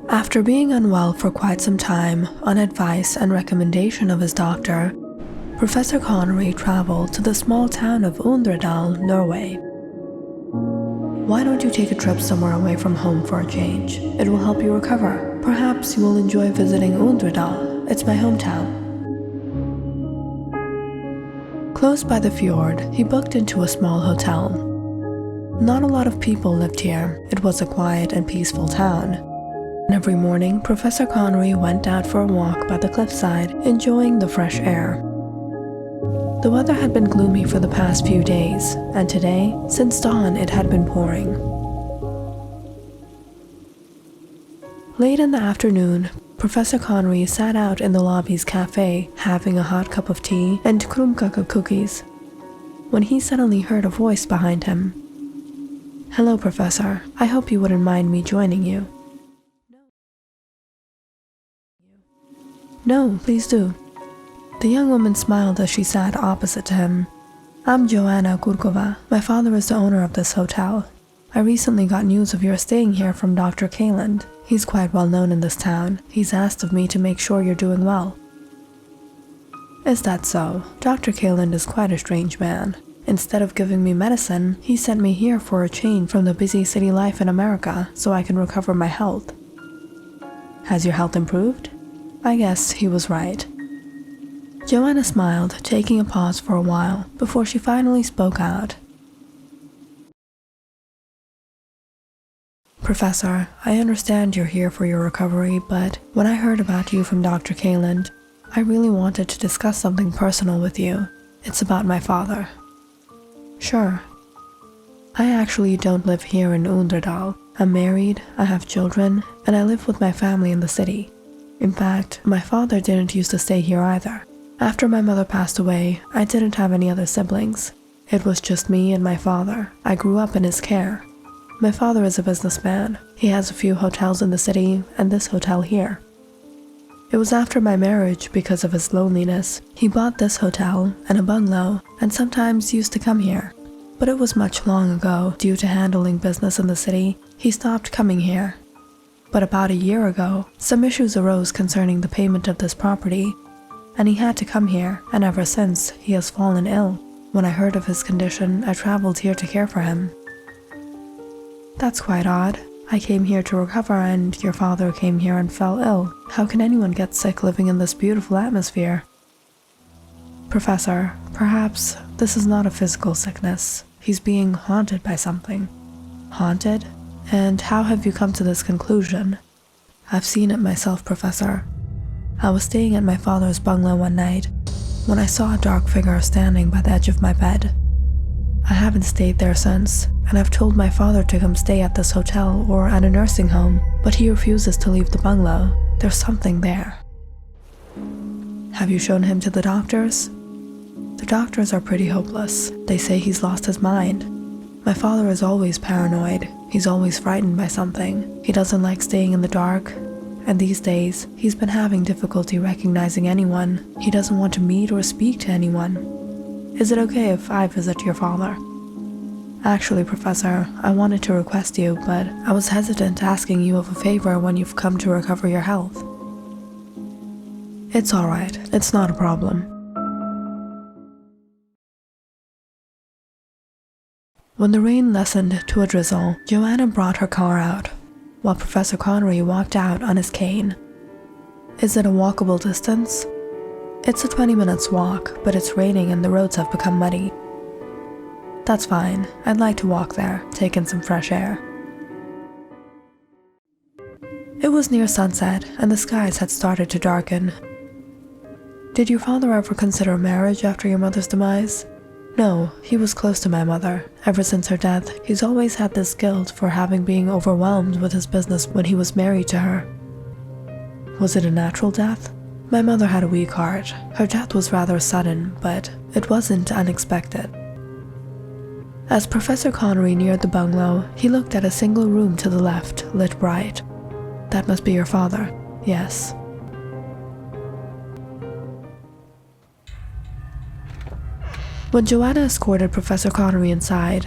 After being unwell for quite some time, on advice and recommendation of his doctor, Professor Connery traveled to the small town of Underdog, Norway. Why don't you take a trip somewhere away from home for a change? It will help you recover. Perhaps you will enjoy visiting Underdog. It's my hometown. Close by the fjord, he booked into a small hotel. Not a lot of people lived here. It was a quiet and peaceful town. And every morning, Professor Connery went out for a walk by the cliffside, enjoying the fresh air. The weather had been gloomy for the past few days, and today, since dawn, it had been pouring. Late in the afternoon, Professor Connery sat out in the lobby's cafe, having a hot cup of tea and krumkaka cookies, when he suddenly heard a voice behind him. "Hello, Professor. I hope you wouldn't mind me joining you." "No, please do." The young woman smiled as she sat opposite to him. "I'm Joanna Kurkova. My father is the owner of this hotel. I recently got news of your staying here from Dr. Cullen. He's quite well known in this town. He's asked of me to make sure you're doing well." "Is that so? Dr. Cullen is quite a strange man. Instead of giving me medicine, he sent me here for a change from the busy city life in America so I can recover my health." "Has your health improved?" I guess he was right. Joanna smiled, taking a pause for a while, before she finally spoke out. "Professor, I understand you're here for your recovery, but when I heard about you from Dr. Cullen, I really wanted to discuss something personal with you. It's about my father." "Sure." "I actually don't live here in Underdog. I'm married, I have children, and I live with my family in the city. In fact, my father didn't used to stay here either. After my mother passed away, I didn't have any other siblings. It was just me and my father. I grew up in his care. My father is a businessman. He has a few hotels in the city, and this hotel here. It was after my marriage, because of his loneliness, he bought this hotel and a bungalow, and sometimes used to come here. But it was much long ago. Due to handling business in the city, he stopped coming here. But about a year ago, some issues arose concerning the payment of this property, and he had to come here, and ever since, he has fallen ill. When I heard of his condition, I traveled here to care for him." "That's quite odd. I came here to recover, and your father came here and fell ill. How can anyone get sick living in this beautiful atmosphere?" "Professor, perhaps this is not a physical sickness. He's being haunted by something." "Haunted? And how have you come to this conclusion?" "I've seen it myself, Professor. I was staying at my father's bungalow one night when I saw a dark figure standing by the edge of my bed. I haven't stayed there since, and I've told my father to come stay at this hotel or at a nursing home, but he refuses to leave the bungalow. There's something there." "Have you shown him to the doctors?" "The doctors are pretty hopeless. They say he's lost his mind. My father is always paranoid. He's always frightened by something. He doesn't like staying in the dark. And these days, he's been having difficulty recognizing anyone. He doesn't want to meet or speak to anyone. Is it okay if I visit your father?" "Actually, Professor, I wanted to request you, but I was hesitant asking you of a favor when you've come to recover your health." "It's all right. It's not a problem." When the rain lessened to a drizzle, Joanna brought her car out, while Professor Connery walked out on his cane. "Is it a walkable distance?" "It's a 20 minutes walk, but it's raining and the roads have become muddy." "That's fine. I'd like to walk there, take in some fresh air." It was near sunset, and the skies had started to darken. "Did your father ever consider marriage after your mother's demise?" "No, he was close to my mother. Ever since her death, he's always had this guilt for having been overwhelmed with his business when he was married to her." "Was it a natural death?" "My mother had a weak heart. Her death was rather sudden, but it wasn't unexpected." As Professor Connery neared the bungalow, he looked at a single room to the left, lit bright. "That must be your father." "Yes." When Joanna escorted Professor Connery inside,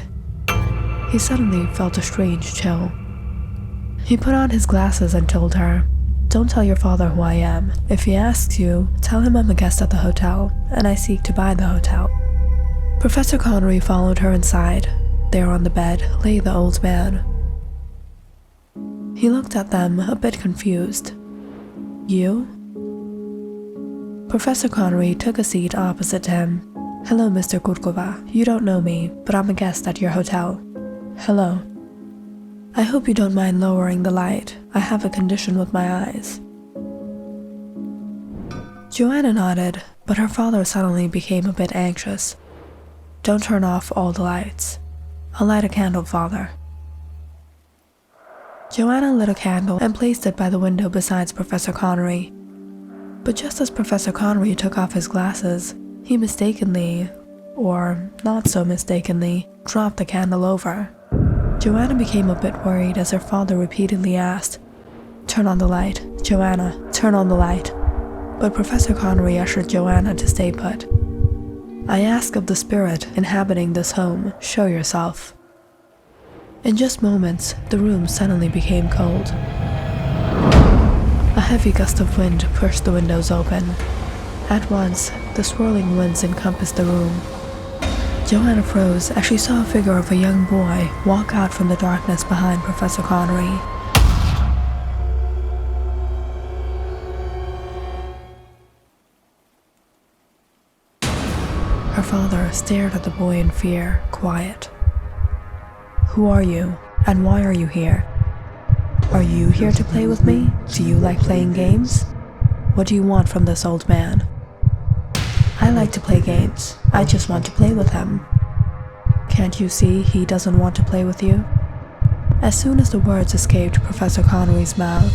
he suddenly felt a strange chill. He put on his glasses and told her, "Don't tell your father who I am. If he asks you, tell him I'm a guest at the hotel, and I seek to buy the hotel." Professor Connery followed her inside. There on the bed lay the old man. He looked at them, a bit confused. "You?" Professor Connery took a seat opposite to him. "Hello, Mr. Kurkova. You don't know me, but I'm a guest at your hotel." "Hello. I hope you don't mind lowering the light. I have a condition with my eyes." Joanna nodded, but her father suddenly became a bit anxious. "Don't turn off all the lights. I'll light a candle, father." Joanna lit a candle and placed it by the window beside Professor Connery. But just as Professor Connery took off his glasses, he mistakenly, or not so mistakenly, dropped the candle over. Joanna became a bit worried as her father repeatedly asked, "Turn on the light, Joanna, turn on the light." But Professor Connery ushered Joanna to stay put. "I ask of the spirit inhabiting this home, show yourself." In just moments, the room suddenly became cold. A heavy gust of wind pushed the windows open. At once, the swirling winds encompassed the room. Joanna froze as she saw a figure of a young boy walk out from the darkness behind Professor Connery. Her father stared at the boy in fear, quiet. "Who are you, and why are you here? Are you here to play with me? Do you like playing games? What do you want from this old man?" "I like to play games. I just want to play with him." "Can't you see he doesn't want to play with you?" As soon as the words escaped Professor Connery's mouth,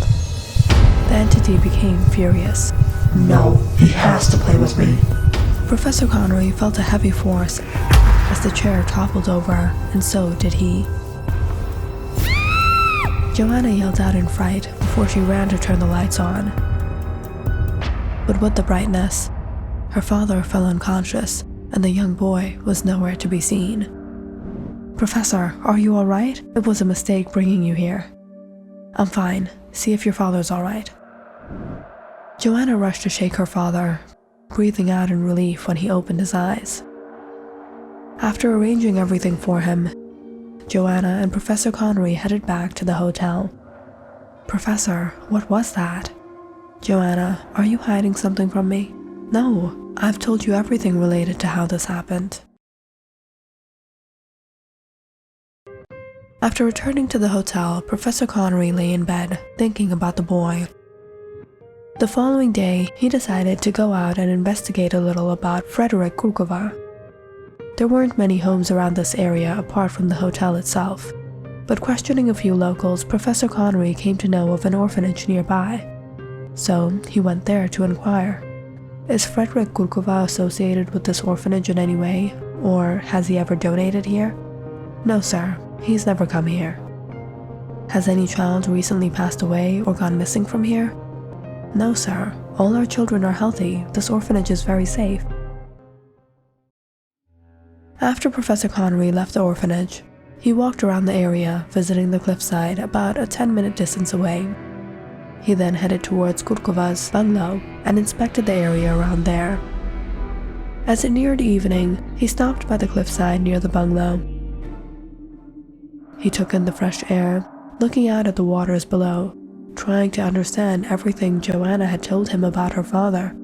the entity became furious. "No, he has to play with me." Professor Connery felt a heavy force as the chair toppled over, and so did he. Joanna yelled out in fright before she ran to turn the lights on. But with the brightness, her father fell unconscious, and the young boy was nowhere to be seen. "Professor, are you all right? It was a mistake bringing you here." "I'm fine. See if your father's all right." Joanna rushed to shake her father, breathing out in relief when he opened his eyes. After arranging everything for him, Joanna and Professor Connery headed back to the hotel. "Professor, what was that?" "Joanna, are you hiding something from me?" "No, I've told you everything related to how this happened." After returning to the hotel, Professor Connery lay in bed, thinking about the boy. The following day, he decided to go out and investigate a little about Frederick Kurkova. There weren't many homes around this area apart from the hotel itself, but questioning a few locals, Professor Connery came to know of an orphanage nearby. So he went there to inquire. Is Frederick Kurkova associated with this orphanage in any way, or has he ever donated here? No, sir, he's never come here. Has any child recently passed away or gone missing from here? No, sir, all our children are healthy. This orphanage is very safe. After Professor Connery left the orphanage, he walked around the area, visiting the cliffside about a 10-minute distance away. He then headed towards Kurkova's bungalow and inspected the area around there. As it neared evening, he stopped by the cliffside near the bungalow. He took in the fresh air, looking out at the waters below, trying to understand everything Joanna had told him about her father.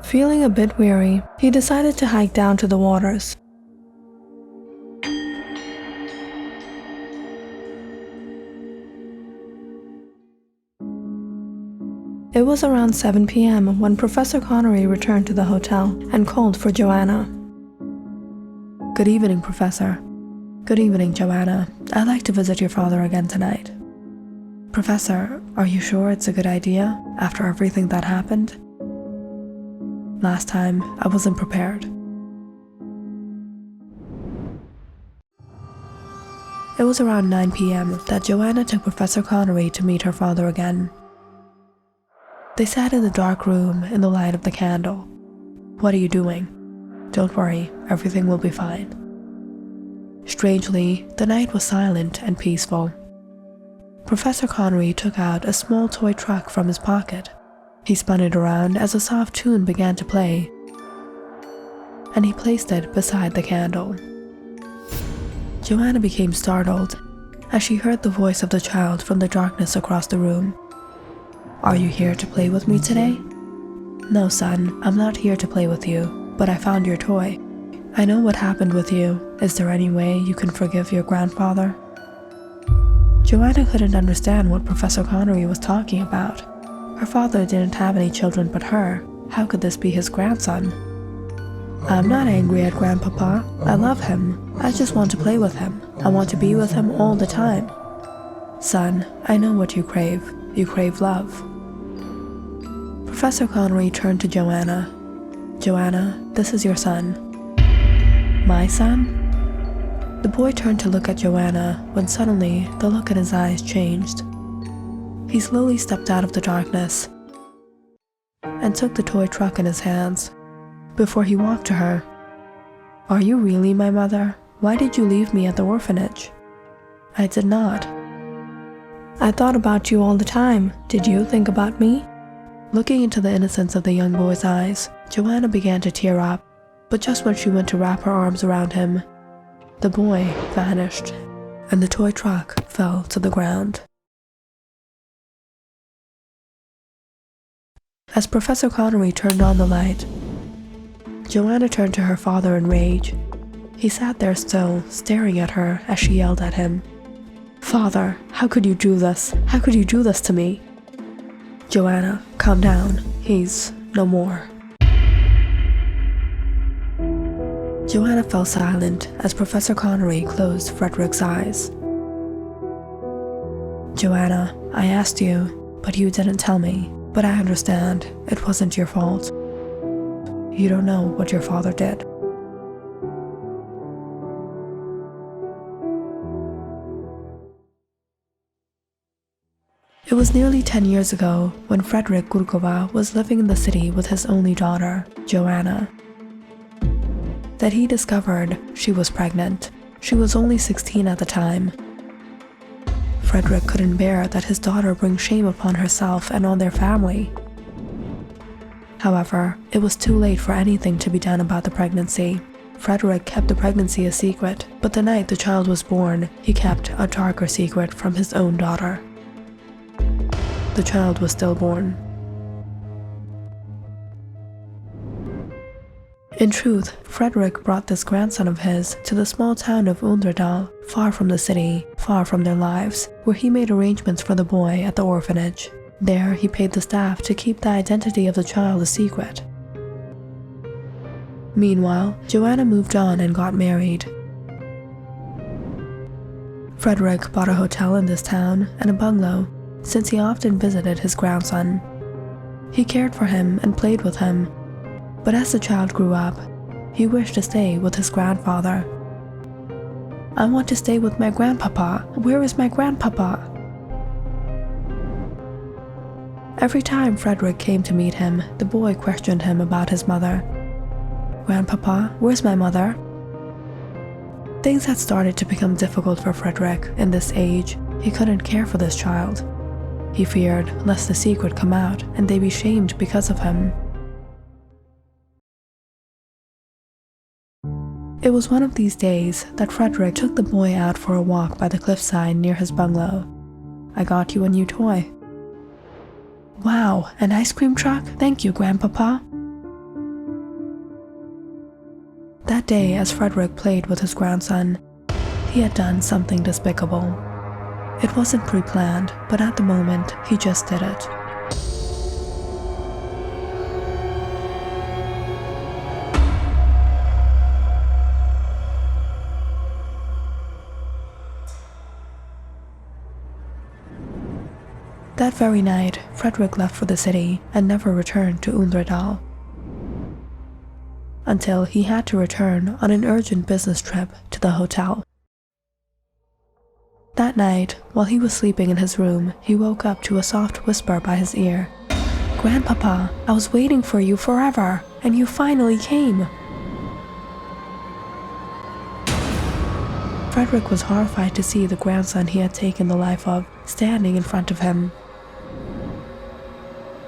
Feeling a bit weary, he decided to hike down to the waters. It was around 7 p.m. when Professor Connery returned to the hotel and called for Joanna. "Good evening, Professor." "Good evening, Joanna. I'd like to visit your father again tonight." "Professor, are you sure it's a good idea after everything that happened?" "Last time, I wasn't prepared." It was around 9 p.m. that Joanna took Professor Connery to meet her father again. They sat in the dark room in the light of the candle. What are you doing? Don't worry, everything will be fine. Strangely, the night was silent and peaceful. Professor Connery took out a small toy truck from his pocket. He spun it around as a soft tune began to play, and he placed it beside the candle. Joanna became startled as she heard the voice of the child from the darkness across the room. Are you here to play with me today? No, son, I'm not here to play with you, but I found your toy. I know what happened with you. Is there any way you can forgive your grandfather? Joanna couldn't understand what Professor Connery was talking about. Her father didn't have any children but her. How could this be his grandson? I'm not angry at Grandpapa. I love him. I just want to play with him. I want to be with him all the time. Son, I know what you crave. You crave love. Professor Connery turned to Joanna. Joanna, this is your son. My son? The boy turned to look at Joanna when suddenly the look in his eyes changed. He slowly stepped out of the darkness and took the toy truck in his hands. Before he walked to her, Are you really my mother? Why did you leave me at the orphanage? I did not. I thought about you all the time. Did you think about me? Looking into the innocence of the young boy's eyes, Joanna began to tear up, but just when she went to wrap her arms around him, the boy vanished, and the toy truck fell to the ground. As Professor Connery turned on the light, Joanna turned to her father in rage. He sat there still, staring at her as she yelled at him. Father, how could you do this? How could you do this to me? Joanna, calm down. He's no more. Joanna fell silent as Professor Connery closed Frederick's eyes. Joanna, I asked you, but you didn't tell me. But I understand, it wasn't your fault. You don't know what your father did. It was nearly 10 years ago when Frederick Kurkova was living in the city with his only daughter, Joanna, that he discovered she was pregnant. She was only 16 at the time. Frederick couldn't bear that his daughter bring shame upon herself and on their family. However, it was too late for anything to be done about the pregnancy. Frederick kept the pregnancy a secret, but the night the child was born, he kept a darker secret from his own daughter. The child was stillborn. In truth, Frederick brought this grandson of his to the small town of Underdog, far from the city, far from their lives, where he made arrangements for the boy at the orphanage. There, he paid the staff to keep the identity of the child a secret. Meanwhile, Joanna moved on and got married. Frederick bought a hotel in this town and a bungalow, since he often visited his grandson. He cared for him and played with him, but as the child grew up, he wished to stay with his grandfather. I want to stay with my grandpapa. Where is my grandpapa? Every time Frederick came to meet him, the boy questioned him about his mother. Grandpapa, where's my mother? Things had started to become difficult for Frederick in this age. He couldn't care for this child. He feared lest the secret come out and they be shamed because of him. It was one of these days that Frederick took the boy out for a walk by the cliffside near his bungalow. I got you a new toy. Wow, an ice cream truck? Thank you, Grandpapa. That day, as Frederick played with his grandson, he had done something despicable. It wasn't pre-planned, but at the moment, he just did it. That very night, Frederick left for the city and never returned to Underdog, until he had to return on an urgent business trip to the hotel. That night, while he was sleeping in his room, he woke up to a soft whisper by his ear. Grandpapa, I was waiting for you forever, and you finally came. Frederick was horrified to see the grandson he had taken the life of standing in front of him.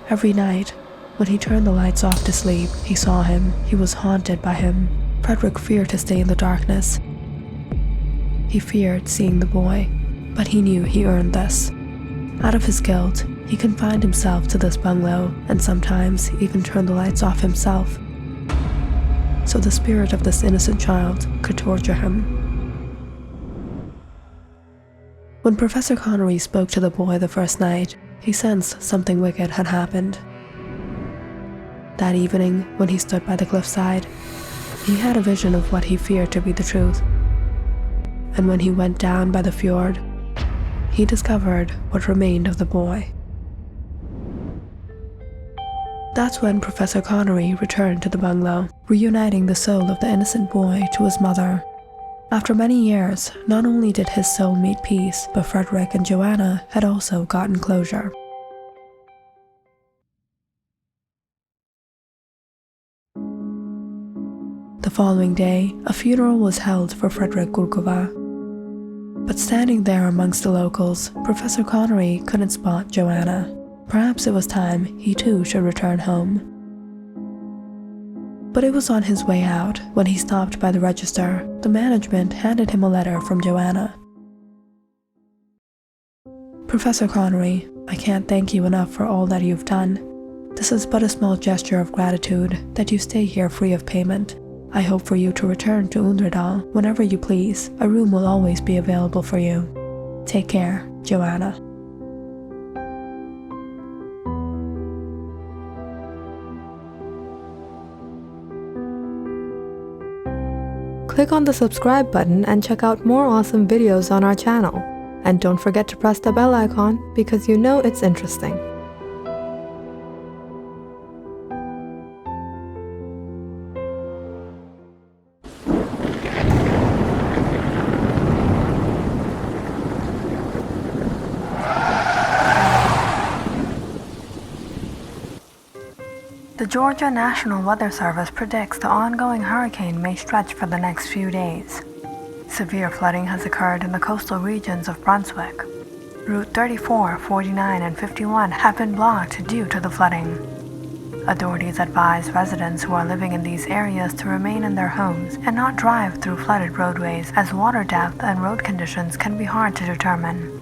Every night, when he turned the lights off to sleep, he saw him. He was haunted by him. Frederick feared to stay in the darkness. He feared seeing the boy, but he knew he earned this. Out of his guilt, he confined himself to this bungalow and sometimes even turned the lights off himself, so the spirit of this innocent child could torture him. When Professor Connery spoke to the boy the first night, he sensed something wicked had happened. That evening, when he stood by the cliffside, he had a vision of what he feared to be the truth. And when he went down by the fjord, he discovered what remained of the boy. That's when Professor Connery returned to the bungalow, reuniting the soul of the innocent boy to his mother. After many years, not only did his soul meet peace, but Frederick and Joanna had also gotten closure. The following day, a funeral was held for Frederick Kurkova. But standing there amongst the locals, Professor Connery couldn't spot Joanna. Perhaps it was time he too should return home. But it was on his way out, when he stopped by the register, the management handed him a letter from Joanna. Professor Connery, I can't thank you enough for all that you've done. This is but a small gesture of gratitude that you stay here free of payment. I hope for you to return to Underdog whenever you please. A room will always be available for you. Take care, Joanna. Click on the subscribe button and check out more awesome videos on our channel. And don't forget to press the bell icon because you know it's interesting. The Georgia National Weather Service predicts the ongoing hurricane may stretch for the next few days. Severe flooding has occurred in the coastal regions of Brunswick. Route 34, 49, and 51 have been blocked due to the flooding. Authorities advise residents who are living in these areas to remain in their homes and not drive through flooded roadways, as water depth and road conditions can be hard to determine.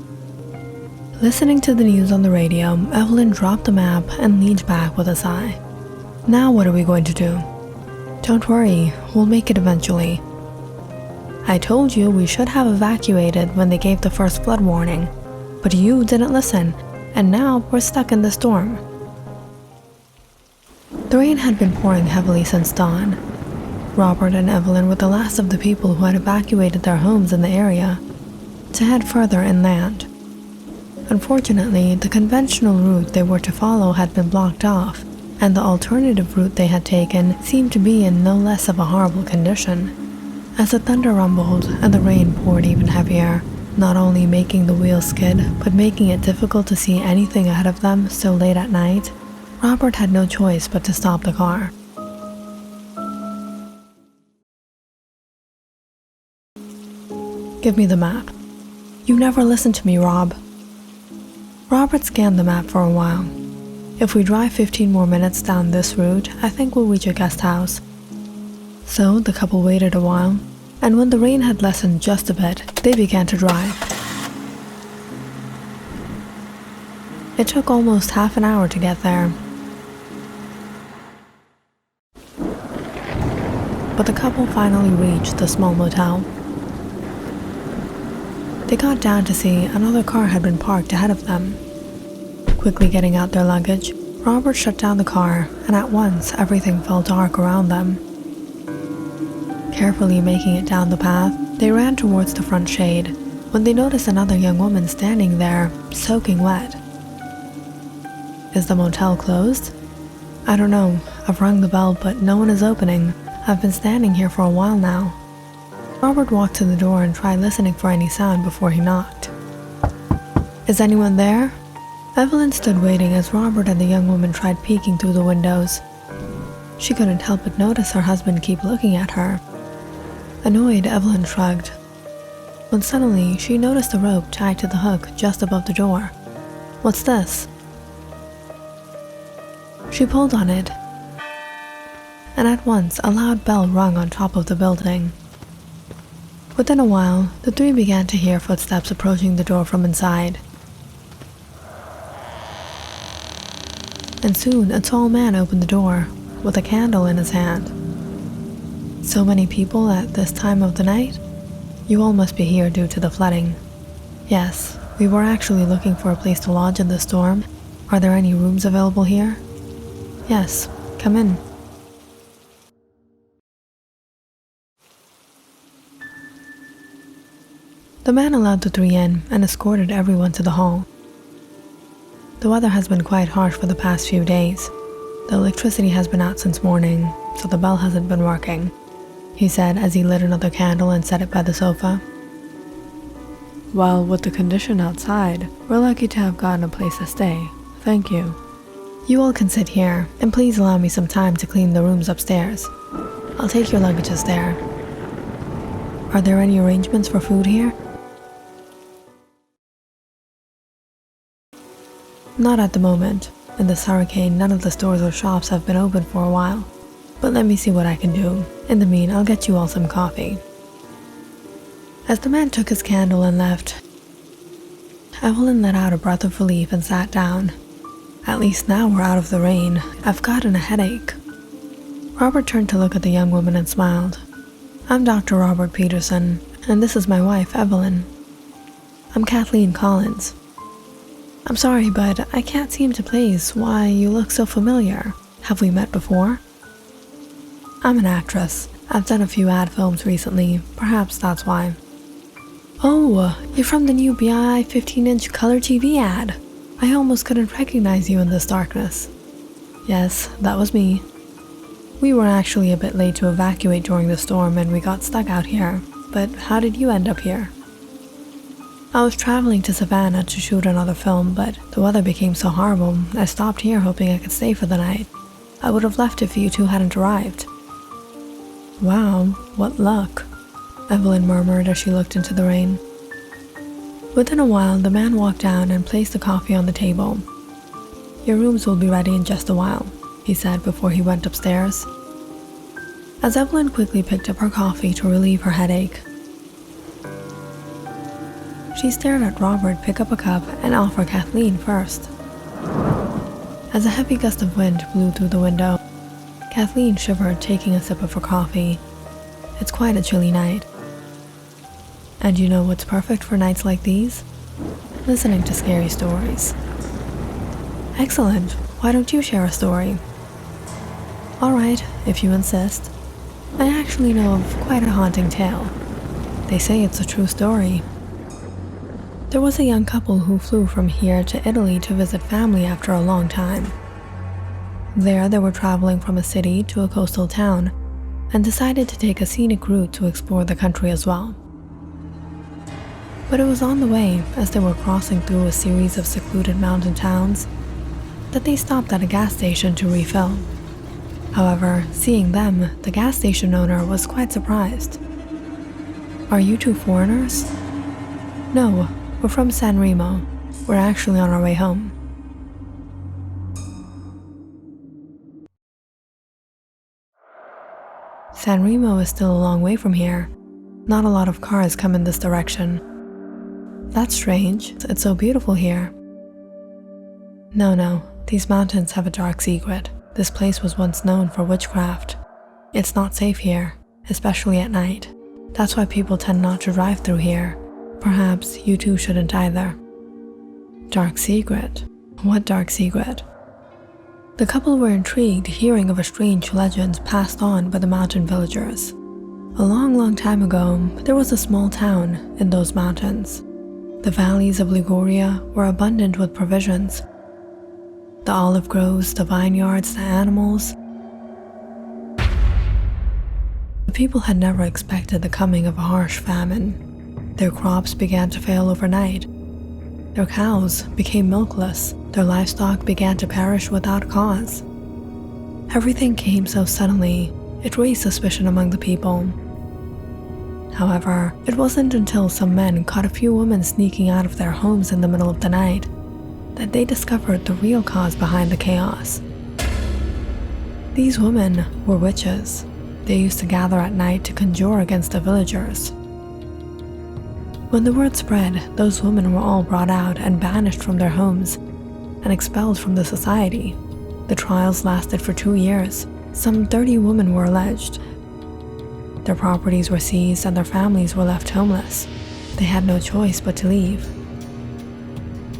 Listening to the news on the radio, Evelyn dropped the map and leaned back with a sigh. Now what are we going to do? Don't worry, we'll make it eventually. I told you we should have evacuated when they gave the first flood warning, but you didn't listen, and now we're stuck in the storm. The rain had been pouring heavily since dawn. Robert and Evelyn were the last of the people who had evacuated their homes in the area to head further inland. Unfortunately, the conventional route they were to follow had been blocked off, and the alternative route they had taken seemed to be in no less of a horrible condition. As the thunder rumbled and the rain poured even heavier, not only making the wheels skid, but making it difficult to see anything ahead of them so late at night, Robert had no choice but to stop the car. Give me the map. You never listened to me, Rob. Robert scanned the map for a while. If we drive 15 more minutes down this route, I think we'll reach a guest house. So the couple waited a while, and when the rain had lessened just a bit, they began to drive. It took almost half an hour to get there. But the couple finally reached the small motel. They got down to see another car had been parked ahead of them. Quickly getting out their luggage, Robert shut down the car, and at once everything fell dark around them. Carefully making it down the path, they ran towards the front shade, when they noticed another young woman standing there, soaking wet. Is the motel closed? I don't know. I've rung the bell, but no one is opening. I've been standing here for a while now. Robert walked to the door and tried listening for any sound before he knocked. Is anyone there? Evelyn stood waiting as Robert and the young woman tried peeking through the windows. She couldn't help but notice her husband keep looking at her. Annoyed, Evelyn shrugged. When suddenly, she noticed a rope tied to the hook just above the door. What's this? She pulled on it, and at once a loud bell rung on top of the building. Within a while, the three began to hear footsteps approaching the door from inside. And soon, a tall man opened the door, with a candle in his hand. So many people at this time of the night? You all must be here due to the flooding. Yes, we were actually looking for a place to lodge in the storm. Are there any rooms available here? Yes, come in. The man allowed the three in and escorted everyone to the hall. The weather has been quite harsh for the past few days. The electricity has been out since morning, so the bell hasn't been working, he said as he lit another candle and set it by the sofa. Well, with the condition outside, we're lucky to have gotten a place to stay. Thank you. You all can sit here, and please allow me some time to clean the rooms upstairs. I'll take your luggages there. Are there any arrangements for food here? Not at the moment. In this hurricane, none of the stores or shops have been open for a while. But let me see what I can do. In the mean, I'll get you all some coffee. As the man took his candle and left, Evelyn let out a breath of relief and sat down. At least now we're out of the rain. I've gotten a headache. Robert turned to look at the young woman and smiled. I'm Dr. Robert Peterson, and this is my wife, Evelyn. I'm Kathleen Collins. I'm sorry, but I can't seem to place why you look so familiar. Have we met before? I'm an actress. I've done a few ad films recently. Perhaps that's why. Oh, you're from the new BI 15-inch color TV ad. I almost couldn't recognize you in this darkness. Yes, that was me. We were actually a bit late to evacuate during the storm and we got stuck out here. But how did you end up here? I was traveling to Savannah to shoot another film, but the weather became so horrible, I stopped here hoping I could stay for the night. I would have left if you two hadn't arrived. Wow, what luck, Evelyn murmured as she looked into the rain. Within a while, the man walked down and placed the coffee on the table. Your rooms will be ready in just a while, he said before he went upstairs. As Evelyn quickly picked up her coffee to relieve her headache, she stared at Robert pick up a cup and offer Kathleen first. As a heavy gust of wind blew through the window, Kathleen shivered, taking a sip of her coffee. It's quite a chilly night. And you know what's perfect for nights like these? Listening to scary stories. Excellent. Why don't you share a story? Alright, if you insist. I actually know of quite a haunting tale. They say it's a true story. There was a young couple who flew from here to Italy to visit family after a long time. There they were traveling from a city to a coastal town and decided to take a scenic route to explore the country as well. But it was on the way, as they were crossing through a series of secluded mountain towns, that they stopped at a gas station to refill. However, seeing them, the gas station owner was quite surprised. Are you two foreigners? No, we're from San Remo. We're actually on our way home. San Remo is still a long way from here. Not a lot of cars come in this direction. That's strange. It's so beautiful here. No, these mountains have a dark secret. This place was once known for witchcraft. It's not safe here, especially at night. That's why people tend not to drive through here. Perhaps you two shouldn't either. Dark secret? What dark secret? The couple were intrigued, hearing of a strange legend passed on by the mountain villagers. A long time ago, there was a small town in those mountains. The valleys of Liguria were abundant with provisions. The olive groves, the vineyards, the animals. The people had never expected the coming of a harsh famine. Their crops began to fail overnight, Their cows became milkless. Their livestock began to perish without cause. Everything came so suddenly, it raised suspicion among the people. However, it wasn't until some men caught a few women sneaking out of their homes in the middle of the night that they discovered the real cause behind the chaos. These women were witches. They used to gather at night to conjure against the villagers. When the word spread, those women were all brought out and banished from their homes and expelled from the society. The trials lasted for 2 years. Some 30 women were alleged. Their properties were seized and their families were left homeless. They had no choice but to leave.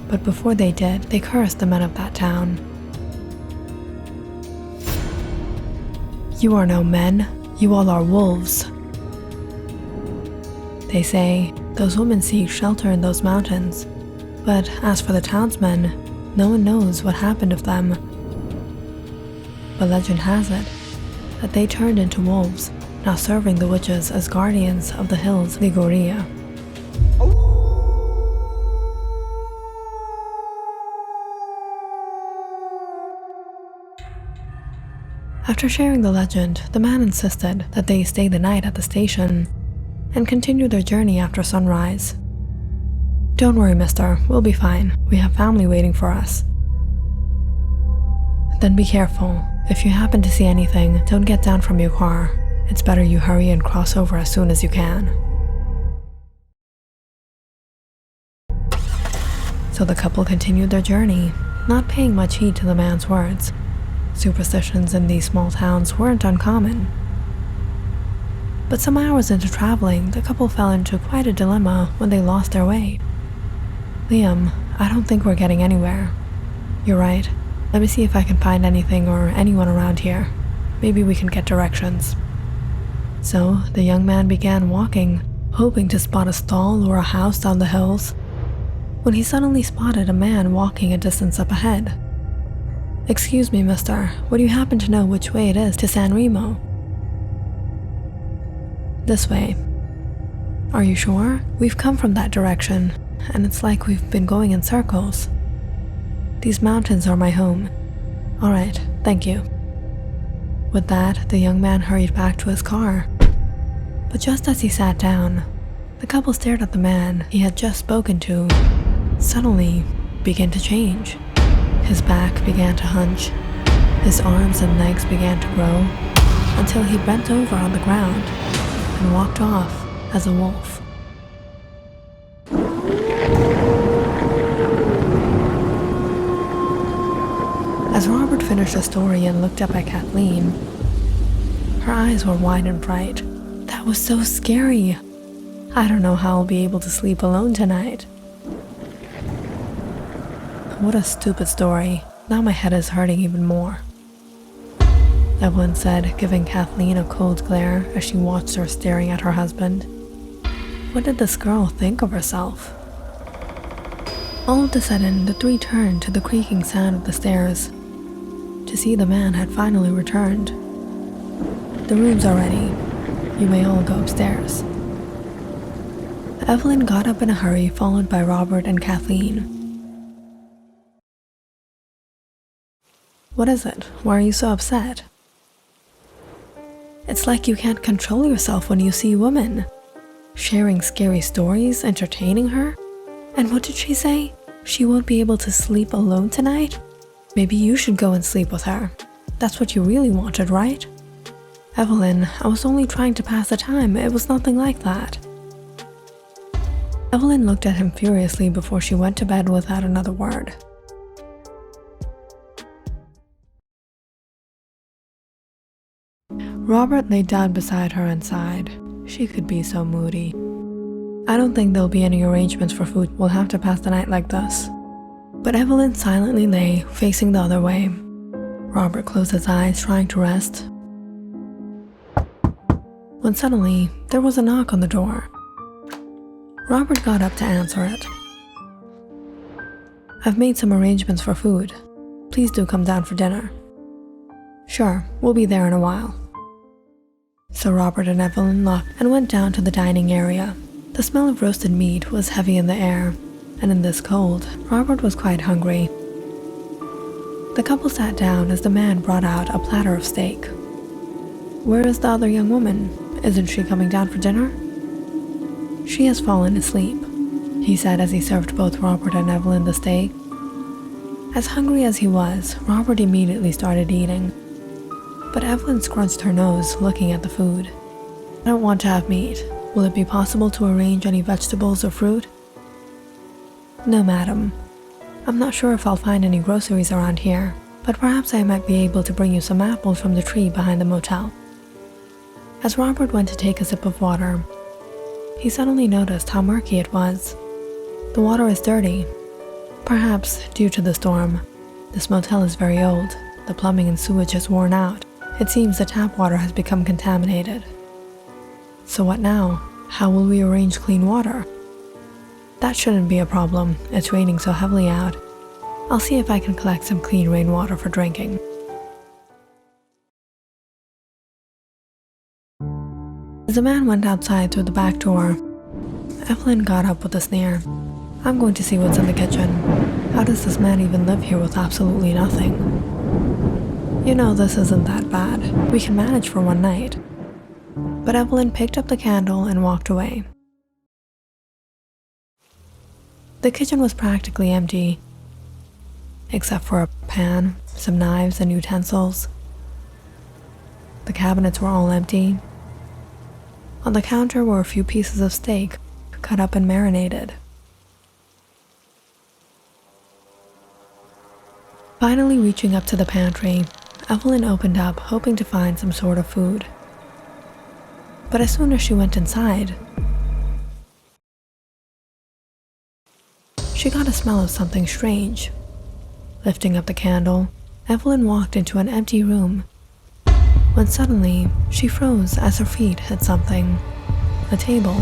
But before they did, they cursed the men of that town. "You are no men, you all are wolves." They say those women seek shelter in those mountains, but as for the townsmen, no one knows what happened of them. But legend has it that they turned into wolves, now serving the witches as guardians of the hills Liguria. After sharing the legend, the man insisted that they stay the night at the station and continue their journey after sunrise. "Don't worry, mister, we'll be fine. We have family waiting for us." "Then be careful. If you happen to see anything, don't get down from your car. It's better you hurry and cross over as soon as you can." So the couple continued their journey, not paying much heed to the man's words. Superstitions in these small towns weren't uncommon. But some hours into traveling, the couple fell into quite a dilemma when they lost their way. "Liam, I don't think we're getting anywhere." "You're right. Let me see if I can find anything or anyone around here. Maybe we can get directions." So the young man began walking, hoping to spot a stall or a house down the hills, when he suddenly spotted a man walking a distance up ahead. "Excuse me, mister, would you happen to know which way it is to San Remo?" "This way." "Are you sure? We've come from that direction, and it's like we've been going in circles." "These mountains are my home." "All right, thank you." With that, the young man hurried back to his car. But just as he sat down, the couple stared at the man he had just spoken to suddenly begin to change. His back began to hunch, his arms and legs began to grow, until he bent over on the ground and walked off as a wolf. As Robert finished the story and looked up at Kathleen, her eyes were wide in fright. "That was so scary. I don't know how I'll be able to sleep alone tonight." What a stupid story. Now my head is hurting even more, Evelyn said, giving Kathleen a cold glare as she watched her staring at her husband. What did this girl think of herself? All of a sudden, the three turned to the creaking sound of the stairs to see the man had finally returned. "The rooms are ready. You may all go upstairs." Evelyn got up in a hurry, followed by Robert and Kathleen. "What is it? Why are you so upset?" "It's like you can't control yourself when you see women. Sharing scary stories, entertaining her. And what did she say? She won't be able to sleep alone tonight? Maybe you should go and sleep with her. That's what you really wanted, right?" "Evelyn, I was only trying to pass the time. It was nothing like that." Evelyn looked at him furiously before she went to bed without another word. Robert lay down beside her and sighed. She could be so moody. "I don't think there'll be any arrangements for food. We'll have to pass the night like this." But Evelyn silently lay, facing the other way. Robert closed his eyes, trying to rest, when suddenly there was a knock on the door. Robert got up to answer it. "I've made some arrangements for food. Please do come down for dinner." "Sure, we'll be there in a while." So Robert and Evelyn left and went down to the dining area. The smell of roasted meat was heavy in the air. and in this cold, Robert was quite hungry. The couple sat down as the man brought out a platter of steak. "Where is the other young woman? Isn't she coming down for dinner?" "She has fallen asleep," he said as he served both Robert and Evelyn the steak. As hungry as he was, Robert immediately started eating. But Evelyn scrunched her nose, looking at the food. "I don't want to have meat. Will it be possible to arrange any vegetables or fruit?" "No, madam. I'm not sure if I'll find any groceries around here, but perhaps I might be able to bring you some apples from the tree behind the motel." As Robert went to take a sip of water, he suddenly noticed how murky it was. The water is dirty. Perhaps due to the storm. This motel is very old. The plumbing and sewage is worn out. It seems the tap water has become contaminated. "So what now? How will we arrange clean water?" "That shouldn't be a problem. It's raining so heavily out. I'll see if I can collect some clean rainwater for drinking." As the man went outside through the back door, Evelyn got up with a sneer. "I'm going to see what's in the kitchen. How does this man even live here with absolutely nothing? You know, this isn't that bad. We can manage for one night." But Evelyn picked up the candle and walked away. The kitchen was practically empty, except for a pan, some knives and utensils. The cabinets were all empty. On the counter were a few pieces of steak, cut up and marinated. Finally reaching up to the pantry, Evelyn opened up, hoping to find some sort of food. But as soon as she went inside, she got a smell of something strange. Lifting up the candle, Evelyn walked into an empty room, when suddenly she froze as her feet hit something. A table.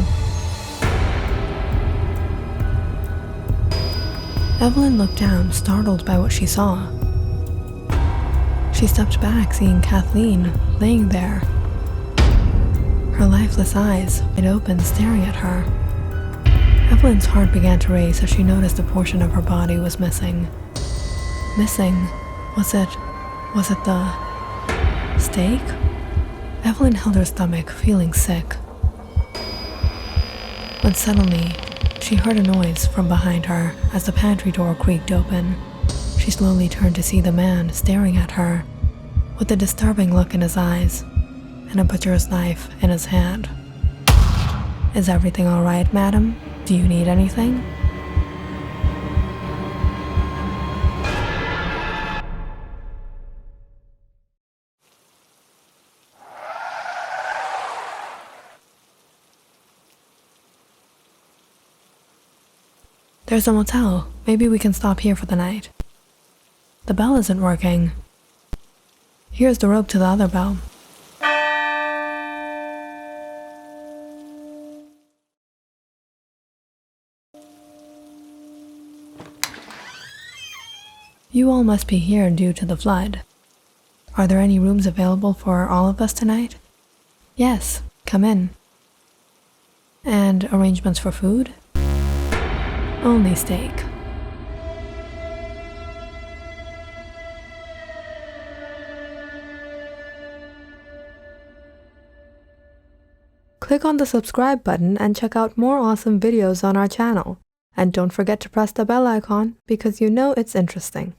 Evelyn looked down, startled by what she saw. She stepped back, seeing Kathleen laying there, her lifeless eyes wide open, staring at her. Evelyn's heart began to race as she noticed a portion of her body was missing. Missing? Was it the steak? Evelyn held her stomach, feeling sick. When suddenly, she heard a noise from behind her as the pantry door creaked open. She slowly turned to see the man staring at her, with a disturbing look in his eyes and a butcher's knife in his hand. "Is everything all right, madam? Do you need anything?" "There's a motel. Maybe we can stop here for the night." "The bell isn't working." "Here's the rope to the other bell." "You all must be here due to the flood. Are there any rooms available for all of us tonight?" "Yes, come in." "And arrangements for food?" "Only steak." Click on the subscribe button and check out more awesome videos on our channel. And don't forget to press the bell icon because you know it's interesting.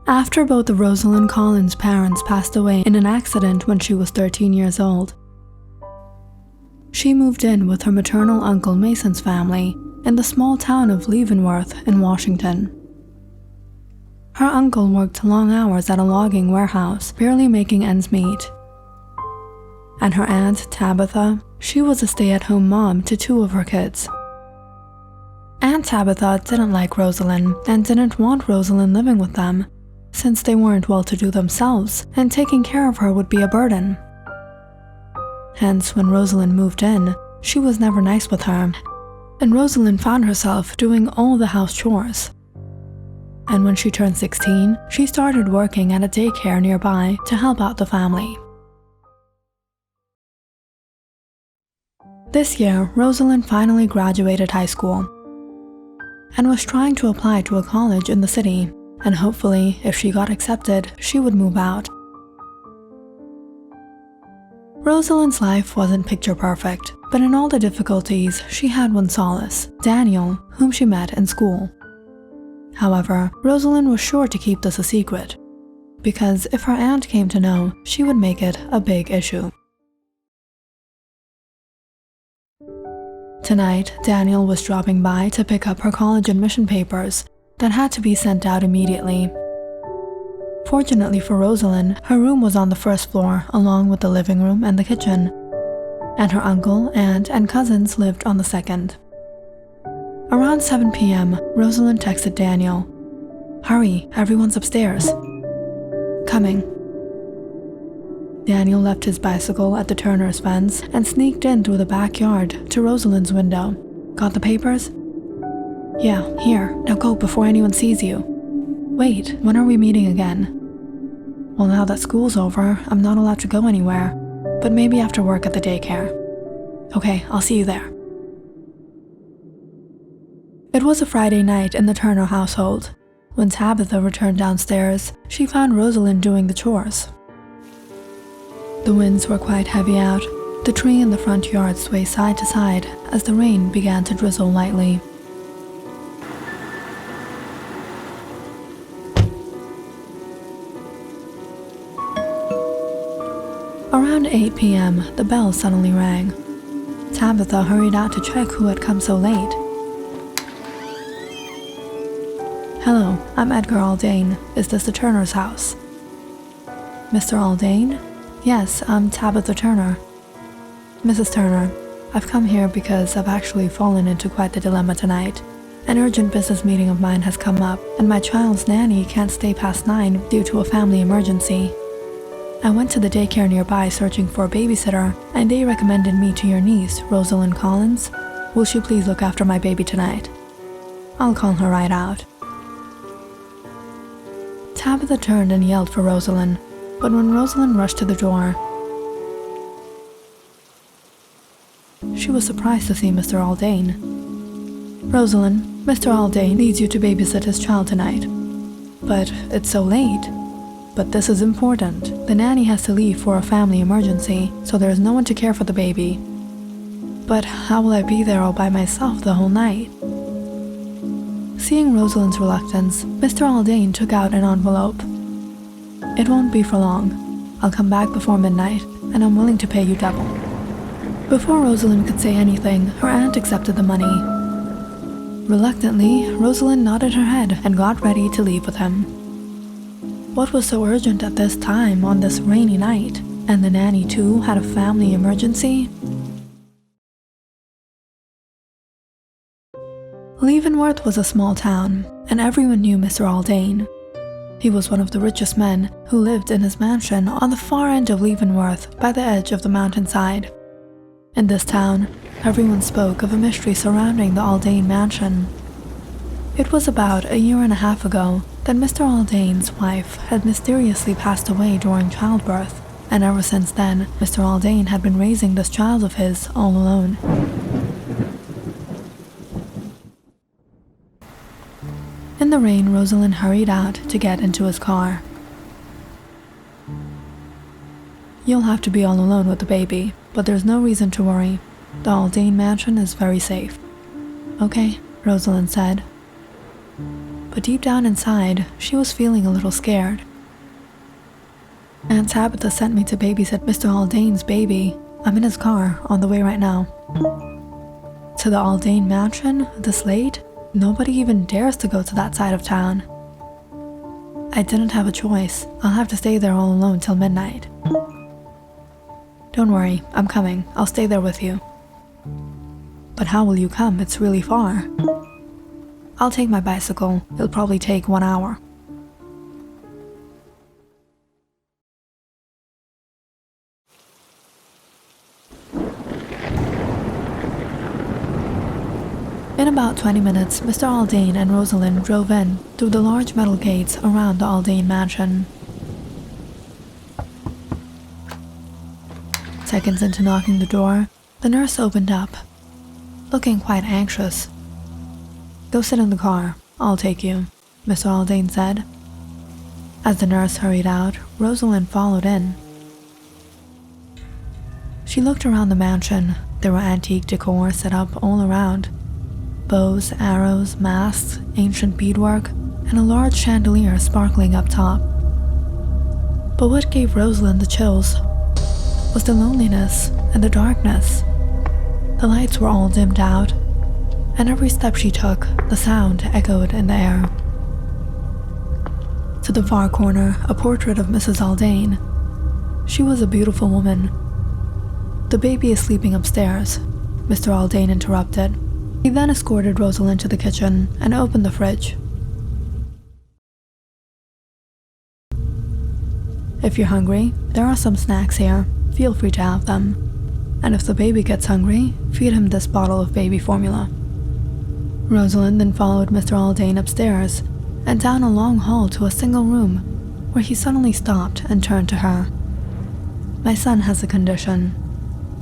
After both of Rosalind Cullen's parents passed away in an accident when she was 13 years old, she moved in with her maternal uncle Mason's family in the small town of Leavenworth in Washington. Her uncle worked long hours at a logging warehouse, barely making ends meet. And her aunt, Tabitha, she was a stay-at-home mom to two of her kids. Aunt Tabitha didn't like Rosalind and didn't want Rosalind living with them, since they weren't well-to-do themselves and taking care of her would be a burden. Hence, when Rosalind moved in, she was never nice with her, and Rosalind found herself doing all the house chores. And when she turned 16, she started working at a daycare nearby to help out the family. This year, Rosalind finally graduated high school and was trying to apply to a college in the city, and hopefully, if she got accepted, she would move out. Rosalind's life wasn't picture perfect, but in all the difficulties, she had one solace, Daniel, whom she met in school. However, Rosalind was sure to keep this a secret, because if her aunt came to know, she would make it a big issue. Tonight, Daniel was dropping by to pick up her college admission papers that had to be sent out immediately. Fortunately for Rosalind, her room was on the first floor along with the living room and the kitchen, and her uncle, aunt, and cousins lived on the second. Around 7 p.m., Rosalind texted Daniel, "Hurry, everyone's upstairs." "Coming." Daniel left his bicycle at the Turner's fence and sneaked in through the backyard to Rosalind's window. "Got the papers?" "Yeah, here. Now go before anyone sees you." "Wait, when are we meeting again?" "Well, now that school's over, I'm not allowed to go anywhere, but maybe after work at the daycare." "Okay, I'll see you there." It was a Friday night in the Turner household. When Tabitha returned downstairs, she found Rosalind doing the chores. The winds were quite heavy out. The tree in the front yard swayed side to side as the rain began to drizzle lightly. Around 8 p.m., the bell suddenly rang. Tabitha hurried out to check who had come so late. "Hello, I'm Edgar Aldain. Is this the Turner's house?" "Mr. Aldain? Yes, I'm Tabitha Turner." "Mrs. Turner, I've come here because I've actually fallen into quite the dilemma tonight. An urgent business meeting of mine has come up, and my child's nanny can't stay past 9 due to a family emergency. I went to the daycare nearby searching for a babysitter, and they recommended me to your niece, Rosalind Collins. Will she please look after my baby tonight? I'll call her right out." Tabitha turned and yelled for Rosalind, but when Rosalind rushed to the door, she was surprised to see Mr. Aldain. "Rosalind, Mr. Aldain needs you to babysit his child tonight." "But it's so late." "But this is important. The nanny has to leave for a family emergency, so there is no one to care for the baby." "But how will I be there all by myself the whole night?" Seeing Rosalind's reluctance, Mr. Aldain took out an envelope. "It won't be for long. I'll come back before midnight, and I'm willing to pay you double." Before Rosalind could say anything, her aunt accepted the money. Reluctantly, Rosalind nodded her head and got ready to leave with him. What was so urgent at this time on this rainy night? And the nanny too had a family emergency? Leavenworth was a small town, and everyone knew Mr. Aldain. He was one of the richest men who lived in his mansion on the far end of Leavenworth by the edge of the mountainside. In this town, everyone spoke of a mystery surrounding the Aldain mansion. It was about a year and a half ago that Mr. Aldain's wife had mysteriously passed away during childbirth, and ever since then, Mr. Aldain had been raising this child of his all alone. In the rain, Rosalind hurried out to get into his car. "You'll have to be all alone with the baby, but there's no reason to worry. The Aldain mansion is very safe." "Okay," Rosalind said. But deep down inside, she was feeling a little scared. "Aunt Tabitha sent me to babysit Mr. Aldain's baby. I'm in his car, on the way right now." "To the Aldain mansion, this late? Nobody even dares to go to that side of town." "I didn't have a choice. I'll have to stay there all alone till midnight." "Don't worry, I'm coming. I'll stay there with you." "But how will you come? It's really far." "I'll take my bicycle. It'll probably take 1 hour." In about 20 minutes, Mr. Aldain and Rosalind drove in through the large metal gates around the Aldain mansion. Seconds into knocking the door, The nurse opened up, looking quite anxious. "Go sit in the car. I'll take you," Mr. Aldain said. As the nurse hurried out, Rosalind followed in. She looked around the mansion. There were antique decor set up all around. Bows, arrows, masks, ancient beadwork, and a large chandelier sparkling up top. But what gave Rosalind the chills was the loneliness and the darkness. The lights were all dimmed out, and every step she took, the sound echoed in the air. To the far corner, a portrait of Mrs. Aldain. She was a beautiful woman. "The baby is sleeping upstairs," Mr. Aldain interrupted. He then escorted Rosalind to the kitchen and opened the fridge. "If you're hungry, there are some snacks here. Feel free to have them. And if the baby gets hungry, feed him this bottle of baby formula." Rosalind then followed Mr. Aldain upstairs and down a long hall to a single room where he suddenly stopped and turned to her. "My son has a condition.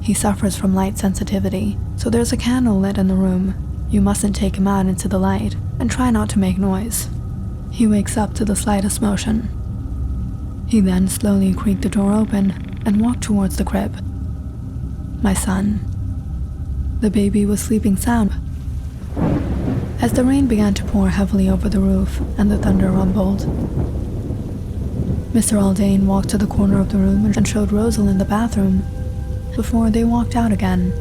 He suffers from light sensitivity, so there's a candle lit in the room. You mustn't take him out into the light and try not to make noise. He wakes up to the slightest motion." He then slowly creaked the door open and walked towards the crib. My son. The baby was sleeping sound. As the rain began to pour heavily over the roof and the thunder rumbled, Mr. Aldain walked to the corner of the room and showed Rosalind the bathroom before they walked out again.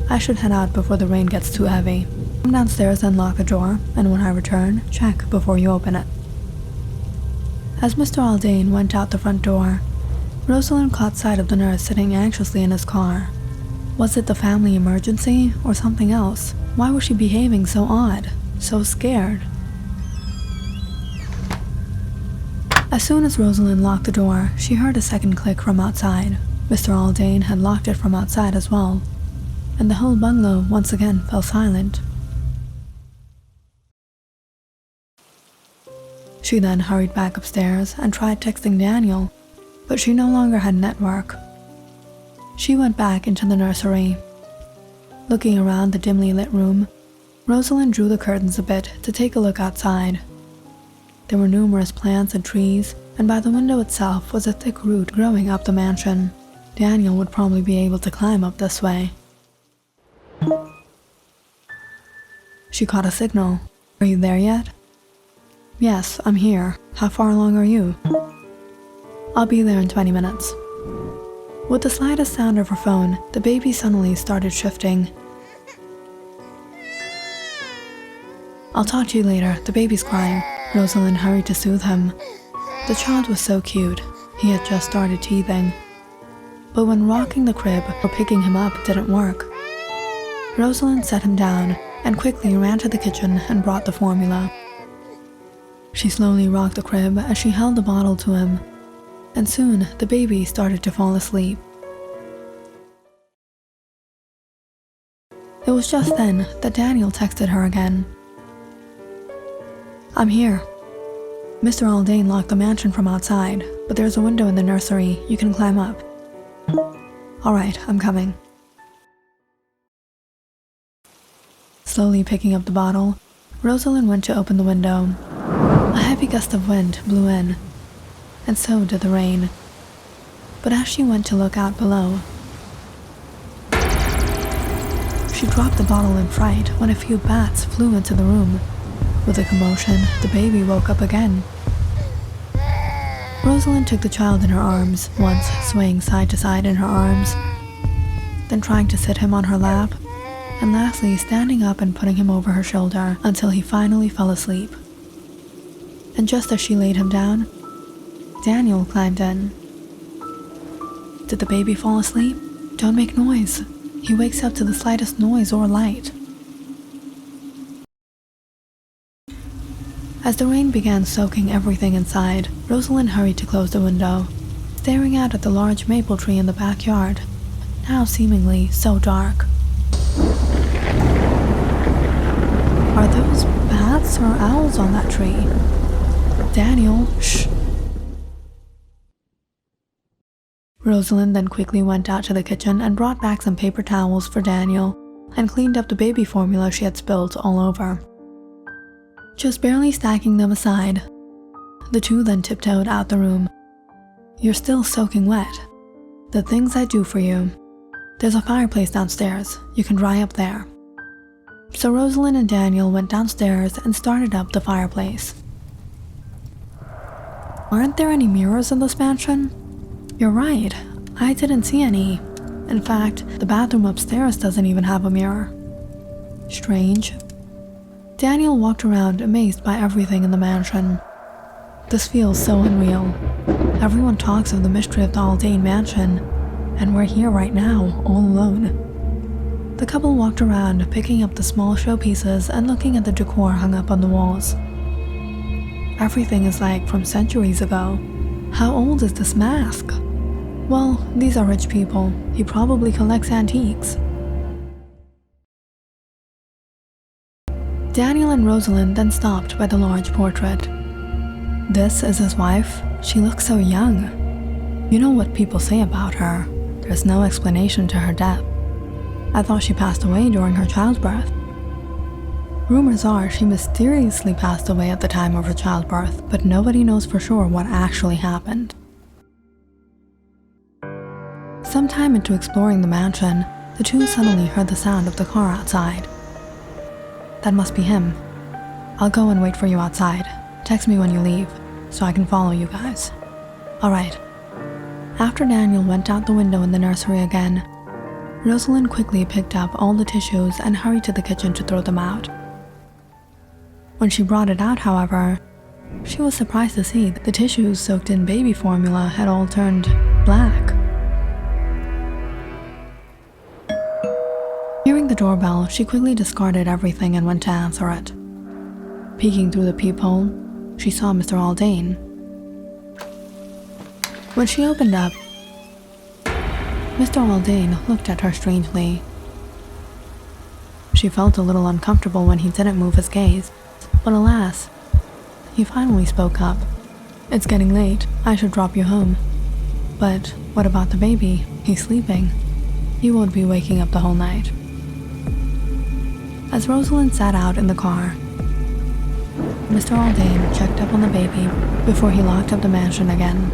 "I should head out before the rain gets too heavy. Come downstairs and lock the door, and when I return, check before you open it." As Mr. Aldain went out the front door, Rosalind caught sight of the nurse sitting anxiously in his car. Was it the family emergency or something else? Why was she behaving so odd, so scared? As soon as Rosalind locked the door, she heard a second click from outside. Mr. Aldain had locked it from outside as well, and the whole bungalow once again fell silent. She then hurried back upstairs and tried texting Daniel, but she no longer had network. She went back into the nursery. Looking around the dimly lit room, Rosalind drew the curtains a bit to take a look outside. There were numerous plants and trees, and by the window itself was a thick root growing up the mansion. Daniel would probably be able to climb up this way. She caught a signal. "Are you there yet?" "Yes, I'm here. How far along are you?" "I'll be there in 20 minutes. With the slightest sound of her phone, the baby suddenly started shifting. "I'll talk to you later, the baby's crying." Rosalind hurried to soothe him. The child was so cute. He had just started teething. But when rocking the crib or picking him up didn't work, Rosalind set him down and quickly ran to the kitchen and brought the formula. She slowly rocked the crib as she held the bottle to him, and soon the baby started to fall asleep. It was just then that Daniel texted her again. "I'm here. Mr. Aldain locked the mansion from outside, but there's a window in the nursery. You can climb up." "Alright, I'm coming." Slowly picking up the bottle, Rosalind went to open the window. A heavy gust of wind blew in, and so did the rain. But as she went to look out below, she dropped the bottle in fright when a few bats flew into the room. With a commotion, the baby woke up again. Rosalind took the child in her arms, once swaying side to side in her arms, then trying to sit him on her lap, and lastly standing up and putting him over her shoulder until he finally fell asleep. And just as she laid him down, Daniel climbed in. "Did the baby fall asleep? Don't make noise. He wakes up to the slightest noise or light." As the rain began soaking everything inside, Rosalind hurried to close the window, staring out at the large maple tree in the backyard, now seemingly so dark. Are those bats or owls on that tree? Daniel, shh! Rosalind then quickly went out to the kitchen and brought back some paper towels for Daniel and cleaned up the baby formula she had spilled all over. Just barely stacking them aside, the two then tiptoed out the room. "You're still soaking wet. The things I do for you. There's a fireplace downstairs. You can dry up there." So Rosalind and Daniel went downstairs and started up the fireplace. "Aren't there any mirrors in this mansion?" "You're right. I didn't see any. In fact, the bathroom upstairs doesn't even have a mirror." "Strange." Daniel walked around amazed by everything in the mansion. "This feels so unreal. Everyone talks of the mystery of the Aldain mansion, and we're here right now, all alone." The couple walked around, picking up the small showpieces and looking at the decor hung up on the walls. "Everything is like from centuries ago. How old is this mask?" "Well, these are rich people. He probably collects antiques." Daniel and Rosalind then stopped by the large portrait. "This is his wife. She looks so young. You know what people say about her. There's no explanation to her death. I thought she passed away during her childbirth." Rumors are she mysteriously passed away at the time of her childbirth, but nobody knows for sure what actually happened. Sometime into exploring the mansion, the two suddenly heard the sound of the car outside. "That must be him. I'll go and wait for you outside. Text me when you leave, so I can follow you guys." "All right." After Daniel went out the window in the nursery again, Rosalind quickly picked up all the tissues and hurried to the kitchen to throw them out. When she brought it out, however, she was surprised to see that the tissues soaked in baby formula had all turned black. Hearing the doorbell, she quickly discarded everything and went to answer it. Peeking through the peephole, she saw Mr. Aldain. When she opened up, Mr. Aldain looked at her strangely. She felt a little uncomfortable when he didn't move his gaze, but alas, he finally spoke up. "It's getting late. I should drop you home. But what about the baby? He's sleeping. He won't be waking up the whole night." As Rosalind sat out in the car, Mr. Aldain checked up on the baby before he locked up the mansion again.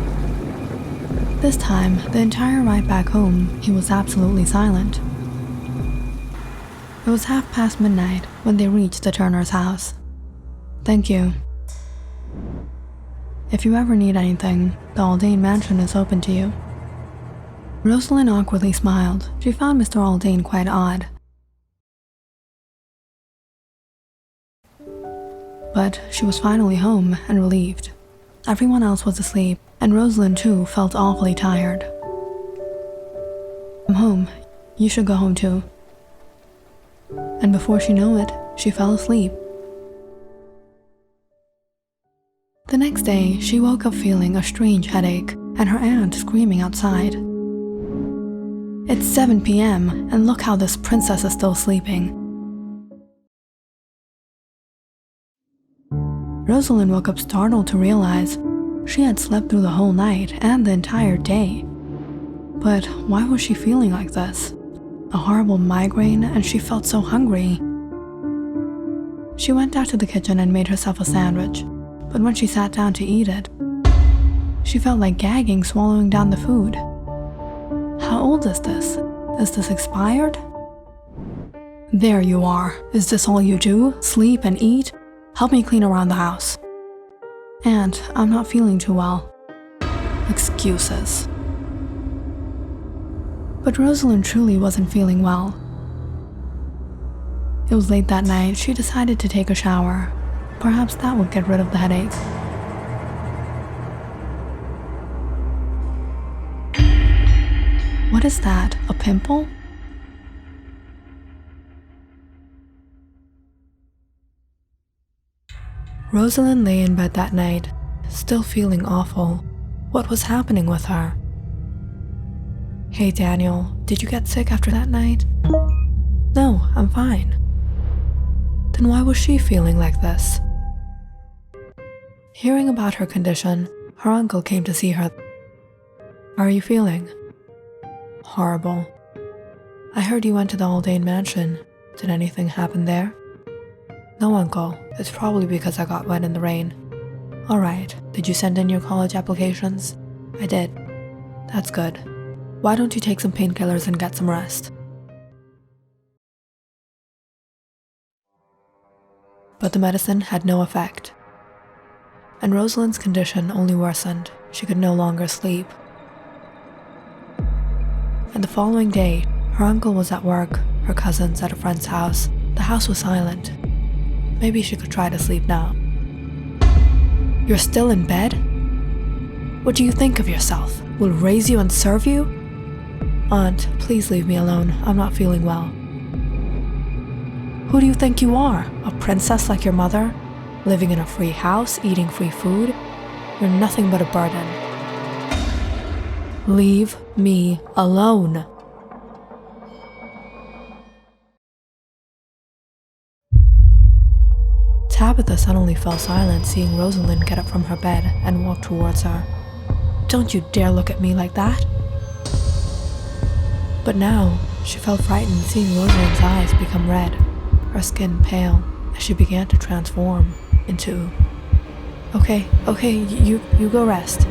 This time, the entire ride back home, he was absolutely silent. It was midnight when they reached the Turner's house. "Thank you. If you ever need anything, the Aldain mansion is open to you." Rosalind awkwardly smiled. She found Mr. Aldain quite odd. But she was finally home and relieved. Everyone else was asleep, and Rosalind too felt awfully tired. "I'm home. You should go home too." And before she knew it, she fell asleep. The next day, she woke up feeling a strange headache and her aunt screaming outside. "It's 7 p.m. and look how this princess is still sleeping." Rosalind woke up startled to realize she had slept through the whole night and the entire day. But why was she feeling like this? A horrible migraine, and she felt so hungry. She went out to the kitchen and made herself a sandwich, but when she sat down to eat it, she felt like gagging, swallowing down the food. How old is this? Is this expired? "There you are. Is this all you do? Sleep and eat? Help me clean around the house." "Aunt, I'm not feeling too well." Excuses. But Rosalind truly wasn't feeling well. It was late that night. She decided to take a shower. Perhaps that would get rid of the headache. What is that? A pimple? Rosalind lay in bed that night, still feeling awful. What was happening with her? "Hey Daniel, did you get sick after that night?" "No, I'm fine." Then why was she feeling like this? Hearing about her condition, her uncle came to see her. "How are you feeling?" horrible. I heard you went to the Aldain mansion. Did anything happen there? No, Uncle. It's probably because I got wet in the rain. Alright, did you send in your college applications? I did. That's good. Why don't you take some painkillers and get some rest? But the medicine had no effect. And Rosalind's condition only worsened. She could no longer sleep. And the following day, her uncle was at work, her cousins at a friend's house. The house was silent. Maybe she could try to sleep now. You're still in bed? What do you think of yourself? We'll raise you and serve you? Aunt, please leave me alone. I'm not feeling well. Who do you think you are? A princess like your mother? Living in a free house, eating free food? You're nothing but a burden. Leave me alone. Tabitha suddenly fell silent, seeing Rosalind get up from her bed and walk towards her. Don't you dare look at me like that! But now, she felt frightened, seeing Rosalind's eyes become red, her skin pale, as she began to transform into... Okay, you go rest.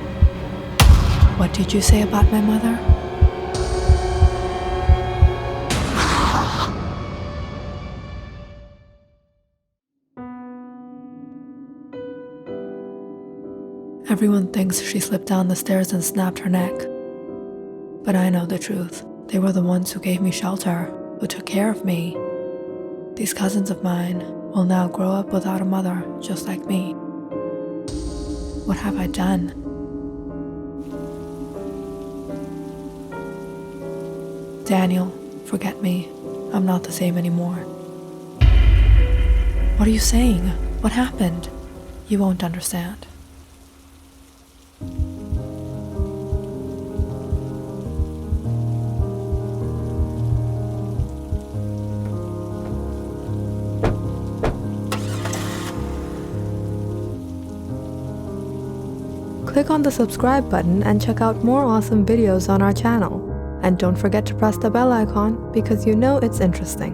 What did you say about my mother? Everyone thinks she slipped down the stairs and snapped her neck. But I know the truth. They were the ones who gave me shelter, who took care of me. These cousins of mine will now grow up without a mother, just like me. What have I done? Daniel, forget me. I'm not the same anymore. What are you saying? What happened? You won't understand. Click on the subscribe button and check out more awesome videos on our channel. And don't forget to press the bell icon because you know it's interesting.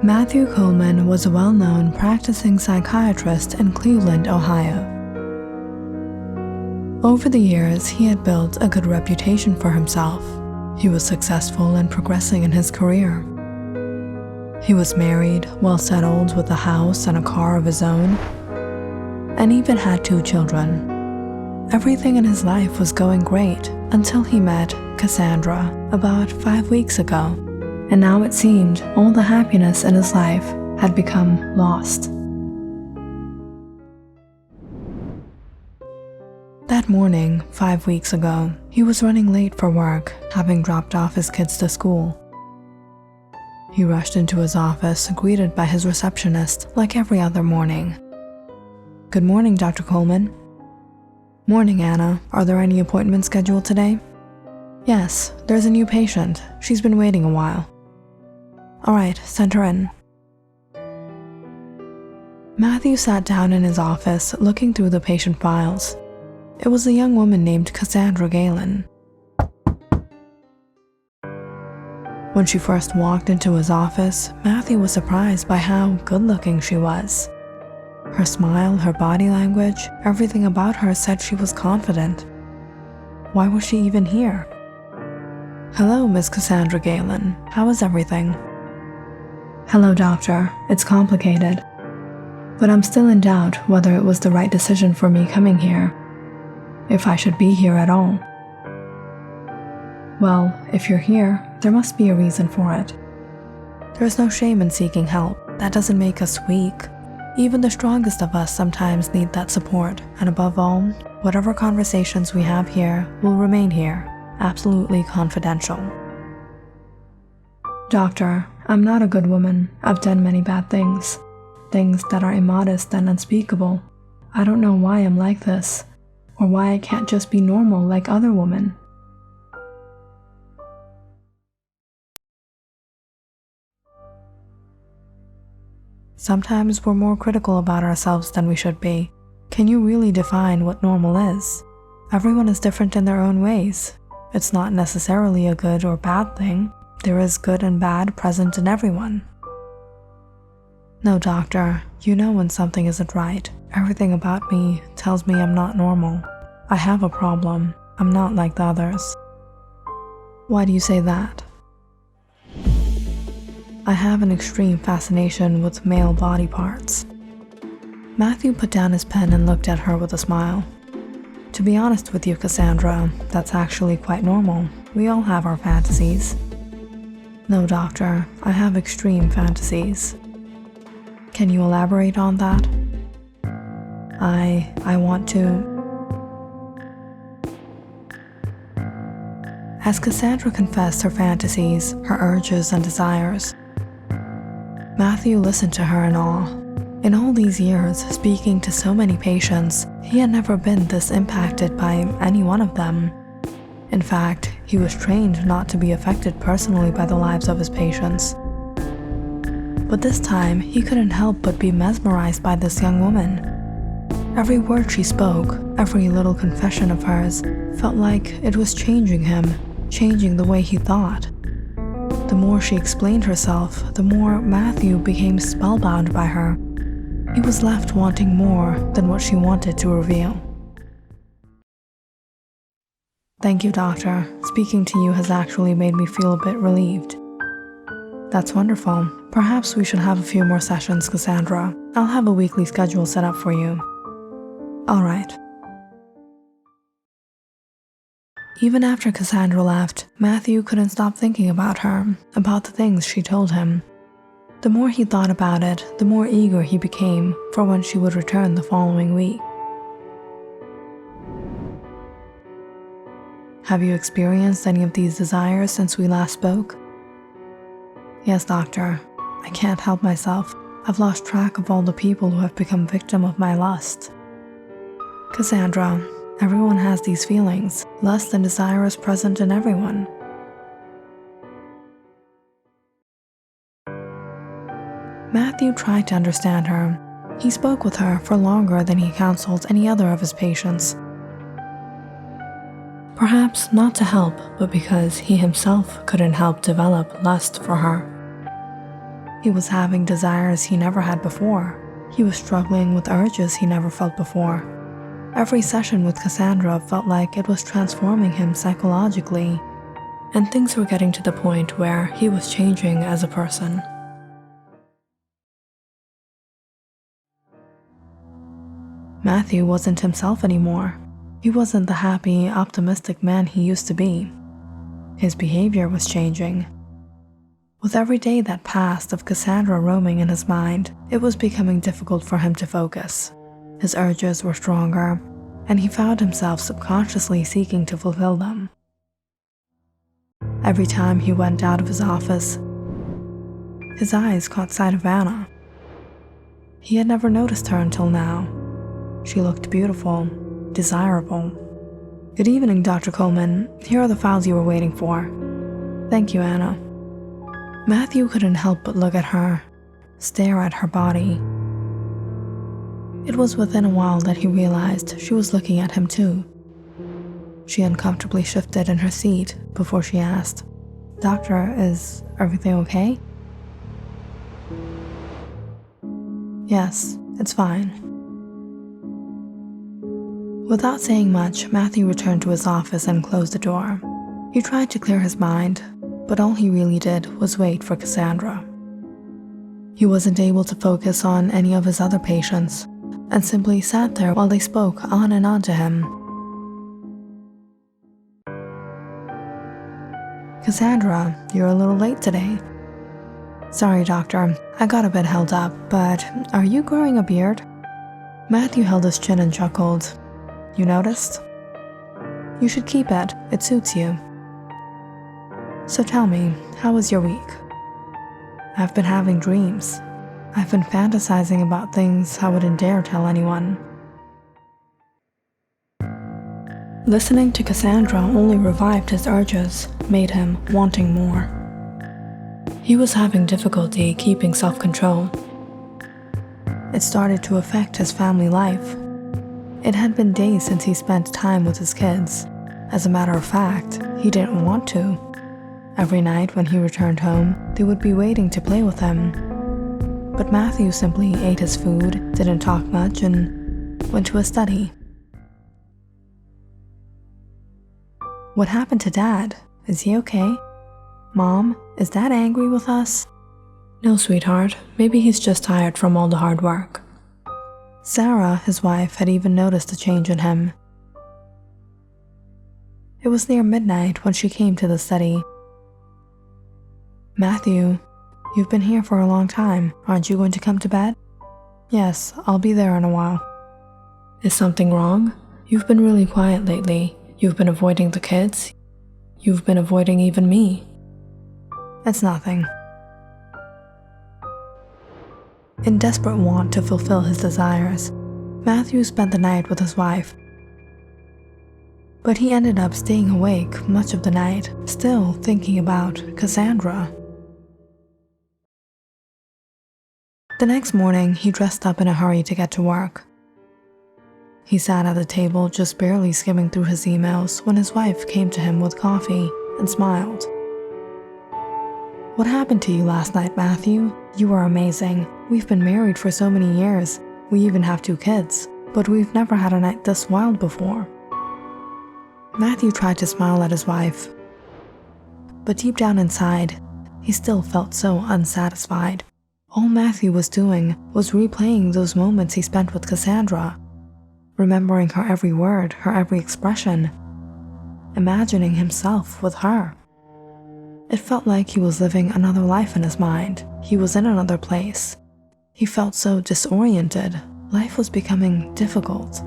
Matthew Coleman was a well-known practicing psychiatrist in Cleveland, Ohio. Over the years, he had built a good reputation for himself. He was successful and progressing in his career. He was married, well settled with a house and a car of his own, and even had 2 children. Everything in his life was going great until he met Cassandra about 5 weeks ago, and now it seemed all the happiness in his life had become lost. That morning, 5 weeks ago, he was running late for work, having dropped off his kids to school. He rushed into his office, greeted by his receptionist like every other morning. Good morning, Dr. Coleman. Morning, Anna. Are there any appointments scheduled today? Yes, there's a new patient. She's been waiting a while. All right, send her in. Matthew sat down in his office, looking through the patient files. It was a young woman named Cassandra Galen. When she first walked into his office, Matthew was surprised by how good-looking she was. Her smile, her body language, everything about her said she was confident. Why was she even here? Hello, Miss Cassandra Galen. How is everything? Hello, doctor. It's complicated. But I'm still in doubt whether it was the right decision for me coming here. If I should be here at all. Well, if you're here, there must be a reason for it. There's no shame in seeking help. That doesn't make us weak. Even the strongest of us sometimes need that support, and above all, whatever conversations we have here will remain here, absolutely confidential. Doctor, I'm not a good woman. I've done many bad things. Things that are immodest and unspeakable. I don't know why I'm like this. Or why I can't just be normal like other women. Sometimes we're more critical about ourselves than we should be. Can you really define what normal is? Everyone is different in their own ways. It's not necessarily a good or bad thing. There is good and bad present in everyone. No, doctor, you know when something isn't right. Everything about me tells me I'm not normal. I have a problem. I'm not like the others. Why do you say that? I have an extreme fascination with male body parts. Matthew put down his pen and looked at her with a smile. To be honest with you, Cassandra, that's actually quite normal. We all have our fantasies. No, doctor, I have extreme fantasies. Can you elaborate on that? I want to... As Cassandra confessed her fantasies, her urges and desires, Matthew listened to her in awe. In all these years, speaking to so many patients, he had never been this impacted by any one of them. In fact, he was trained not to be affected personally by the lives of his patients. But this time, he couldn't help but be mesmerized by this young woman. Every word she spoke, every little confession of hers, felt like it was changing him, changing the way he thought. The more she explained herself, the more Matthew became spellbound by her. He was left wanting more than what she wanted to reveal. Thank you, doctor. Speaking to you has actually made me feel a bit relieved. That's wonderful. Perhaps we should have a few more sessions, Cassandra. I'll have a weekly schedule set up for you. All right. Even after Cassandra left, Matthew couldn't stop thinking about her, about the things she told him. The more he thought about it, the more eager he became for when she would return the following week. Have you experienced any of these desires since we last spoke? Yes, doctor. I can't help myself. I've lost track of all the people who have become victim of my lust. Cassandra, everyone has these feelings. Lust and desire is present in everyone. Matthew tried to understand her. He spoke with her for longer than he counseled any other of his patients. Perhaps not to help, but because he himself couldn't help develop lust for her. He was having desires he never had before. He was struggling with urges he never felt before. Every session with Cassandra felt like it was transforming him psychologically, and things were getting to the point where he was changing as a person. Matthew wasn't himself anymore. He wasn't the happy, optimistic man he used to be. His behavior was changing. With every day that passed of Cassandra roaming in his mind, it was becoming difficult for him to focus. His urges were stronger, and he found himself subconsciously seeking to fulfill them. Every time he went out of his office, his eyes caught sight of Anna. He had never noticed her until now. She looked beautiful, desirable. Good evening, Dr. Coleman. Here are the files you were waiting for. Thank you, Anna. Matthew couldn't help but look at her, stare at her body. It was within a while that he realized she was looking at him too. She uncomfortably shifted in her seat before she asked, "Doctor, is everything okay?" "Yes, it's fine." Without saying much, Matthew returned to his office and closed the door. He tried to clear his mind, but all he really did was wait for Cassandra. He wasn't able to focus on any of his other patients, and simply sat there while they spoke on and on to him. "Cassandra, you're a little late today." "Sorry, doctor, I got a bit held up, but are you growing a beard?" Matthew held his chin and chuckled. "You noticed? You should keep it, it suits you. So tell me, how was your week?" "I've been having dreams. I've been fantasizing about things I wouldn't dare tell anyone." Listening to Cassandra only revived his urges, made him wanting more. He was having difficulty keeping self-control. It started to affect his family life. It had been days since he spent time with his kids. As a matter of fact, he didn't want to. Every night when he returned home, they would be waiting to play with him. But Matthew simply ate his food, didn't talk much, and went to his study. What happened to Dad? Is he okay? Mom, is Dad angry with us? No, sweetheart. Maybe he's just tired from all the hard work. Sarah, his wife, had even noticed a change in him. It was near midnight when she came to the study. Matthew, you've been here for a long time. Aren't you going to come to bed? Yes, I'll be there in a while. Is something wrong? You've been really quiet lately. You've been avoiding the kids. You've been avoiding even me. It's nothing. In desperate want to fulfill his desires, Matthew spent the night with his wife. But he ended up staying awake much of the night, still thinking about Cassandra. The next morning, he dressed up in a hurry to get to work. He sat at the table just barely skimming through his emails when his wife came to him with coffee and smiled. What happened to you last night, Matthew? You were amazing. We've been married for so many years. We even have 2 kids, but we've never had a night this wild before. Matthew tried to smile at his wife, but deep down inside, he still felt so unsatisfied. All Matthew was doing was replaying those moments he spent with Cassandra, remembering her every word, her every expression, imagining himself with her. It felt like he was living another life in his mind. He was in another place. He felt so disoriented. Life was becoming difficult.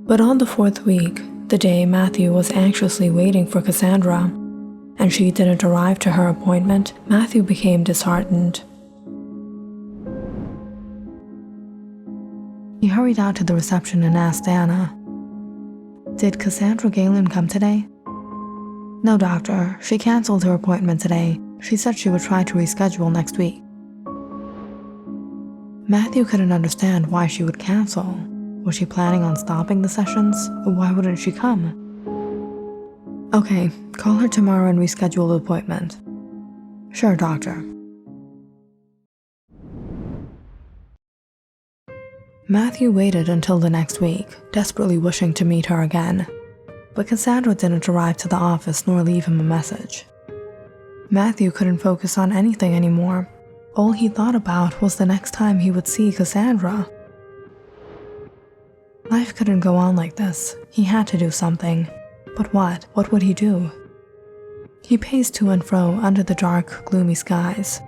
But on the 4th week, the day Matthew was anxiously waiting for Cassandra, and she didn't arrive to her appointment, Matthew became disheartened. He hurried out to the reception and asked Anna, "Did Cassandra Galen come today?" "No, doctor. She canceled her appointment today. She said she would try to reschedule next week." Matthew couldn't understand why she would cancel. Was she planning on stopping the sessions? Why wouldn't she come? "Okay, call her tomorrow and reschedule the appointment." "Sure, doctor." Matthew waited until the next week, desperately wishing to meet her again. But Cassandra didn't arrive to the office nor leave him a message. Matthew couldn't focus on anything anymore. All he thought about was the next time he would see Cassandra. Life couldn't go on like this. He had to do something. But what? What would he do? He paced to and fro under the dark, gloomy skies.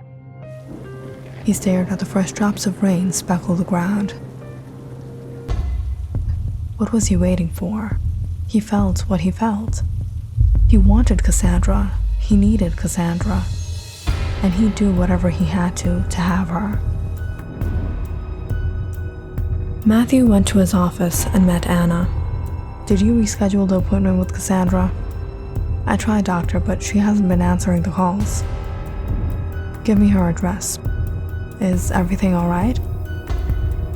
He stared at the first drops of rain speckle the ground. What was he waiting for? He felt what he felt. He wanted Cassandra. He needed Cassandra. And he'd do whatever he had to have her. Matthew went to his office and met Anna. "Did you reschedule the appointment with Cassandra?" "I tried, doctor, but she hasn't been answering the calls." "Give me her address." "Is everything all right?"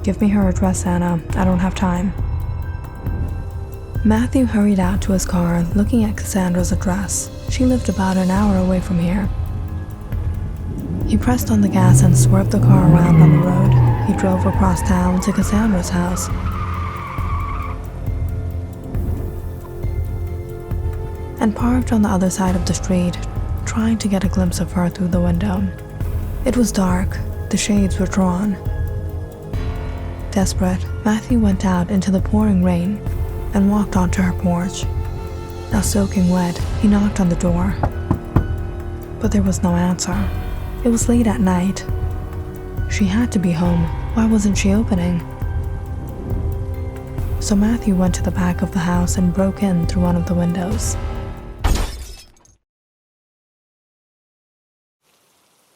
"Give me her address, Anna. I don't have time." Matthew hurried out to his car, looking at Cassandra's address. She lived about an hour away from here. He pressed on the gas and swerved the car around on the road. He drove across town to Cassandra's house. And parked on the other side of the street, trying to get a glimpse of her through the window. It was dark. The shades were drawn. Desperate, Matthew went out into the pouring rain and walked onto her porch. Now soaking wet, he knocked on the door. But there was no answer. It was late at night. She had to be home. Why wasn't she opening? So Matthew went to the back of the house and broke in through one of the windows.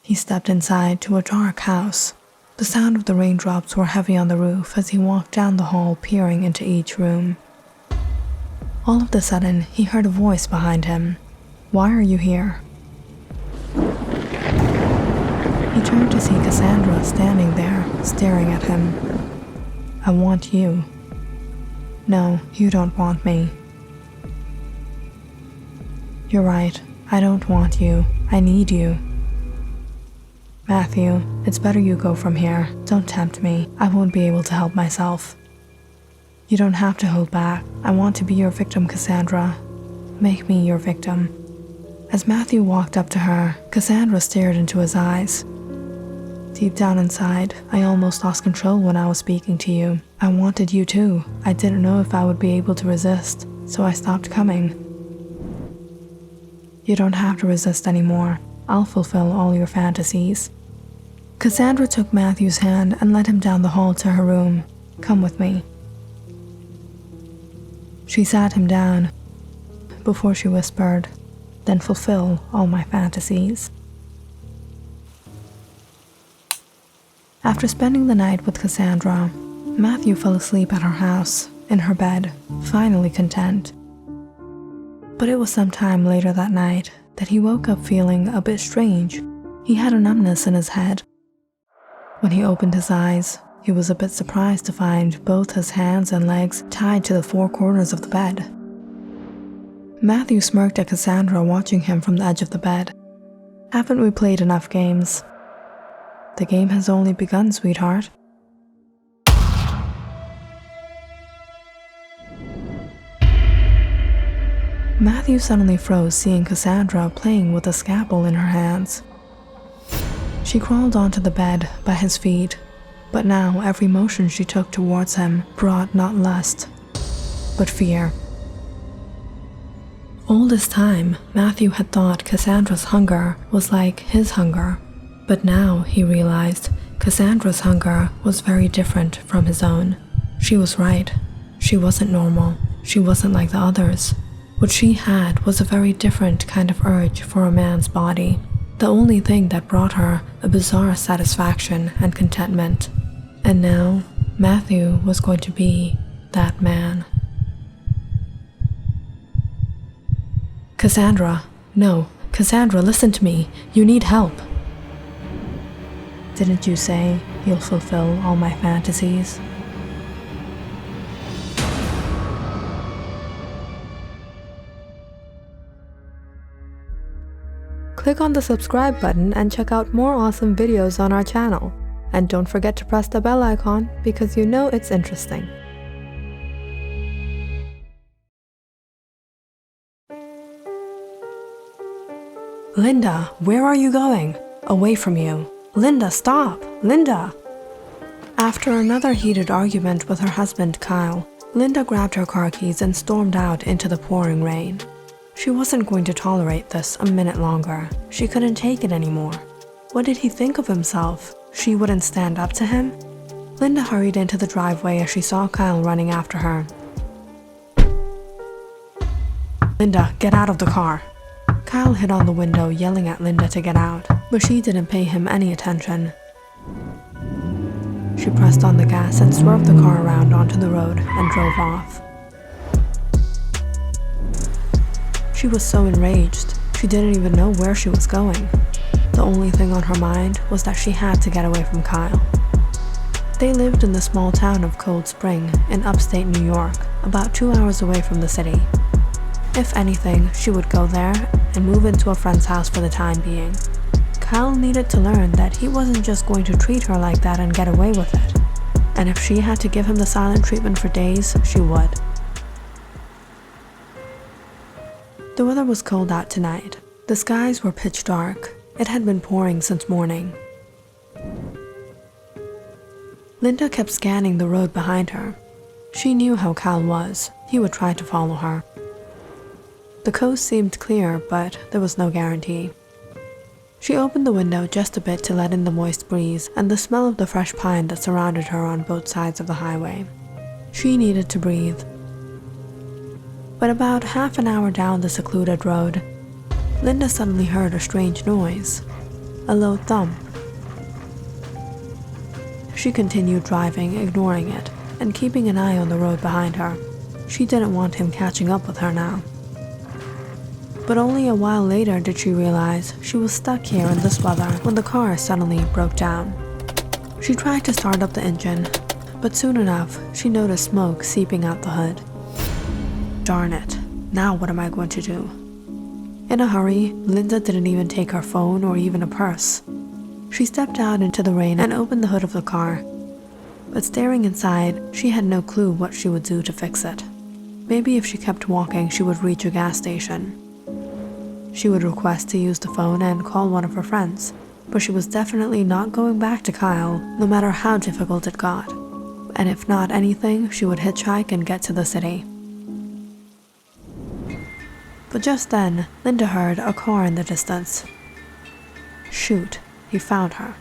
He stepped inside to a dark house. The sound of the raindrops were heavy on the roof as he walked down the hall, peering into each room. All of a sudden, he heard a voice behind him. "Why are you here?" turned to see Cassandra standing there, staring at him. I want you. No, you don't want me. You're right. I don't want you. I need you. Matthew, it's better you go from here. Don't tempt me. I won't be able to help myself. You don't have to hold back. I want to be your victim, Cassandra. Make me your victim. As Matthew walked up to her, Cassandra stared into his eyes. Deep down inside, I almost lost control when I was speaking to you. I wanted you too. I didn't know if I would be able to resist, so I stopped coming. You don't have to resist anymore. I'll fulfill all your fantasies. Cassandra took Matthew's hand and led him down the hall to her room. Come with me. She sat him down before she whispered, then fulfill all my fantasies. After spending the night with Cassandra, Matthew fell asleep at her house, in her bed, finally content. But it was sometime later that night that he woke up feeling a bit strange. He had a numbness in his head. When he opened his eyes, he was a bit surprised to find both his hands and legs tied to the four corners of the bed. Matthew smirked at Cassandra watching him from the edge of the bed. Haven't we played enough games? The game has only begun, sweetheart. Matthew suddenly froze seeing Cassandra playing with a scalpel in her hands. She crawled onto the bed by his feet, but now every motion she took towards him brought not lust, but fear. All this time, Matthew had thought Cassandra's hunger was like his hunger, but now he realized Cassandra's hunger was very different from his own. She was right. She wasn't normal. She wasn't like the others. What she had was a very different kind of urge for a man's body, the only thing that brought her a bizarre satisfaction and contentment. And now, Matthew was going to be that man. Cassandra, no, Cassandra, listen to me. You need help. Didn't you say you'll fulfill all my fantasies? Click on the subscribe button and check out more awesome videos on our channel. And don't forget to press the bell icon because you know it's interesting. Linda, where are you going? Away from you. Linda, stop! Linda! After another heated argument with her husband, Kyle, Linda grabbed her car keys and stormed out into the pouring rain. She wasn't going to tolerate this a minute longer. She couldn't take it anymore. What did he think of himself? She wouldn't stand up to him? Linda hurried into the driveway as she saw Kyle running after her. Linda, get out of the car! Kyle hit on the window, yelling at Linda to get out, but she didn't pay him any attention. She pressed on the gas and swerved the car around onto the road and drove off. She was so enraged, she didn't even know where she was going. The only thing on her mind was that she had to get away from Kyle. They lived in the small town of Cold Spring in upstate New York, about 2 hours away from the city. If anything, she would go there and move into a friend's house for the time being. Kyle needed to learn that he wasn't just going to treat her like that and get away with it. And if she had to give him the silent treatment for days, she would. The weather was cold out tonight. The skies were pitch dark. It had been pouring since morning. Linda kept scanning the road behind her. She knew how Kyle was. He would try to follow her. The coast seemed clear, but there was no guarantee. She opened the window just a bit to let in the moist breeze and the smell of the fresh pine that surrounded her on both sides of the highway. She needed to breathe. But about half an hour down the secluded road, Linda suddenly heard a strange noise, a low thump. She continued driving, ignoring it, and keeping an eye on the road behind her. She didn't want him catching up with her now. But only a while later did she realize she was stuck here in this weather when the car suddenly broke down. She tried to start up the engine, but soon enough, she noticed smoke seeping out the hood. Darn it, now what am I going to do? In a hurry, Linda didn't even take her phone or even a purse. She stepped out into the rain and opened the hood of the car. But staring inside, she had no clue what she would do to fix it. Maybe if she kept walking, she would reach a gas station. She would request to use the phone and call one of her friends, but she was definitely not going back to Kyle, no matter how difficult it got. And if not anything, she would hitchhike and get to the city. But just then, Linda heard a car in the distance. Shoot, he found her.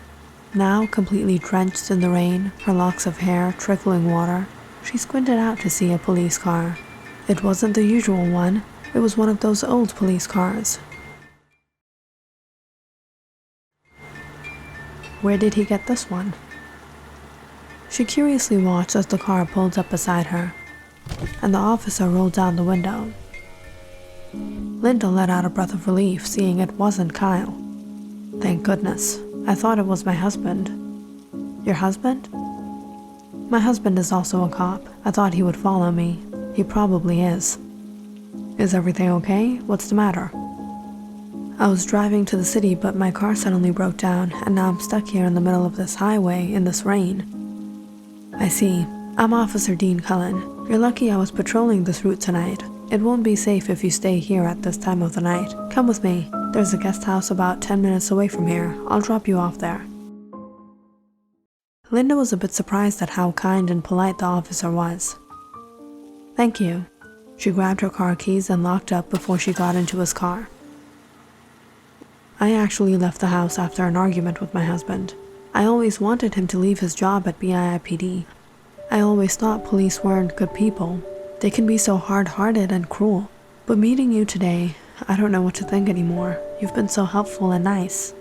Now completely drenched in the rain, her locks of hair trickling water, she squinted out to see a police car. It wasn't the usual one, it was one of those old police cars. Where did he get this one? She curiously watched as the car pulled up beside her, and the officer rolled down the window. Linda let out a breath of relief, seeing it wasn't Kyle. Thank goodness. I thought it was my husband. Your husband? My husband is also a cop. I thought he would follow me. He probably is. Is everything okay? What's the matter? I was driving to the city, but my car suddenly broke down, and now I'm stuck here in the middle of this highway in this rain. I see. I'm Officer Dean Cullen. You're lucky I was patrolling this route tonight. It won't be safe if you stay here at this time of the night. Come with me. There's a guest house about 10 minutes away from here. I'll drop you off there. Linda was a bit surprised at how kind and polite the officer was. Thank you. She grabbed her car keys and locked up before she got into his car. I actually left the house after an argument with my husband. I always wanted him to leave his job at BIIPD. I always thought police weren't good people. They can be so hard-hearted and cruel. But meeting you today, I don't know what to think anymore. You've been so helpful and nice.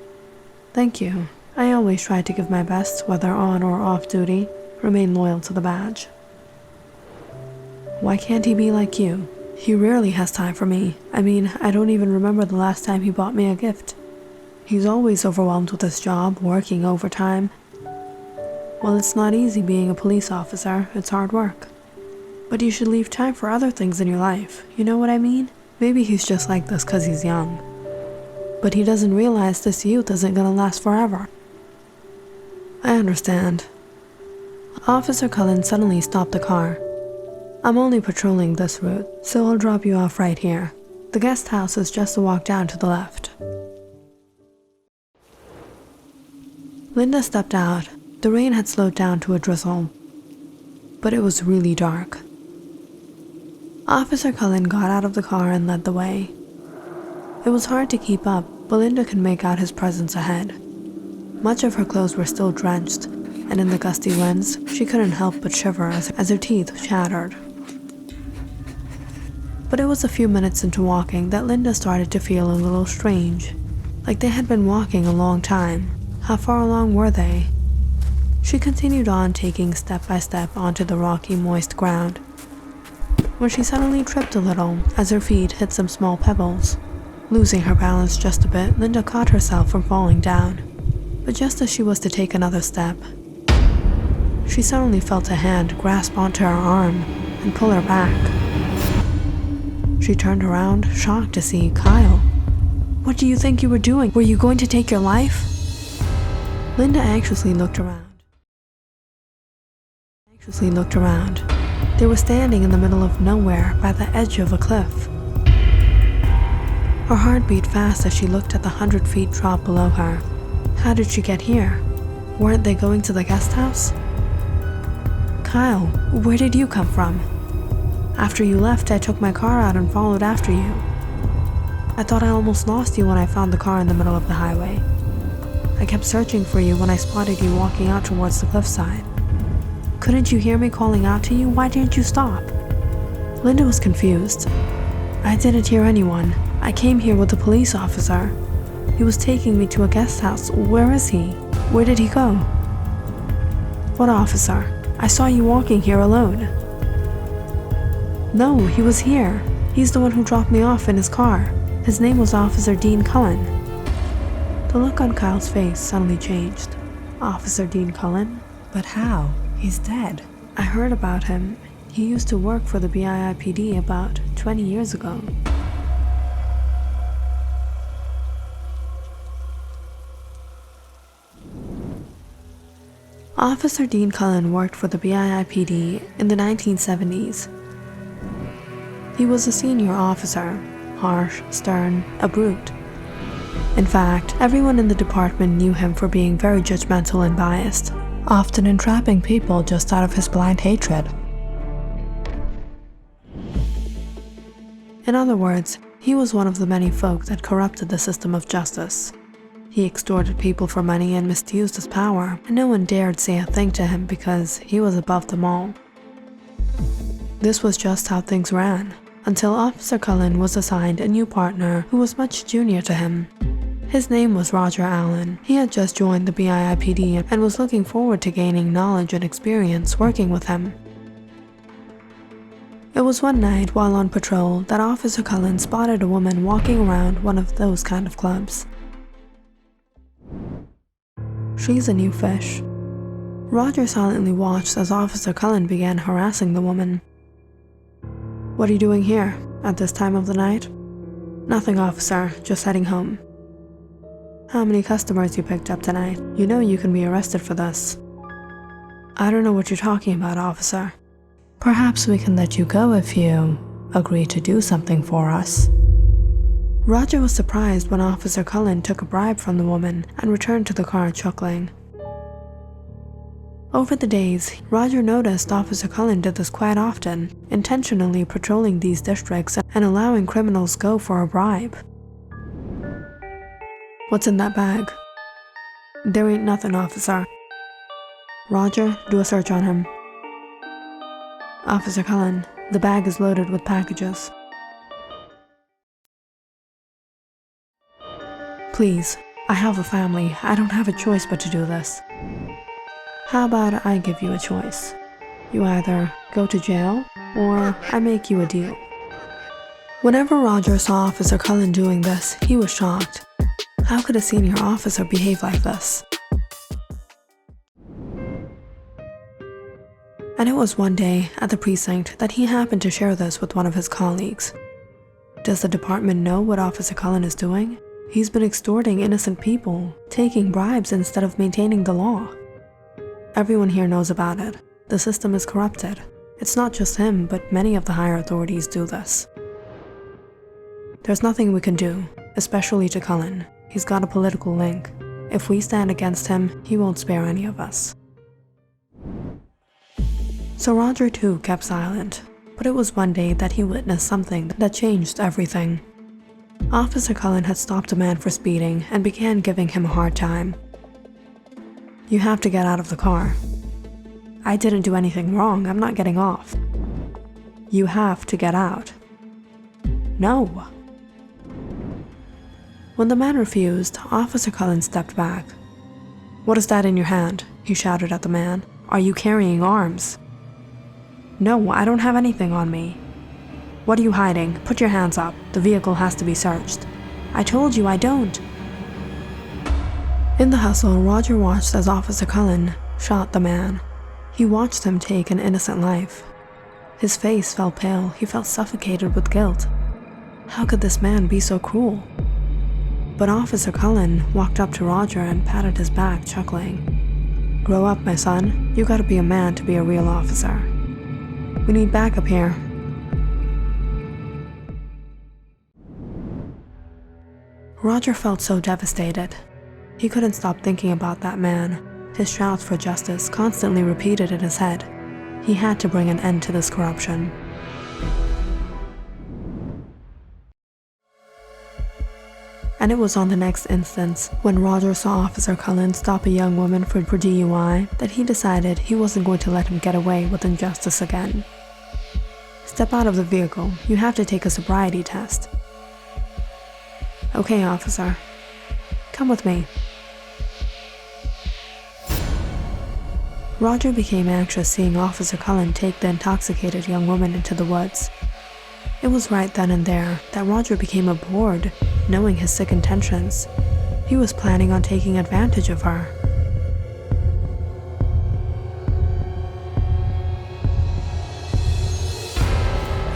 Thank you. I always try to give my best, whether on or off duty, remain loyal to the badge. Why can't he be like you? He rarely has time for me. I mean, I don't even remember the last time he bought me a gift. He's always overwhelmed with his job, working overtime. Well, it's not easy being a police officer. It's hard work. But you should leave time for other things in your life. You know what I mean? Maybe he's just like this because he's young. But he doesn't realize this youth isn't gonna last forever. I understand. Officer Cullen suddenly stopped the car. I'm only patrolling this route, so I'll drop you off right here. The guest house is just a walk down to the left. Linda stepped out. The rain had slowed down to a drizzle, but it was really dark. Officer Cullen got out of the car and led the way. It was hard to keep up, but Linda could make out his presence ahead. Much of her clothes were still drenched, and in the gusty winds, she couldn't help but shiver as her teeth chattered. But it was a few minutes into walking that Linda started to feel a little strange, like they had been walking a long time. How far along were they? She continued on, taking step by step onto the rocky, moist ground, when she suddenly tripped a little as her feet hit some small pebbles. Losing her balance just a bit, Linda caught herself from falling down. But just as she was to take another step, she suddenly felt a hand grasp onto her arm and pull her back. She turned around, shocked to see Kyle. What do you think you were doing? Were you going to take your life? Linda anxiously looked around. They were standing in the middle of nowhere by the edge of a cliff. Her heart beat fast as she looked at the 100 feet drop below her. How did she get here? Weren't they going to the guest house? Kyle, where did you come from? After you left, I took my car out and followed after you. I thought I almost lost you when I found the car in the middle of the highway. I kept searching for you when I spotted you walking out towards the cliffside. Couldn't you hear me calling out to you? Why didn't you stop? Linda was confused. I didn't hear anyone. I came here with a police officer. He was taking me to a guest house. Where is he? Where did he go? What officer? I saw you walking here alone. No, he was here. He's the one who dropped me off in his car. His name was Officer Dean Cullen. The look on Kyle's face suddenly changed. Officer Dean Cullen? But how? He's dead. I heard about him. He used to work for the BIIPD about 20 years ago. Officer Dean Cullen worked for the BIIPD in the 1970s. He was a senior officer, harsh, stern, a brute. In fact, everyone in the department knew him for being very judgmental and biased, often entrapping people just out of his blind hatred. In other words, he was one of the many folk that corrupted the system of justice. He extorted people for money and misused his power, and no one dared say a thing to him because he was above them all. This was just how things ran, until Officer Cullen was assigned a new partner who was much junior to him. His name was Roger Allen. He had just joined the BIIPD and was looking forward to gaining knowledge and experience working with him. It was one night while on patrol that Officer Cullen spotted a woman walking around one of those kind of clubs. She's a new fish. Roger silently watched as Officer Cullen began harassing the woman. "What are you doing here, at this time of the night?" "Nothing, officer, just heading home." "How many customers you picked up tonight? You know you can be arrested for this." "I don't know what you're talking about, officer." Perhaps we can let you go if you agree to do something for us. Roger was surprised when Officer Cullen took a bribe from the woman and returned to the car chuckling. Over the days, Roger noticed Officer Cullen did this quite often, intentionally patrolling these districts and allowing criminals go for a bribe. "What's in that bag?" "There ain't nothing, officer." "Roger, do a search on him." "Officer Cullen, the bag is loaded with packages." "Please, I have a family. I don't have a choice but to do this." "How about I give you a choice? You either go to jail, or I make you a deal." Whenever Roger saw Officer Cullen doing this, he was shocked. How could a senior officer behave like this? And it was one day at the precinct that he happened to share this with one of his colleagues. Does the department know what Officer Cullen is doing? He's been extorting innocent people, taking bribes instead of maintaining the law. Everyone here knows about it. The system is corrupted. It's not just him, but many of the higher authorities do this. There's nothing we can do, especially to Cullen. He's got a political link. If we stand against him, he won't spare any of us. So Roger too kept silent, but it was one day that he witnessed something that changed everything. Officer Cullen had stopped a man for speeding and began giving him a hard time. "You have to get out of the car." "I didn't do anything wrong, I'm not getting off." "You have to get out." "No." When the man refused, Officer Cullen stepped back. "What is that in your hand?" he shouted at the man. "Are you carrying arms?" "No, I don't have anything on me." "What are you hiding? Put your hands up. The vehicle has to be searched." "I told you I don't." In the hustle, Roger watched as Officer Cullen shot the man. He watched him take an innocent life. His face felt pale. He felt suffocated with guilt. How could this man be so cruel? But Officer Cullen walked up to Roger and patted his back, chuckling. "Grow up, my son. You gotta be a man to be a real officer. We need backup here." Roger felt so devastated. He couldn't stop thinking about that man. His shouts for justice constantly repeated in his head. He had to bring an end to this corruption. And it was on the next instance, when Roger saw Officer Cullen stop a young woman for DUI, that he decided he wasn't going to let him get away with injustice again. "Step out of the vehicle. You have to take a sobriety test." "Okay, officer. Come with me." Roger became anxious seeing Officer Cullen take the intoxicated young woman into the woods. It was right then and there that Roger became abhorred, knowing his sick intentions. He was planning on taking advantage of her.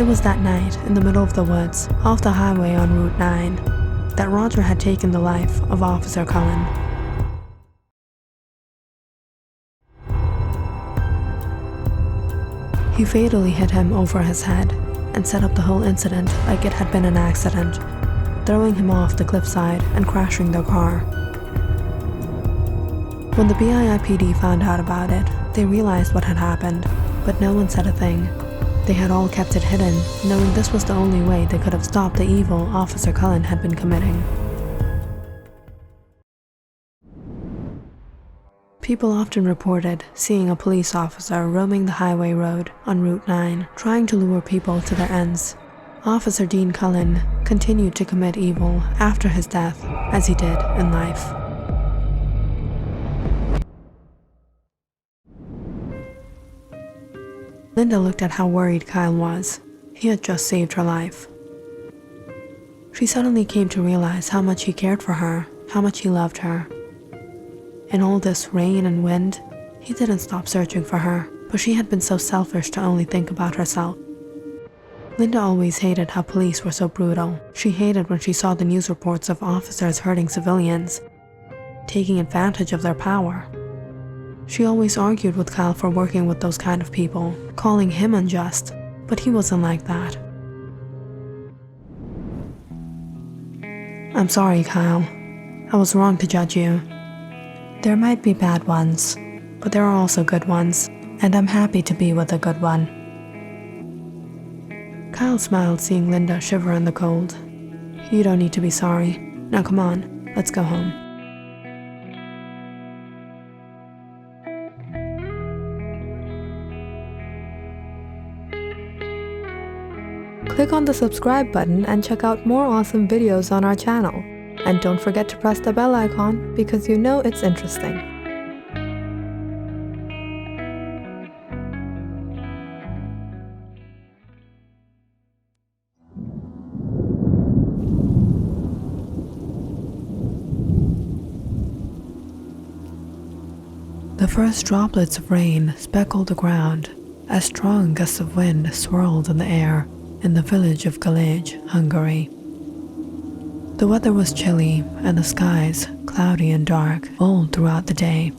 It was that night, in the middle of the woods, off the highway on Route 9, that Roger had taken the life of Officer Cullen. He fatally hit him over his head and set up the whole incident like it had been an accident, throwing him off the cliffside and crashing their car. When the BIIPD found out about it, they realized what had happened, but no one said a thing. They had all kept it hidden, knowing this was the only way they could have stopped the evil Officer Cullen had been committing. People often reported seeing a police officer roaming the highway road on Route 9, trying to lure people to their ends. Officer Dean Cullen continued to commit evil after his death, as he did in life. Linda looked at how worried Kyle was. He had just saved her life. She suddenly came to realize how much he cared for her, how much he loved her. In all this rain and wind, he didn't stop searching for her, but she had been so selfish to only think about herself. Linda always hated how police were so brutal. She hated when she saw the news reports of officers hurting civilians, taking advantage of their power. She always argued with Kyle for working with those kind of people, calling him unjust, but he wasn't like that. I'm sorry, Kyle. I was wrong to judge you. There might be bad ones, but there are also good ones, and I'm happy to be with a good one. Kyle smiled, seeing Linda shiver in the cold. You don't need to be sorry. Now come on, let's go home. Click on the subscribe button and check out more awesome videos on our channel. And don't forget to press the bell icon because you know it's interesting. The first droplets of rain speckled the ground as strong gusts of wind swirled in the air in the village of Galage, Hungary. The weather was chilly and the skies cloudy and dark all throughout the day.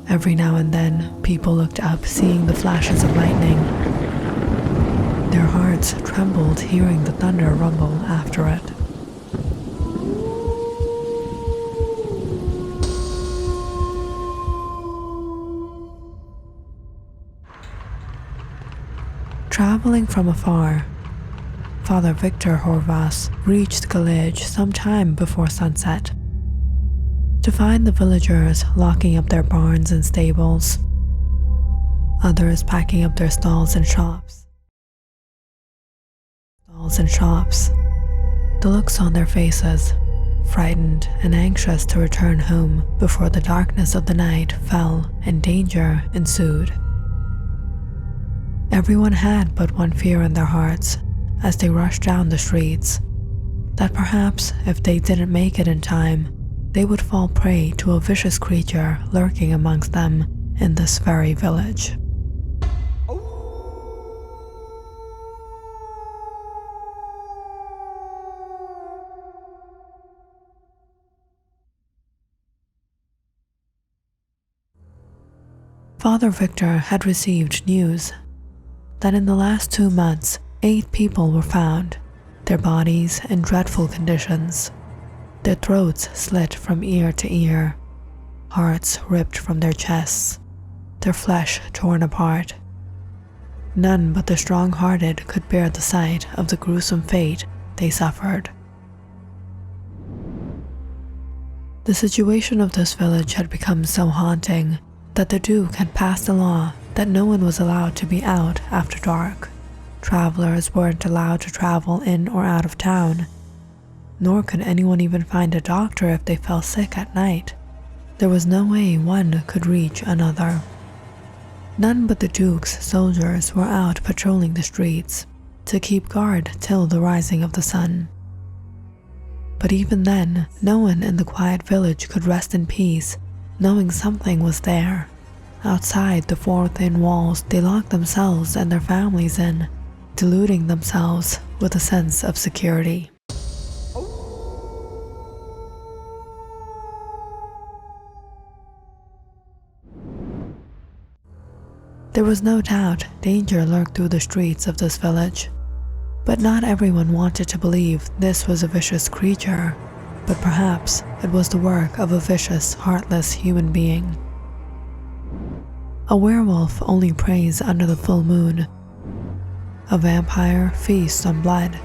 Every now and then, people looked up, seeing the flashes of lightning. Their hearts trembled hearing the thunder rumble after it. Traveling from afar, Father Victor Horvath reached Galage some time before sunset to find the villagers locking up their barns and stables, others packing up their stalls and shops. The looks on their faces, frightened and anxious to return home before the darkness of the night fell and danger ensued. Everyone had but one fear in their hearts as they rushed down the streets, that perhaps if they didn't make it in time, they would fall prey to a vicious creature lurking amongst them in this very village. Father Victor had received news that in the last 2 months, 8 people were found, their bodies in dreadful conditions, their throats slit from ear to ear, hearts ripped from their chests, their flesh torn apart. None but the strong-hearted could bear the sight of the gruesome fate they suffered. The situation of this village had become so haunting that the Duke had passed a law that no one was allowed to be out after dark. Travelers weren't allowed to travel in or out of town, nor could anyone even find a doctor if they fell sick at night. There was no way one could reach another. None but the Duke's soldiers were out patrolling the streets, to keep guard till the rising of the sun. But even then, no one in the quiet village could rest in peace, knowing something was there. Outside the four thin walls, they locked themselves and their families in, deluding themselves with a sense of security. There was no doubt danger lurked through the streets of this village, but not everyone wanted to believe this was a vicious creature, but perhaps it was the work of a vicious, heartless human being. A werewolf only preys under the full moon. A vampire feasts on blood.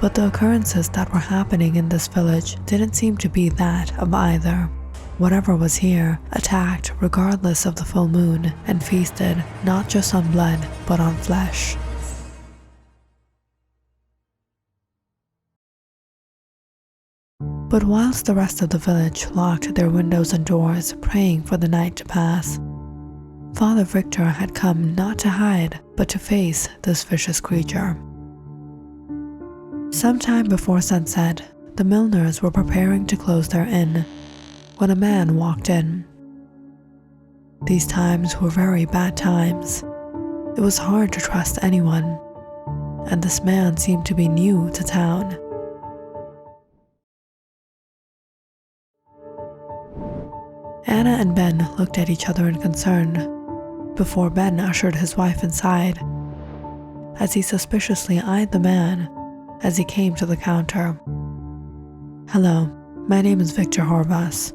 But the occurrences that were happening in this village didn't seem to be that of either. Whatever was here attacked regardless of the full moon and feasted not just on blood but on flesh. But whilst the rest of the village locked their windows and doors, praying for the night to pass, Father Victor had come not to hide, but to face this vicious creature. Sometime before sunset, the Milners were preparing to close their inn when a man walked in. These times were very bad times. It was hard to trust anyone, and this man seemed to be new to town. Anna and Ben looked at each other in concern before Ben ushered his wife inside, as he suspiciously eyed the man as he came to the counter. "Hello, my name is Victor Horvath.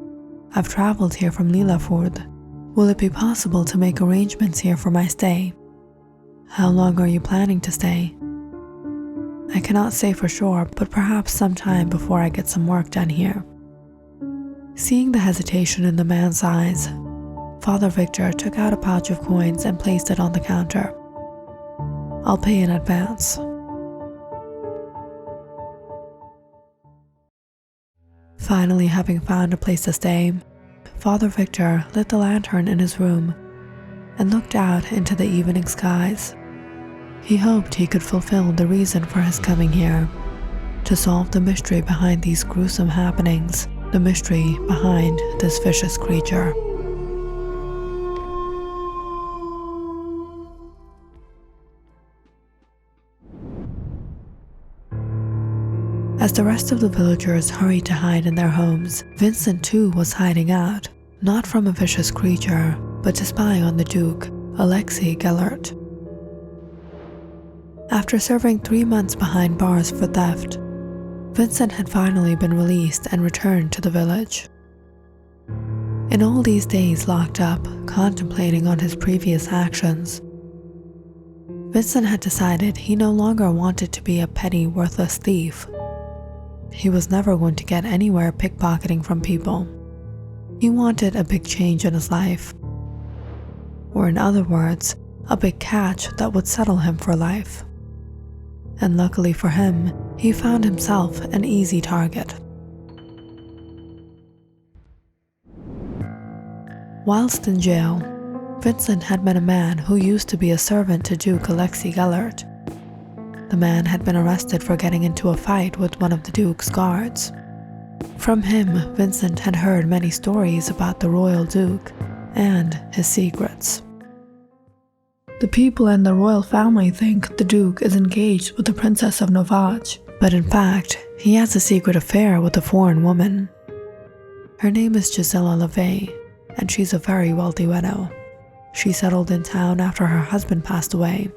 I've traveled here from Lillaford. Will it be possible to make arrangements here for my stay? How long are you planning to stay?" "I cannot say for sure, but perhaps some time before I get some work done here." Seeing the hesitation in the man's eyes, Father Victor took out a pouch of coins and placed it on the counter. "I'll pay in advance." Finally, having found a place to stay, Father Victor lit the lantern in his room and looked out into the evening skies. He hoped he could fulfill the reason for his coming here, to solve the mystery behind these gruesome happenings, the mystery behind this vicious creature. As the rest of the villagers hurried to hide in their homes, Vincent too was hiding out, not from a vicious creature, but to spy on the Duke, Alexei Gellert. After serving 3 months behind bars for theft, Vincent had finally been released and returned to the village. In all these days locked up, contemplating on his previous actions, Vincent had decided he no longer wanted to be a petty, worthless thief. He was never going to get anywhere pickpocketing from people. He wanted a big change in his life. Or in other words, a big catch that would settle him for life. And luckily for him, he found himself an easy target. Whilst in jail, Vincent had met a man who used to be a servant to Duke Alexei Gellert. The man had been arrested for getting into a fight with one of the Duke's guards. From him, Vincent had heard many stories about the royal Duke and his secrets. The people in the royal family think the Duke is engaged with the Princess of Novage, but in fact, he has a secret affair with a foreign woman. Her name is Gisela LeVay, and she's a very wealthy widow. She settled in town after her husband passed away.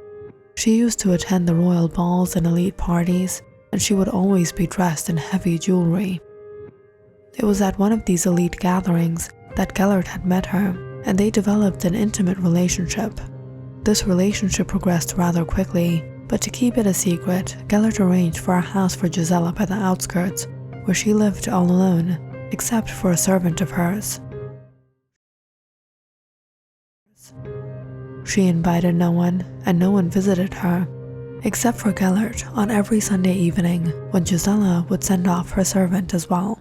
She used to attend the royal balls and elite parties, and she would always be dressed in heavy jewelry. It was at one of these elite gatherings that Gellert had met her, and they developed an intimate relationship. This relationship progressed rather quickly, but to keep it a secret, Gellert arranged for a house for Gisela by the outskirts, where she lived all alone, except for a servant of hers. She invited no one, and no one visited her, except for Gellert on every Sunday evening, when Gisela would send off her servant as well.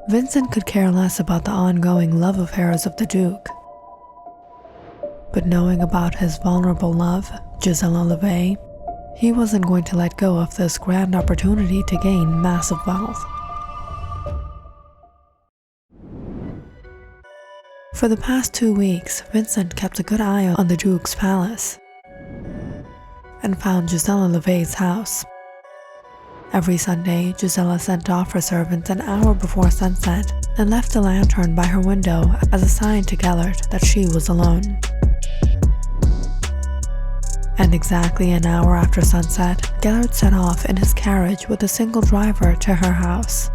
Vincent could care less about the ongoing love affairs of the Duke. But knowing about his vulnerable love, Gisela LeVay, he wasn't going to let go of this grand opportunity to gain massive wealth. For the past 2 weeks, Vincent kept a good eye on the Duke's palace and found Gisela LeVay's house. Every Sunday, Gisela sent off her servants an hour before sunset and left a lantern by her window as a sign to Gellert that she was alone. And exactly an hour after sunset, Gellert set off in his carriage with a single driver to her house.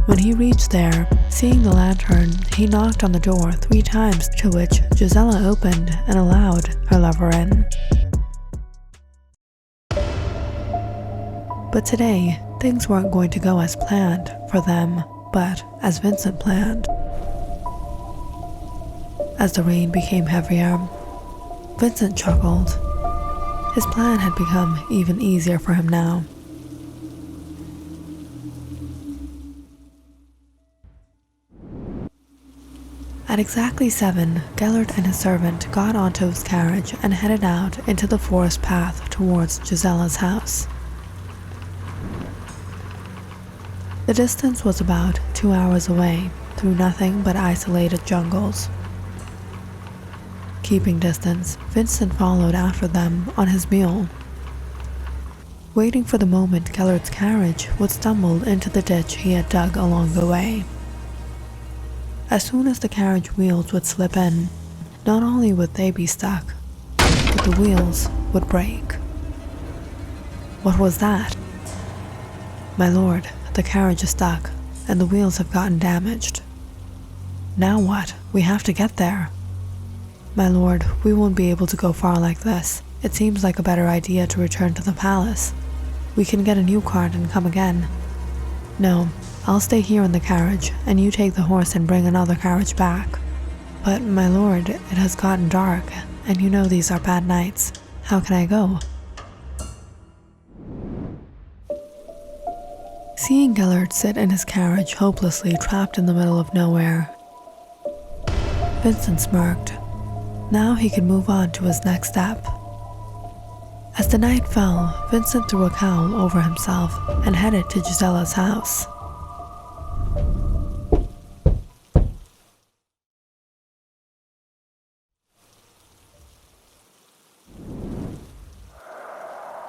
When he reached there, seeing the lantern, he knocked on the door 3 times, to which Gisela opened and allowed her lover in. But today, things weren't going to go as planned for them, but as Vincent planned. As the rain became heavier, Vincent chuckled. His plan had become even easier for him now. At exactly 7, Gellert and his servant got onto his carriage and headed out into the forest path towards Gisela's house. The distance was about 2 hours away, through nothing but isolated jungles. Keeping distance, Vincent followed after them on his mule, waiting for the moment Gellert's carriage would stumble into the ditch he had dug along the way. As soon as the carriage wheels would slip in, not only would they be stuck, but the wheels would break. What was that? My lord, the carriage is stuck, and the wheels have gotten damaged. Now what? We have to get there. My lord, we won't be able to go far like this. It seems like a better idea to return to the palace. We can get a new cart and come again. No, I'll stay here in the carriage, and you take the horse and bring another carriage back. But, my lord, it has gotten dark, and you know these are bad nights. How can I go? Seeing Gellert sit in his carriage hopelessly trapped in the middle of nowhere, Vincent smirked. Now he could move on to his next step. As the night fell, Vincent threw a cowl over himself and headed to Gisela's house.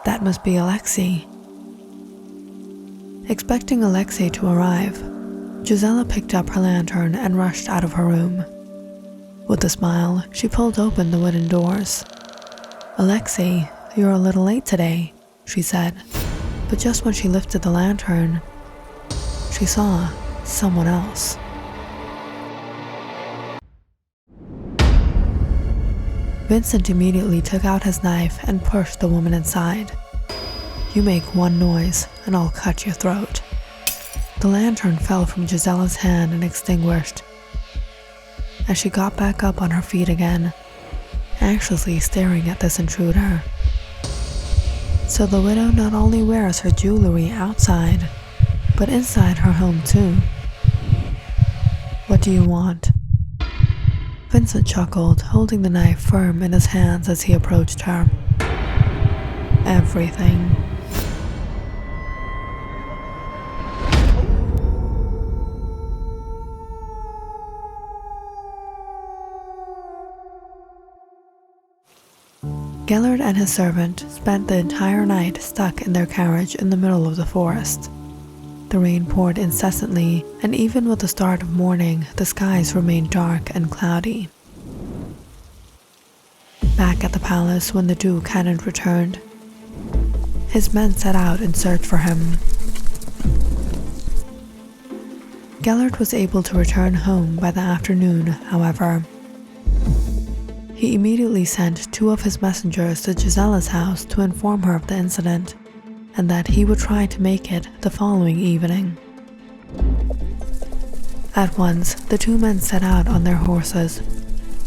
That must be Alexei. Expecting Alexei to arrive, Gisela picked up her lantern and rushed out of her room. With a smile, she pulled open the wooden doors. "Alexei, you're a little late today," she said, but just when she lifted the lantern, she saw someone else. Vincent immediately took out his knife and pushed the woman inside. "You make one noise, and I'll cut your throat." The lantern fell from Gisela's hand and extinguished. As she got back up on her feet again, anxiously staring at this intruder. So the widow not only wears her jewelry outside, but inside her home too. "What do you want?" Vincent chuckled, holding the knife firm in his hands as he approached her. "Everything." Gellert and his servant spent the entire night stuck in their carriage in the middle of the forest. The rain poured incessantly, and even with the start of morning, the skies remained dark and cloudy. Back at the palace when the Duke hadn't returned, his men set out in search for him. Gellert was able to return home by the afternoon, however. He immediately sent 2 of his messengers to Gisela's house to inform her of the incident, and that he would try to make it the following evening. At once, the 2 men set out on their horses,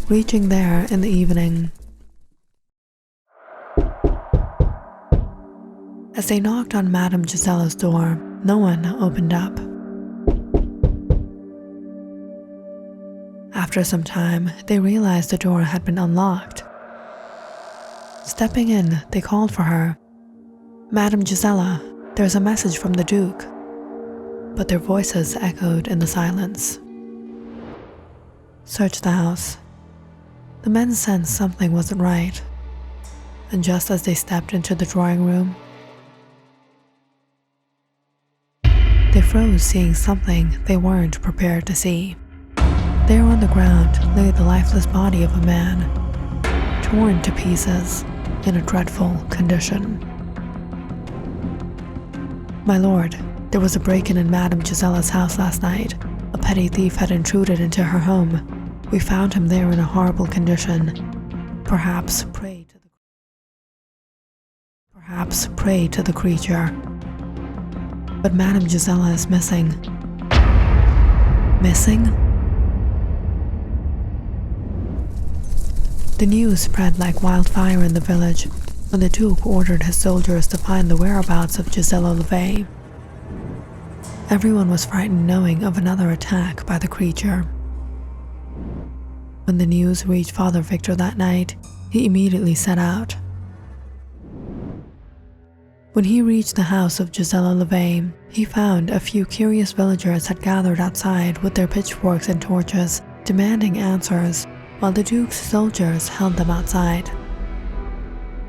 reaching there in the evening. As they knocked on Madame Gisela's door, no one opened up. After some time, they realized the door had been unlocked. Stepping in, they called for her. "Madam Gisela, there's a message from the Duke." But their voices echoed in the silence. Searched the house. The men sensed something wasn't right. And just as they stepped into the drawing room, they froze, seeing something they weren't prepared to see. There on the ground lay the lifeless body of a man, torn to pieces in a dreadful condition. "My lord, there was a break-in in Madame Gisela's house last night. A petty thief had intruded into her home. We found him there in a horrible condition, perhaps prey to the creature. But Madame Gisela is missing." Missing? The news spread like wildfire in the village when the Duke ordered his soldiers to find the whereabouts of Gisela LeVay. Everyone was frightened knowing of another attack by the creature. When the news reached Father Victor that night, he immediately set out. When he reached the house of Gisela LeVay, he found a few curious villagers had gathered outside with their pitchforks and torches, demanding answers, while the Duke's soldiers held them outside.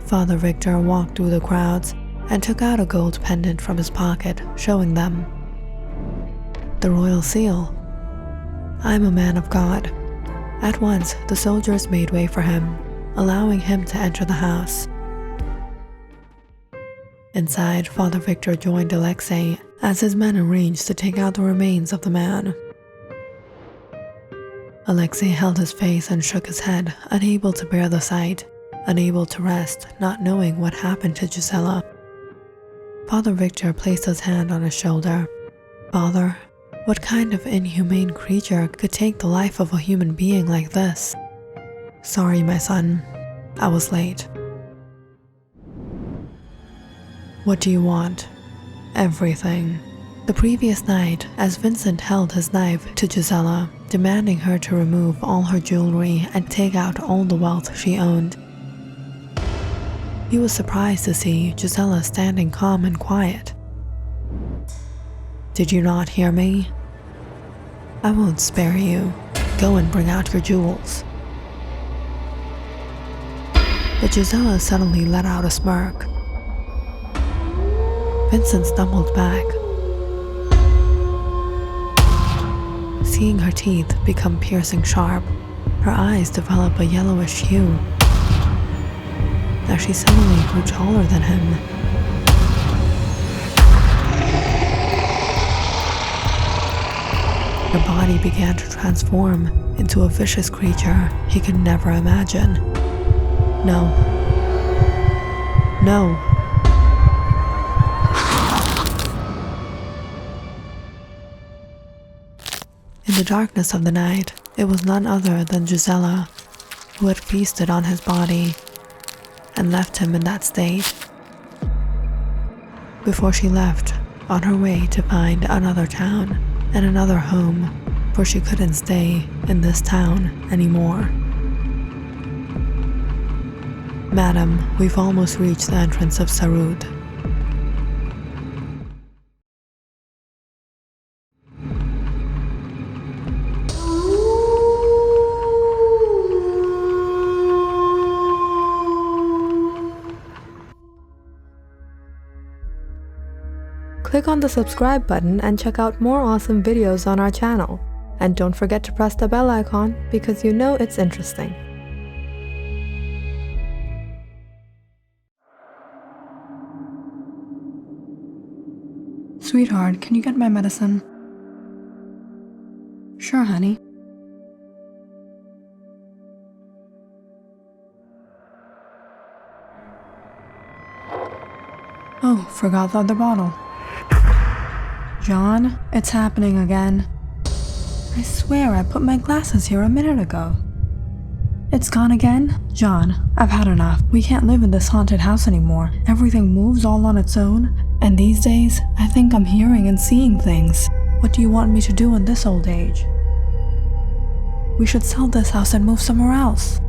Father Victor walked through the crowds and took out a gold pendant from his pocket, showing them. "The royal seal. I'm a man of God." At once, the soldiers made way for him, allowing him to enter the house. Inside, Father Victor joined Alexei as his men arranged to take out the remains of the man. Alexei held his face and shook his head, unable to bear the sight, unable to rest, not knowing what happened to Gisela. Father Victor placed his hand on his shoulder. "Father, what kind of inhumane creature could take the life of a human being like this? Sorry, my son. I was late." "What do you want?" "Everything." The previous night, as Vincent held his knife to Gisela, demanding her to remove all her jewelry and take out all the wealth she owned, he was surprised to see Gisela standing calm and quiet. "Did you not hear me? I won't spare you. Go and bring out your jewels." But Gisela suddenly let out a smirk. Vincent stumbled back, seeing her teeth become piercing sharp. Her eyes develop a yellowish hue as she suddenly grew taller than him. Her body began to transform into a vicious creature he could never imagine. No. No. In the darkness of the night, it was none other than Gisela who had feasted on his body and left him in that state. Before she left, on her way to find another town and another home, for she couldn't stay in this town anymore. "Madam, we've almost reached the entrance of Sarud." Click on the subscribe button and check out more awesome videos on our channel. And don't forget to press the bell icon because you know it's interesting. "Sweetheart, can you get my medicine?" "Sure, honey." "Oh, forgot the other bottle." "John, it's happening again. I swear I put my glasses here a minute ago." "It's gone again?" "John, I've had enough. We can't live in this haunted house anymore. Everything moves all on its own, and these days, I think I'm hearing and seeing things. What do you want me to do in this old age?" We should sell this house and move somewhere else.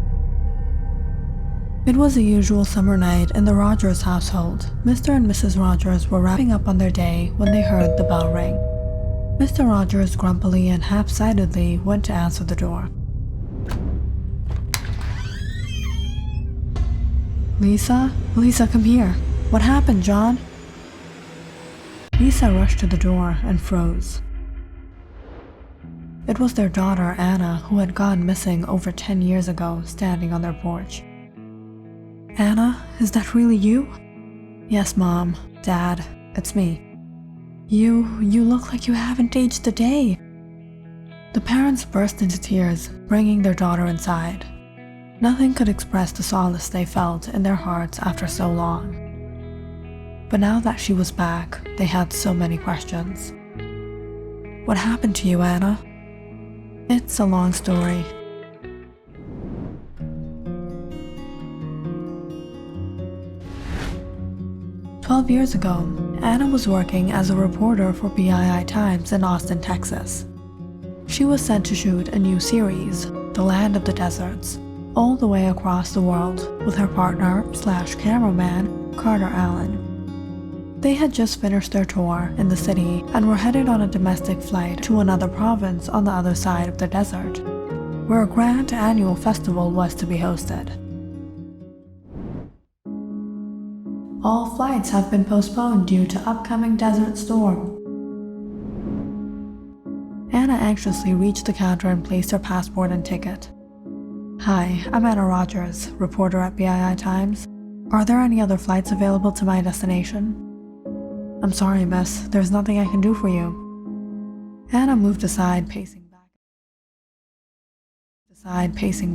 It was a usual summer night in the Rogers household. Mr. and Mrs. Rogers were wrapping up on their day when they heard the bell ring. Mr. Rogers grumpily and half-sidedly went to answer the door. Lisa? Lisa, come here. What happened, John? Lisa rushed to the door and froze. It was their daughter, Anna, who had gone missing over 10 years ago, standing on their porch. Anna, is that really you? Yes, Mom, Dad, it's me. You look like you haven't aged a day. The parents burst into tears, bringing their daughter inside. Nothing could express the solace they felt in their hearts after so long. But now that she was back, they had so many questions. What happened to you, Anna? It's a long story. "12 years ago, Anna was working as a reporter for BII Times in Austin, Texas. She was sent to shoot a new series, The Land of the Deserts, all the way across the world with her partner/cameraman, Carter Allen. They had just finished their tour in the city and were headed on a domestic flight to another province on the other side of the desert, where a grand annual festival was to be hosted. All flights have been postponed due to upcoming desert storm. Anna anxiously reached the counter and placed her passport and ticket. Hi, I'm Anna Rogers, reporter at BII Times. Are there any other flights available to my destination? I'm sorry, miss, there's nothing I can do for you. Anna moved aside, pacing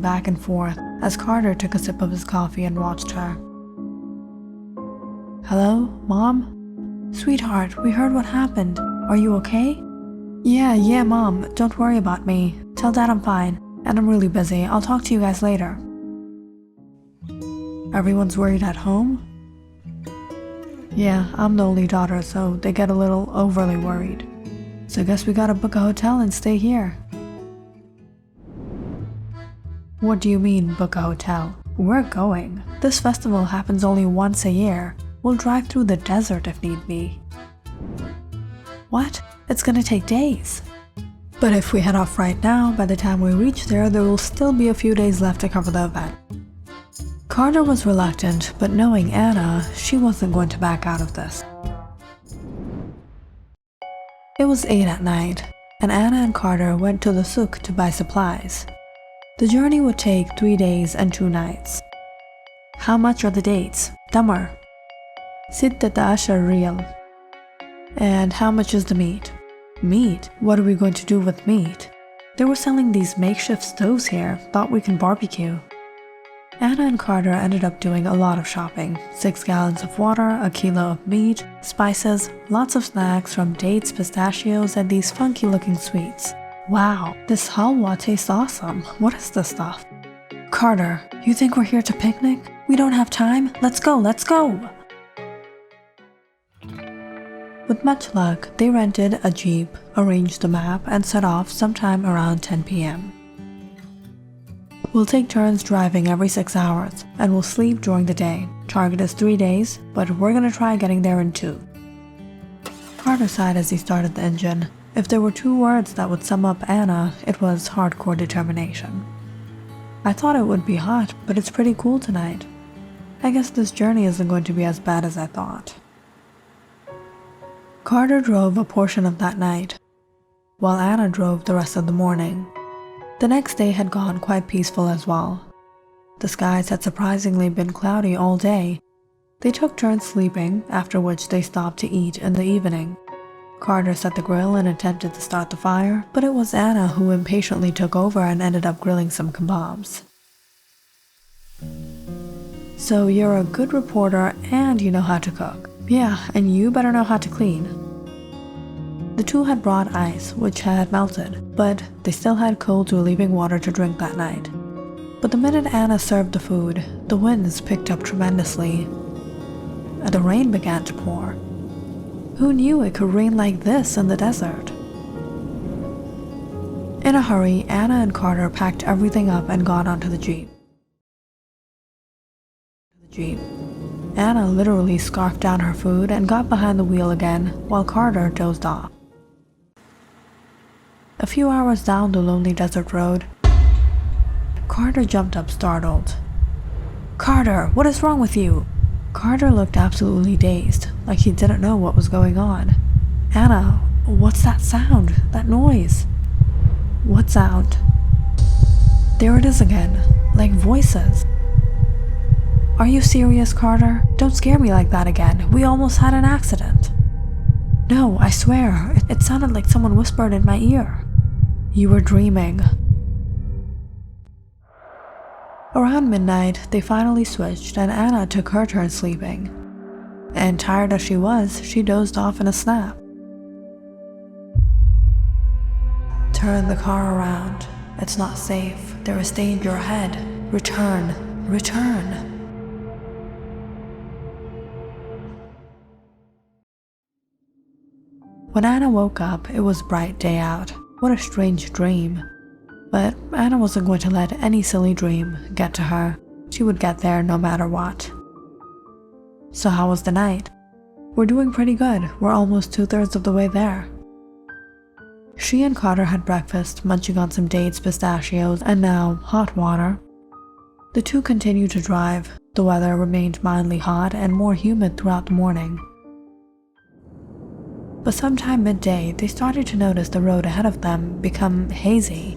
back and forth as Carter took a sip of his coffee and watched her. Hello, Mom? Sweetheart, we heard what happened. Are you okay? Yeah, Mom, don't worry about me. Tell Dad I'm fine, and I'm really busy. I'll talk to you guys later. Everyone's worried at home? Yeah, I'm the only daughter, so they get a little overly worried. So I guess we gotta book a hotel and stay here. What do you mean, book a hotel? We're going. This festival happens only once a year. We'll drive through the desert if need be. What? It's gonna take days. But if we head off right now, by the time we reach there will still be a few days left to cover the event. Carter was reluctant, but knowing Anna, she wasn't going to back out of this. It was 8 at night, and Anna and Carter went to the souk to buy supplies. The journey would take 3 days and 2 nights. How much are the dates? Tamar. 16 riyal. And how much is the meat? Meat? What are we going to do with meat? They were selling these makeshift stoves here, thought we can barbecue. Anna and Carter ended up doing a lot of shopping. 6 gallons of water, a kilo of meat, spices, lots of snacks from dates, pistachios, and these funky looking sweets. Wow, this halwa tastes awesome. What is this stuff? Carter, you think we're here to picnic? We don't have time? Let's go! With much luck, they rented a jeep, arranged a map, and set off sometime around 10 p.m. We'll take turns driving every 6 hours, and we'll sleep during the day. Target is 3 days, but we're gonna try getting there in 2. Carter sighed as he started the engine. If there were 2 words that would sum up Anna, it was hardcore determination. I thought it would be hot, but it's pretty cool tonight. I guess this journey isn't going to be as bad as I thought. Carter drove a portion of that night, while Anna drove the rest of the morning. The next day had gone quite peaceful as well. The skies had surprisingly been cloudy all day. They took turns sleeping, after which they stopped to eat in the evening. Carter set the grill and attempted to start the fire, but it was Anna who impatiently took over and ended up grilling some kebabs. So you're a good reporter and you know how to cook. Yeah, and you better know how to clean. The two had brought ice, which had melted, but they still had cold relieving water to drink that night. But the minute Anna served the food, the winds picked up tremendously, and the rain began to pour. Who knew it could rain like this in the desert? In a hurry, Anna and Carter packed everything up and got onto the Jeep. Anna literally scarfed down her food and got behind the wheel again, while Carter dozed off. A few hours down the lonely desert road, Carter jumped up startled. "Carter, what is wrong with you?" Carter looked absolutely dazed, like he didn't know what was going on. "Anna, what's that sound? That noise?" "What sound?" "There it is again, like voices." "Are you serious, Carter? Don't scare me like that again. We almost had an accident." "No, I swear, it sounded like someone whispered in my ear." "You were dreaming." Around midnight, they finally switched and Anna took her turn sleeping. And tired as she was, she dozed off in a snap. "Turn the car around. It's not safe. There is danger ahead. Return. Return." When Anna woke up, it was bright day out. What a strange dream. But Anna wasn't going to let any silly dream get to her. She would get there no matter what. "So how was the night?" "We're doing pretty good. We're almost 2/3 of the way there." She and Carter had breakfast, munching on some dates, pistachios, and now hot water. The two continued to drive. The weather remained mildly hot and more humid throughout the morning. But sometime midday, they started to notice the road ahead of them become hazy.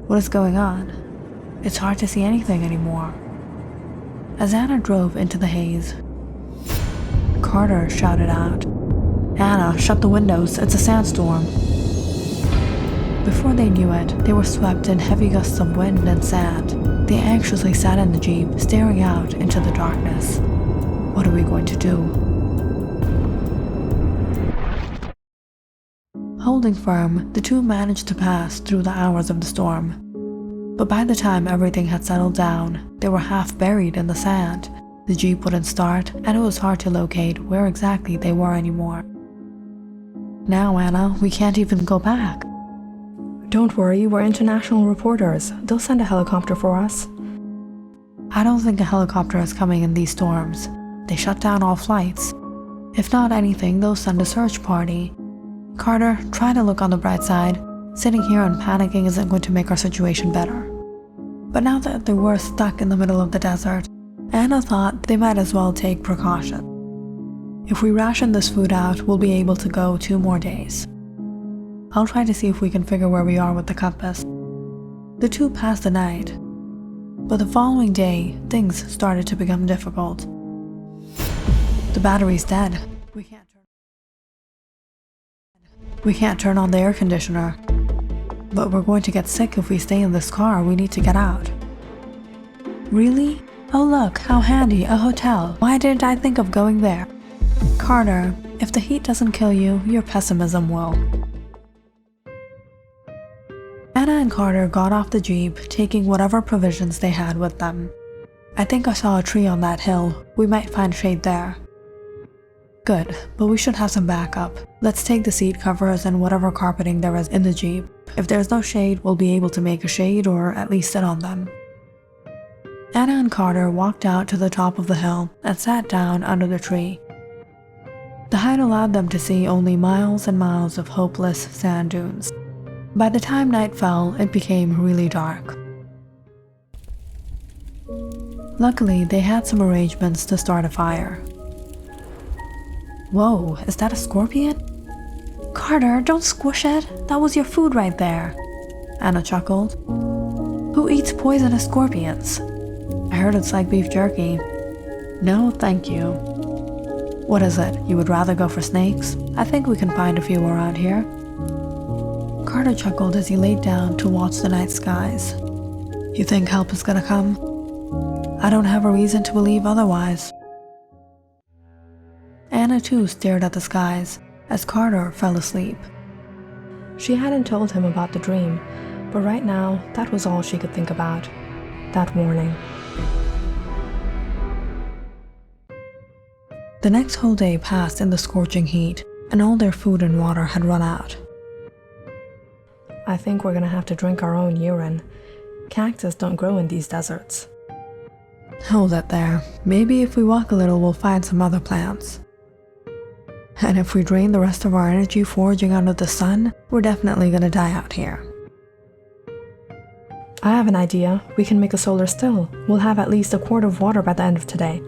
What is going on? It's hard to see anything anymore. As Anna drove into the haze, Carter shouted out, "Anna, shut the windows, it's a sandstorm." Before they knew it, they were swept in heavy gusts of wind and sand. They anxiously sat in the Jeep, staring out into the darkness. What are we going to do? Holding firm, the two managed to pass through the hours of the storm. But by the time everything had settled down, they were half buried in the sand. The Jeep wouldn't start, and it was hard to locate where exactly they were anymore. "Now, Anna, we can't even go back." Don't worry, we're international reporters. They'll send a helicopter for us. "I don't think a helicopter is coming in these storms. They shut down all flights. If not anything, they'll send a search party. Carter, try to look on the bright side. Sitting here and panicking isn't going to make our situation better." But now that they were stuck in the middle of the desert, Anna thought they might as well take precaution. If we ration this food out, we'll be able to go 2 more days. I'll try to see if we can figure where we are with the compass. The two passed the night, but the following day, things started to become difficult. "The battery's dead. We can't turn on the air conditioner. But we're going to get sick if we stay in this car. We need to get out." "Really? Oh look, how handy, a hotel. Why didn't I think of going there?" "Carter, if the heat doesn't kill you, your pessimism will." Anna and Carter got off the Jeep, taking whatever provisions they had with them. "I think I saw a tree on that hill. We might find shade there." "Good, but we should have some backup. Let's take the seat covers and whatever carpeting there is in the Jeep. If there's no shade, we'll be able to make a shade or at least sit on them." Anna and Carter walked out to the top of the hill and sat down under the tree. The height allowed them to see only miles and miles of hopeless sand dunes. By the time night fell, it became really dark. Luckily, they had some arrangements to start a fire. "Whoa, is that a scorpion?" "Carter, don't squish it. That was your food right there." Anna chuckled. "Who eats poisonous scorpions?" "I heard it's like beef jerky." "No, thank you." "What is it? You would rather go for snakes? I think we can find a few around here." Carter chuckled as he laid down to watch the night skies. "You think help is gonna come?" "I don't have a reason to believe otherwise." Anna too stared at the skies as Carter fell asleep. She hadn't told him about the dream, but right now, that was all she could think about. That warning. The next whole day passed in the scorching heat, and all their food and water had run out. I think we're gonna have to drink our own urine. Cactus don't grow in these deserts. Hold it there. Maybe if we walk a little, we'll find some other plants. And if we drain the rest of our energy foraging under the sun, we're definitely gonna die out here. I have an idea. We can make a solar still. We'll have at least a quart of water by the end of today.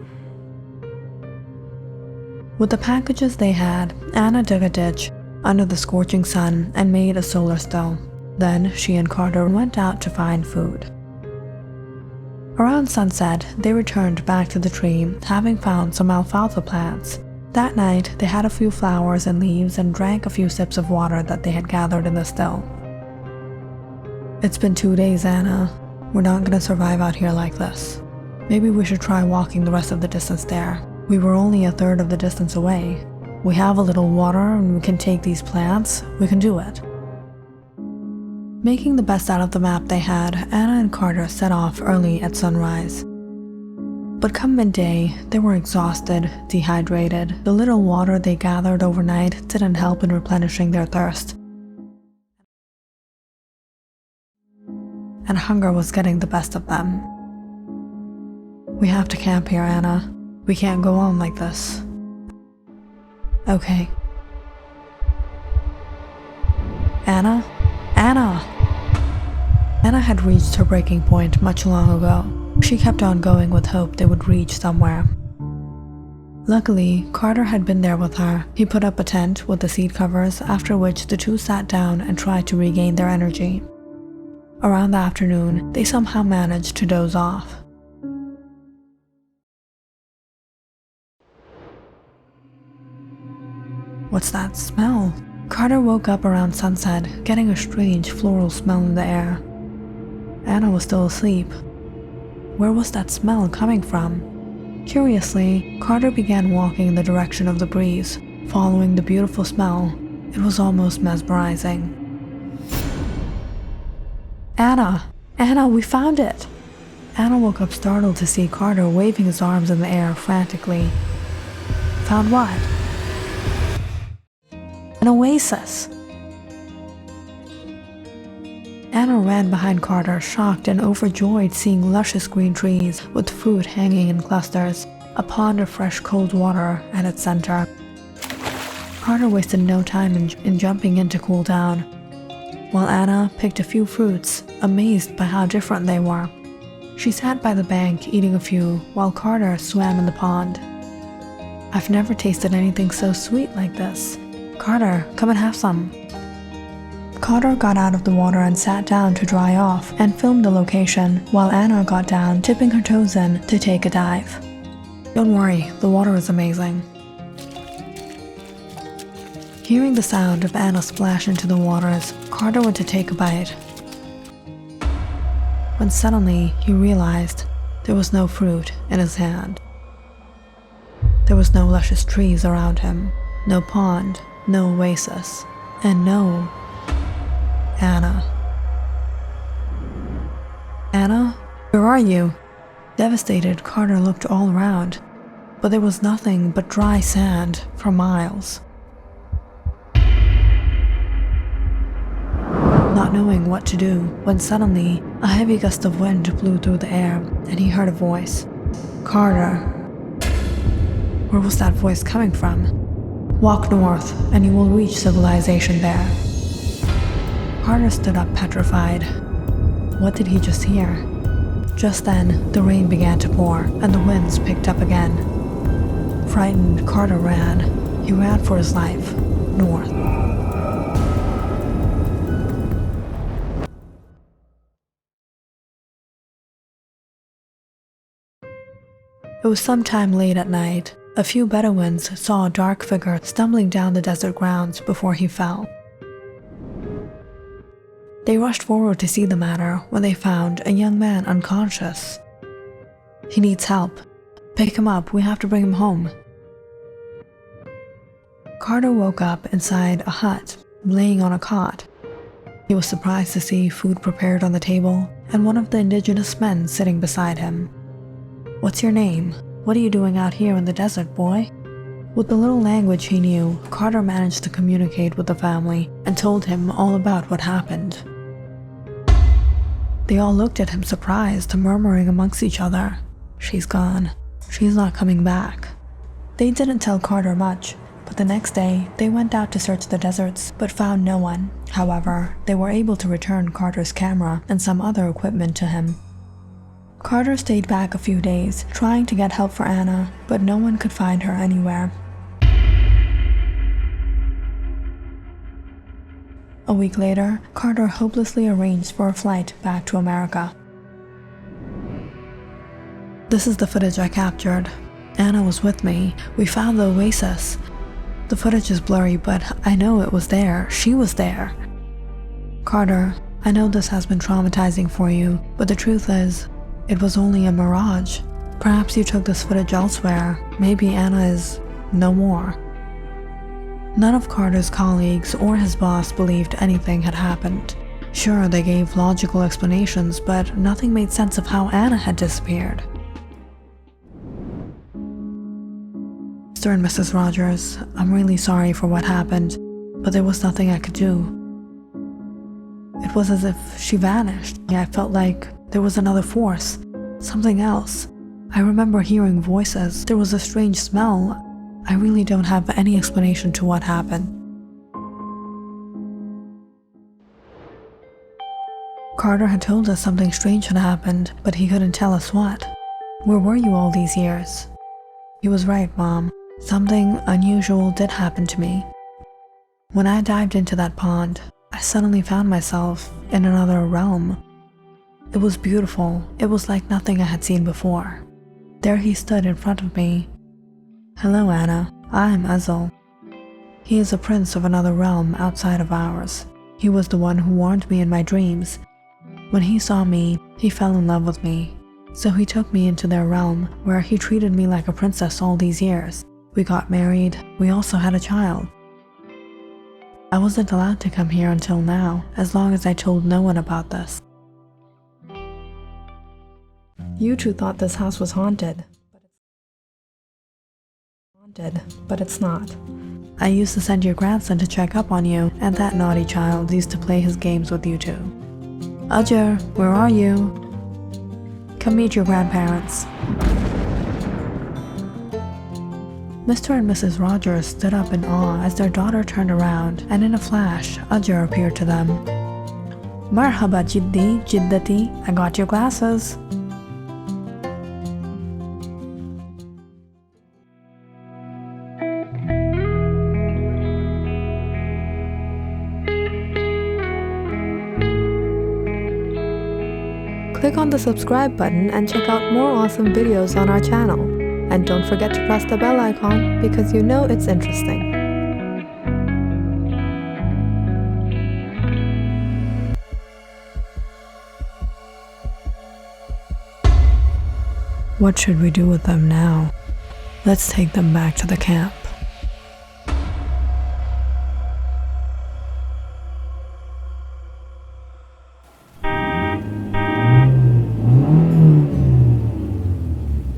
With the packages they had, Anna dug a ditch under the scorching sun and made a solar still. Then she and Carter went out to find food. Around sunset, they returned back to the tree, having found some alfalfa plants. That night, they had a few flowers and leaves and drank a few sips of water that they had gathered in the still. It's been 2 days, Anna. We're not gonna survive out here like this. Maybe we should try walking the rest of the distance there. We were only a third of the distance away. We have a little water and we can take these plants. We can do it. Making the best out of the map they had, Anna and Carter set off early at sunrise. But come midday, they were exhausted, dehydrated. The little water they gathered overnight didn't help in replenishing their thirst. And hunger was getting the best of them. We have to camp here, Anna. We can't go on like this. Okay. Anna? Anna! Anna had reached her breaking point much long ago. She kept on going with hope they would reach somewhere. Luckily, Carter had been there with her. He put up a tent with the seat covers, after which the two sat down and tried to regain their energy. Around the afternoon, they somehow managed to doze off. What's that smell? Carter woke up around sunset, getting a strange floral smell in the air. Anna was still asleep. Where was that smell coming from? Curiously, Carter began walking in the direction of the breeze, following the beautiful smell. It was almost mesmerizing. Anna! Anna, we found it! Anna woke up startled to see Carter waving his arms in the air frantically. Found what? An oasis! Anna ran behind Carter, shocked and overjoyed seeing luscious green trees with fruit hanging in clusters, a pond of fresh cold water at its center. Carter wasted no time in jumping in to cool down, while Anna picked a few fruits, amazed by how different they were. She sat by the bank eating a few while Carter swam in the pond. I've never tasted anything so sweet like this. Carter, come and have some. Carter got out of the water and sat down to dry off and filmed the location while Anna got down, dipping her toes in to take a dive. Don't worry, the water is amazing. Hearing the sound of Anna splash into the waters, Carter went to take a bite. When suddenly he realized there was no fruit in his hand. There was no luscious trees around him, no pond, no oasis, and no Anna. Anna? Where are you? Devastated, Carter looked all around, but there was nothing but dry sand for miles. Not knowing what to do, when suddenly a heavy gust of wind blew through the air and he heard a voice. Carter. Where was that voice coming from? Walk north and you will reach civilization there. Carter stood up petrified. What did he just hear? Just then, the rain began to pour and the winds picked up again. Frightened, Carter ran. He ran for his life, north. It was sometime late at night. A few Bedouins saw a dark figure stumbling down the desert grounds before he fell. They rushed forward to see the matter when they found a young man unconscious. He needs help. Pick him up, we have to bring him home. Carter woke up inside a hut, laying on a cot. He was surprised to see food prepared on the table and one of the indigenous men sitting beside him. What's your name? What are you doing out here in the desert, boy? With the little language he knew, Carter managed to communicate with the family and told him all about what happened. They all looked at him surprised, murmuring amongst each other, "She's gone. She's not coming back." They didn't tell Carter much, but the next day they went out to search the deserts but found no one. However, they were able to return Carter's camera and some other equipment to him. Carter stayed back a few days, trying to get help for Anna, but no one could find her anywhere. A week later, Carter hopelessly arranged for a flight back to America. This is the footage I captured. Anna was with me. We found the oasis. The footage is blurry, but I know it was there. She was there. Carter, I know this has been traumatizing for you, but the truth is, it was only a mirage. Perhaps you took this footage elsewhere. Maybe Anna is no more. None of Carter's colleagues or his boss believed anything had happened. Sure, they gave logical explanations, but nothing made sense of how Anna had disappeared. Mr. and Mrs. Rogers, I'm really sorry for what happened, but there was nothing I could do. It was as if she vanished. I felt like there was another force, something else. I remember hearing voices. There was a strange smell. I really don't have any explanation to what happened. Carter had told us something strange had happened, but he couldn't tell us what. Where were you all these years? He was right, Mom. Something unusual did happen to me. When I dived into that pond, I suddenly found myself in another realm. It was beautiful. It was like nothing I had seen before. There he stood in front of me. Hello, Anna. I'm Azul. He is a prince of another realm outside of ours. He was the one who warned me in my dreams. When he saw me, he fell in love with me. So he took me into their realm, where he treated me like a princess all these years. We got married. We also had a child. I wasn't allowed to come here until now, as long as I told no one about this. You two thought this house was haunted. But it's not. I used to send your grandson to check up on you, and that naughty child used to play his games with you too. Ajay, where are you? Come meet your grandparents. Mr. and Mrs. Rogers stood up in awe as their daughter turned around, and in a flash, Ajay appeared to them. Marhaba Jiddi, Jiddati, I got your glasses. Click on the subscribe button and check out more awesome videos on our channel. And don't forget to press the bell icon because you know it's interesting. What should we do with them now? Let's take them back to the camp.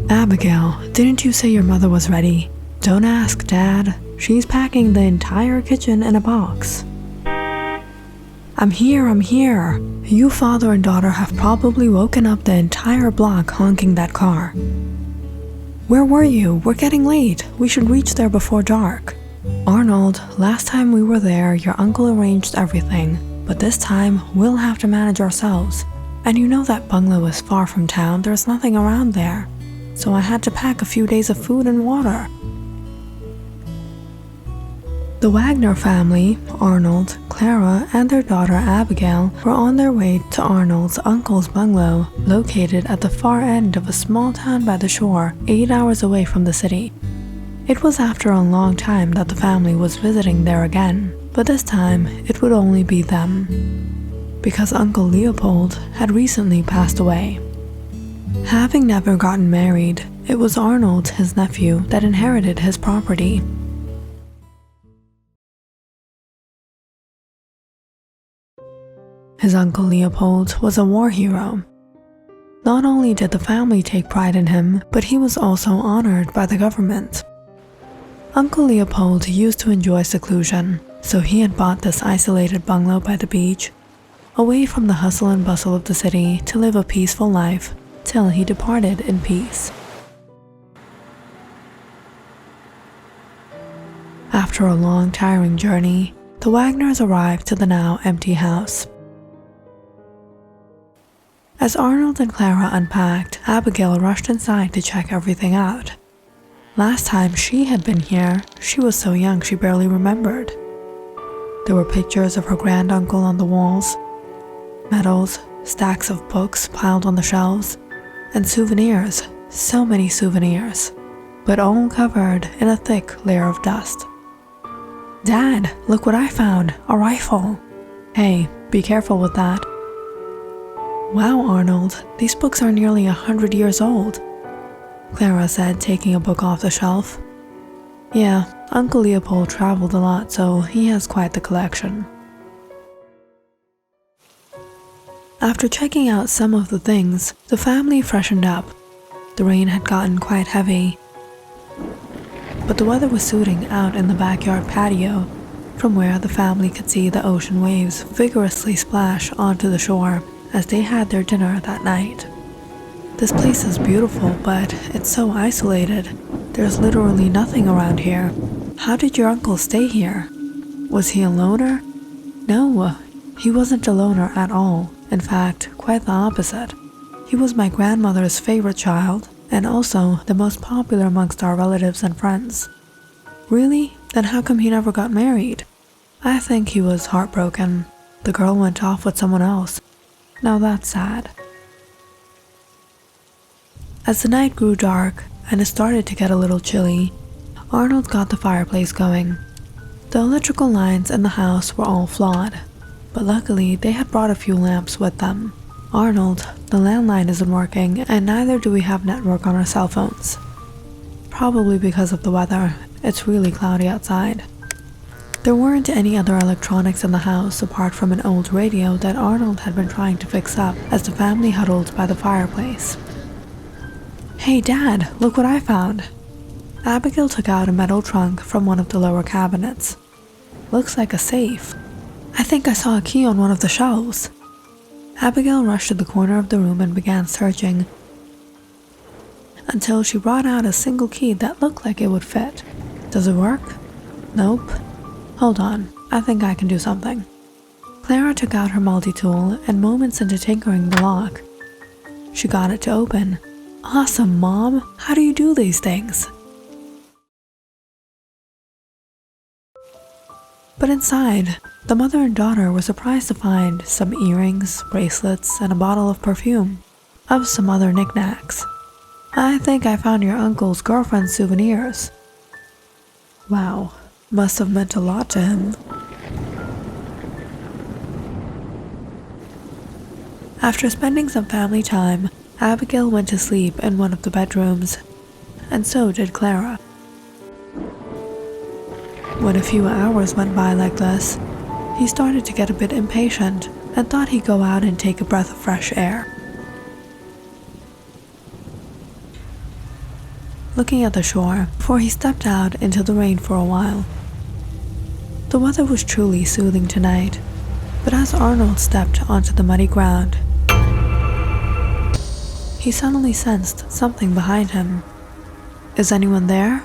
Abigail, didn't you say your mother was ready? Don't ask, Dad. She's packing the entire kitchen in a box. I'm here. You father and daughter have probably woken up the entire block honking that car. Where were you? We're getting late. We should reach there before dark. Arnold, last time we were there, your uncle arranged everything, but this time we'll have to manage ourselves. And you know that bungalow is far from town. There's nothing around there. So I had to pack a few days of food and water. The Wagner family, Arnold, Clara, and their daughter Abigail were on their way to Arnold's uncle's bungalow, located at the far end of a small town by the shore, 8 hours away from the city. It was after a long time that the family was visiting there again, but this time it would only be them, because Uncle Leopold had recently passed away. Having never gotten married, it was Arnold, his nephew, that inherited his property. His uncle Leopold was a war hero. Not only did the family take pride in him, but he was also honored by the government. Uncle Leopold used to enjoy seclusion, so he had bought this isolated bungalow by the beach. away from the hustle and bustle of the city to live a peaceful life till he departed in peace. After a long, tiring journey, the Wagners arrived to the now empty house. As Arnold and Clara unpacked, Abigail rushed inside to check everything out. Last time she had been here, she was so young she barely remembered. There were pictures of her granduncle on the walls, medals, stacks of books piled on the shelves, and souvenirs, so many souvenirs, but all covered in a thick layer of dust. "Dad, look what I found, a rifle." "Hey, be careful with that." "Wow, Arnold, these books are nearly 100 years old," Clara said, taking a book off the shelf. "Yeah, Uncle Leopold traveled a lot, so he has quite the collection." After checking out some of the things, the family freshened up. The rain had gotten quite heavy, but the weather was suiting out in the backyard patio, from where the family could see the ocean waves vigorously splash onto the shore as they had their dinner that night. "This place is beautiful, but it's so isolated. There's literally nothing around here. How did your uncle stay here? Was he a loner?" "No, he wasn't a loner at all. In fact, quite the opposite. He was my grandmother's favorite child, and also the most popular amongst our relatives and friends." "Really? Then how come he never got married?" "I think he was heartbroken. The girl went off with someone else. Now that's sad." As the night grew dark and it started to get a little chilly, Arnold got the fireplace going. The electrical lines in the house were all flawed, but luckily they had brought a few lamps with them. "Arnold, the landline isn't working, and neither do we have network on our cell phones." "Probably because of the weather. It's really cloudy outside." There weren't any other electronics in the house apart from an old radio that Arnold had been trying to fix up as the family huddled by the fireplace. "Hey Dad, look what I found." Abigail took out a metal trunk from one of the lower cabinets. "Looks like a safe. I think I saw a key on one of the shelves." Abigail rushed to the corner of the room and began searching until she brought out a single key that looked like it would fit. "Does it work?" "Nope." "Hold on, I think I can do something." Clara took out her multi-tool, and moments into tinkering the lock, she got it to open. "Awesome, Mom! How do you do these things?" But inside, the mother and daughter were surprised to find some earrings, bracelets, and a bottle of perfume, of some other knickknacks. "I think I found your uncle's girlfriend's souvenirs." Wow, must have meant a lot to him. After spending some family time, Abigail went to sleep in one of the bedrooms, and so did Clara. When a few hours went by like this, he started to get a bit impatient and thought he'd go out and take a breath of fresh air. Looking at the shore before he stepped out into the rain for a while. The weather was truly soothing tonight, but as Arnold stepped onto the muddy ground, he suddenly sensed something behind him. "Is anyone there?"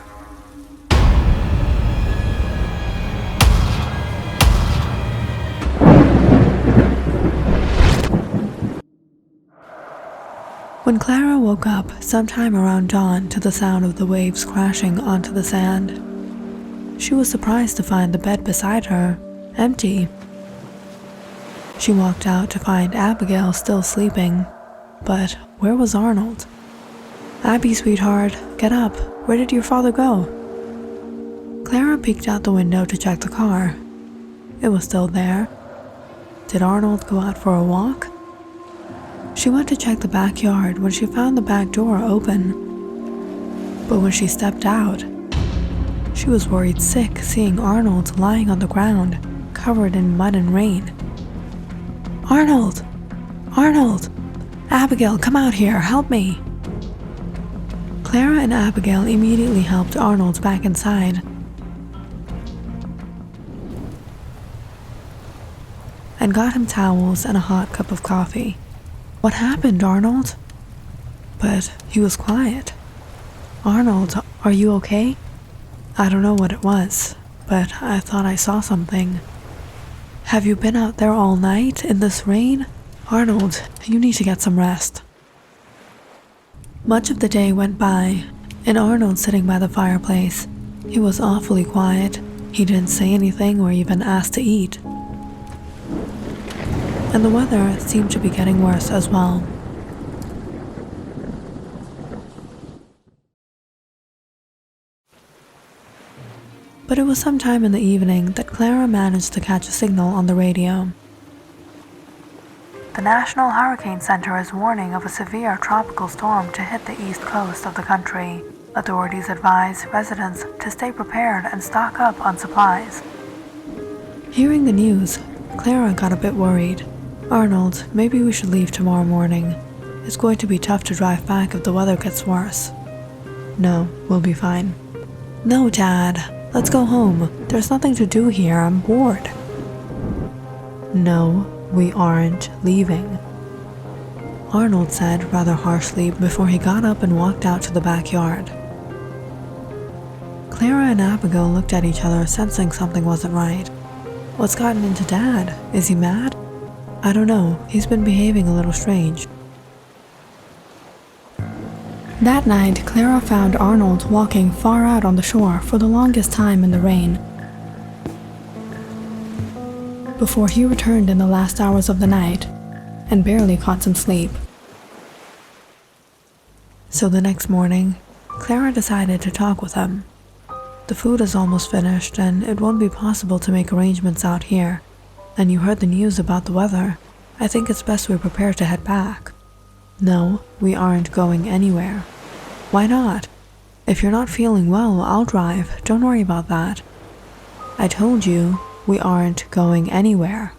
When Clara woke up sometime around dawn to the sound of the waves crashing onto the sand, she was surprised to find the bed beside her empty. She walked out to find Abigail still sleeping, but where was Arnold? "Abby, sweetheart, get up. Where did your father go?" Clara peeked out the window to check the car. It was still there. Did Arnold go out for a walk? She went to check the backyard when she found the back door open. But when she stepped out, she was worried sick seeing Arnold lying on the ground, covered in mud and rain. "Arnold! Arnold! Abigail, come out here, help me!" Clara and Abigail immediately helped Arnold back inside. and got him towels and a hot cup of coffee. "What happened, Arnold?" But he was quiet. "Arnold, are you okay?" "I don't know what it was, but I thought I saw something." "Have you been out there all night in this rain? Arnold, you need to get some rest." Much of the day went by, and Arnold sitting by the fireplace. He was awfully quiet. He didn't say anything or even ask to eat. And the weather seemed to be getting worse as well. But it was sometime in the evening that Clara managed to catch a signal on the radio. "The National Hurricane Center is warning of a severe tropical storm to hit the east coast of the country. Authorities advise residents to stay prepared and stock up on supplies." Hearing the news, Clara got a bit worried. "Arnold, maybe we should leave tomorrow morning. It's going to be tough to drive back if the weather gets worse." "No, we'll be fine." "No, Dad. Let's go home. There's nothing to do here. I'm bored." "No, we aren't leaving," Arnold said rather harshly before he got up and walked out to the backyard. Clara and Abigail looked at each other, sensing something wasn't right. What's gotten into Dad? Is he mad? "I don't know. He's been behaving a little strange." That night, Clara found Arnold walking far out on the shore for the longest time in the rain, before he returned in the last hours of the night and barely caught some sleep. So the next morning, Clara decided to talk with him. "The food is almost finished and it won't be possible to make arrangements out here. And you heard the news about the weather. I think it's best we prepare to head back." "No, we aren't going anywhere." "Why not? If you're not feeling well, I'll drive. Don't worry about that." "I told you, we aren't going anywhere."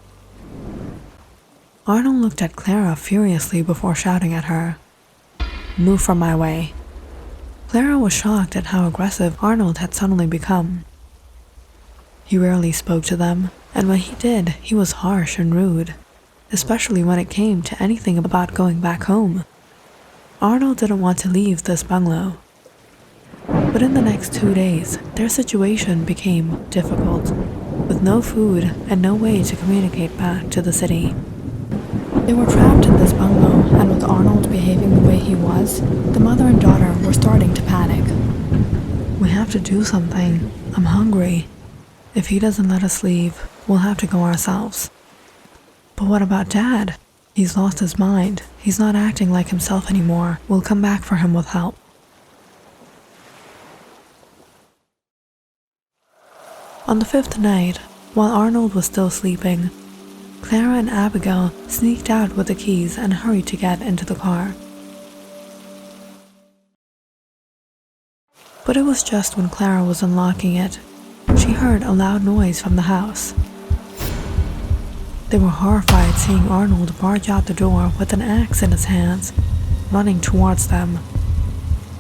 Arnold looked at Clara furiously before shouting at her. "Move from my way." Clara was shocked at how aggressive Arnold had suddenly become. He rarely spoke to them, and when he did, he was harsh and rude, especially when it came to anything about going back home. Arnold didn't want to leave this bungalow. But in the next 2 days, their situation became difficult, with no food and no way to communicate back to the city. They were trapped in this bungalow, and with Arnold behaving the way he was, the mother and daughter were starting to panic. "We have to do something. I'm hungry. If he doesn't let us leave, we'll have to go ourselves." "But what about Dad? He's lost his mind. He's not acting like himself anymore. We'll come back for him with help." On the 5th night, while Arnold was still sleeping, Clara and Abigail sneaked out with the keys and hurried to get into the car. But it was just when Clara was unlocking it, she heard a loud noise from the house. They were horrified seeing Arnold barge out the door with an axe in his hands, running towards them.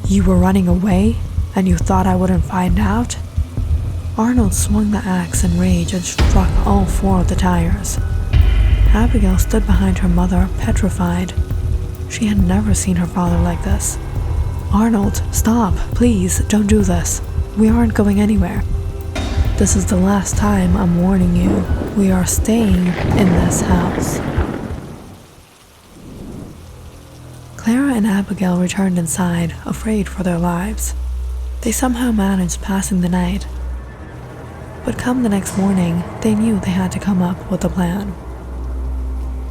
"You were running away, and you thought I wouldn't find out?" Arnold swung the axe in rage and struck all 4 of the tires. Abigail stood behind her mother, petrified. She had never seen her father like this. "Arnold, stop, please, don't do this. We aren't going anywhere. This is the last time I'm warning you. We are staying in this house." Clara and Abigail returned inside, afraid for their lives. They somehow managed passing the night. But come the next morning, they knew they had to come up with a plan.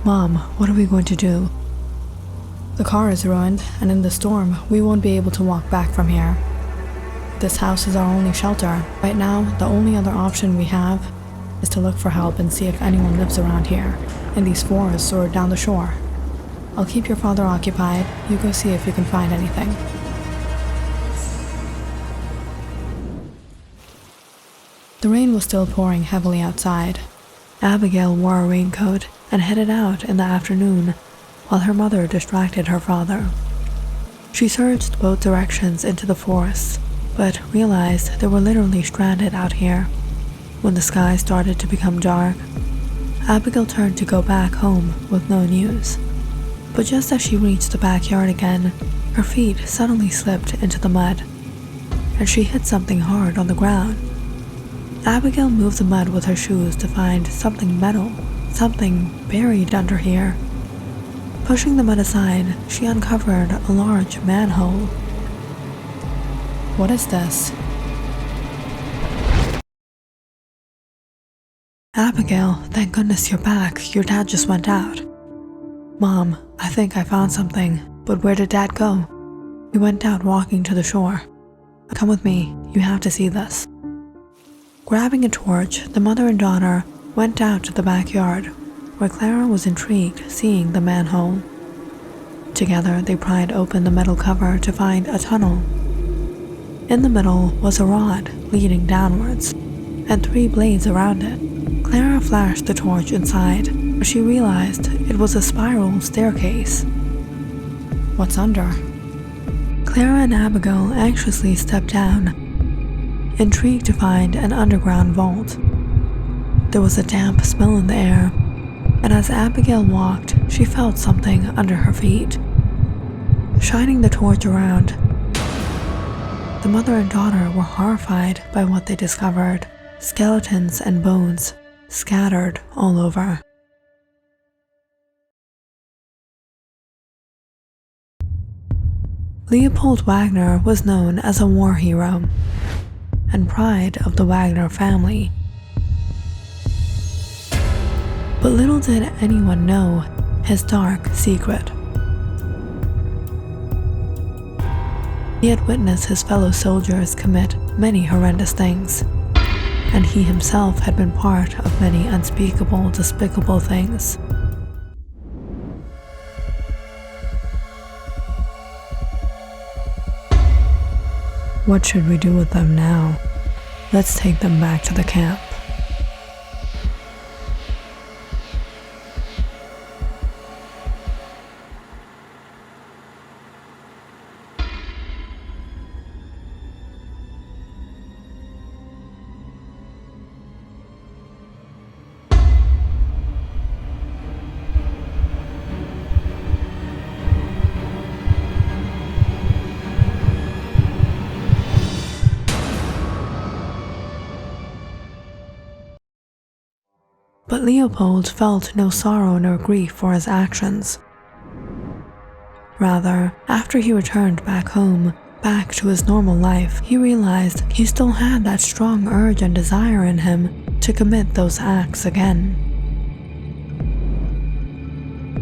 "Mom, what are we going to do?" "The car is ruined, and in the storm, we won't be able to walk back from here. This house is our only shelter. Right now, the only other option we have is to look for help and see if anyone lives around here, in these forests or down the shore. I'll keep your father occupied. You go see if you can find anything." The rain was still pouring heavily outside. Abigail wore a raincoat and headed out in the afternoon, while her mother distracted her father. She searched both directions into the forest, but realized they were literally stranded out here. When the sky started to become dark, Abigail turned to go back home with no news. But just as she reached the backyard again, her feet suddenly slipped into the mud, and she hit something hard on the ground. Abigail moved the mud with her shoes to find something metal, something buried under here. Pushing the mud aside, she uncovered a large manhole. What is this? Abigail, thank goodness you're back. Your dad just went out. Mom, I think I found something, but where did Dad go? He went out walking to the shore. Come with me, you have to see this. Grabbing a torch, the mother and daughter went out to the backyard, where Clara was intrigued seeing the manhole. Together, they pried open the metal cover to find a tunnel. In the middle was a rod leading downwards, and 3 blades around it. Clara flashed the torch inside, but she realized it was a spiral staircase. What's under? Clara and Abigail anxiously stepped down, intrigued to find an underground vault. There was a damp smell in the air, and as Abigail walked, she felt something under her feet. Shining the torch around, the mother and daughter were horrified by what they discovered. Skeletons and bones scattered all over. Leopold Wagner was known as a war hero and pride of the Wagner family. But little did anyone know his dark secret. He had witnessed his fellow soldiers commit many horrendous things, and he himself had been part of many unspeakable, despicable things. What should we do with them now? Let's take them back to the camp. But Leopold felt no sorrow nor grief for his actions. Rather, after he returned back home, back to his normal life, he realized he still had that strong urge and desire in him to commit those acts again.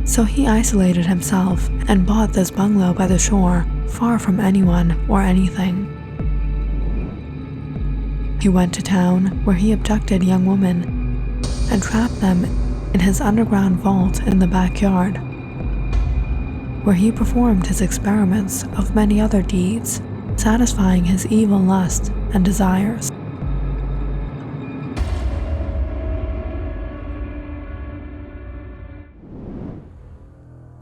So he isolated himself and bought this bungalow by the shore, far from anyone or anything. He went to town, where he abducted young women and trapped them in his underground vault in the backyard, where he performed his experiments of many other deeds, satisfying his evil lust and desires.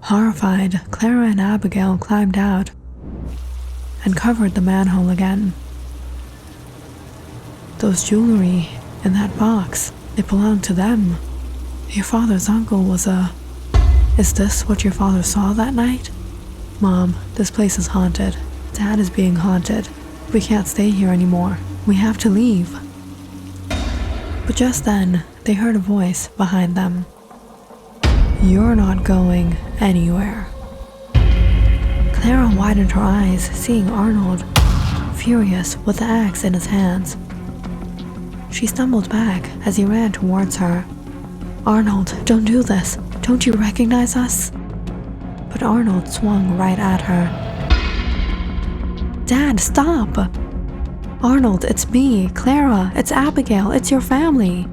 Horrified, Clara and Abigail climbed out and covered the manhole again. Those jewelry in that box, it belonged to them. Your father's uncle was a... Is this what your father saw that night? Mom, this place is haunted. Dad is being haunted. We can't stay here anymore. We have to leave. But just then, they heard a voice behind them. You're not going anywhere. Clara widened her eyes, seeing Arnold, furious with the axe in his hands. She stumbled back as he ran towards her. Arnold, don't do this. Don't you recognize us? But Arnold swung right at her. Dad, stop! Arnold, it's me, Clara, it's Abigail, it's your family.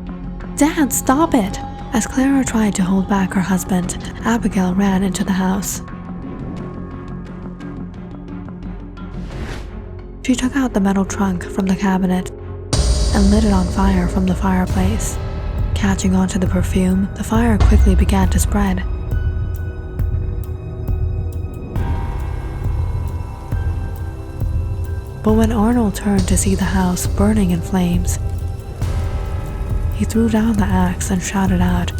Dad, stop it! As Clara tried to hold back her husband, Abigail ran into the house. She took out the metal trunk from the cabinet and lit it on fire from the fireplace. Catching onto the perfume, the fire quickly began to spread. But when Arnold turned to see the house burning in flames, he threw down the axe and shouted out,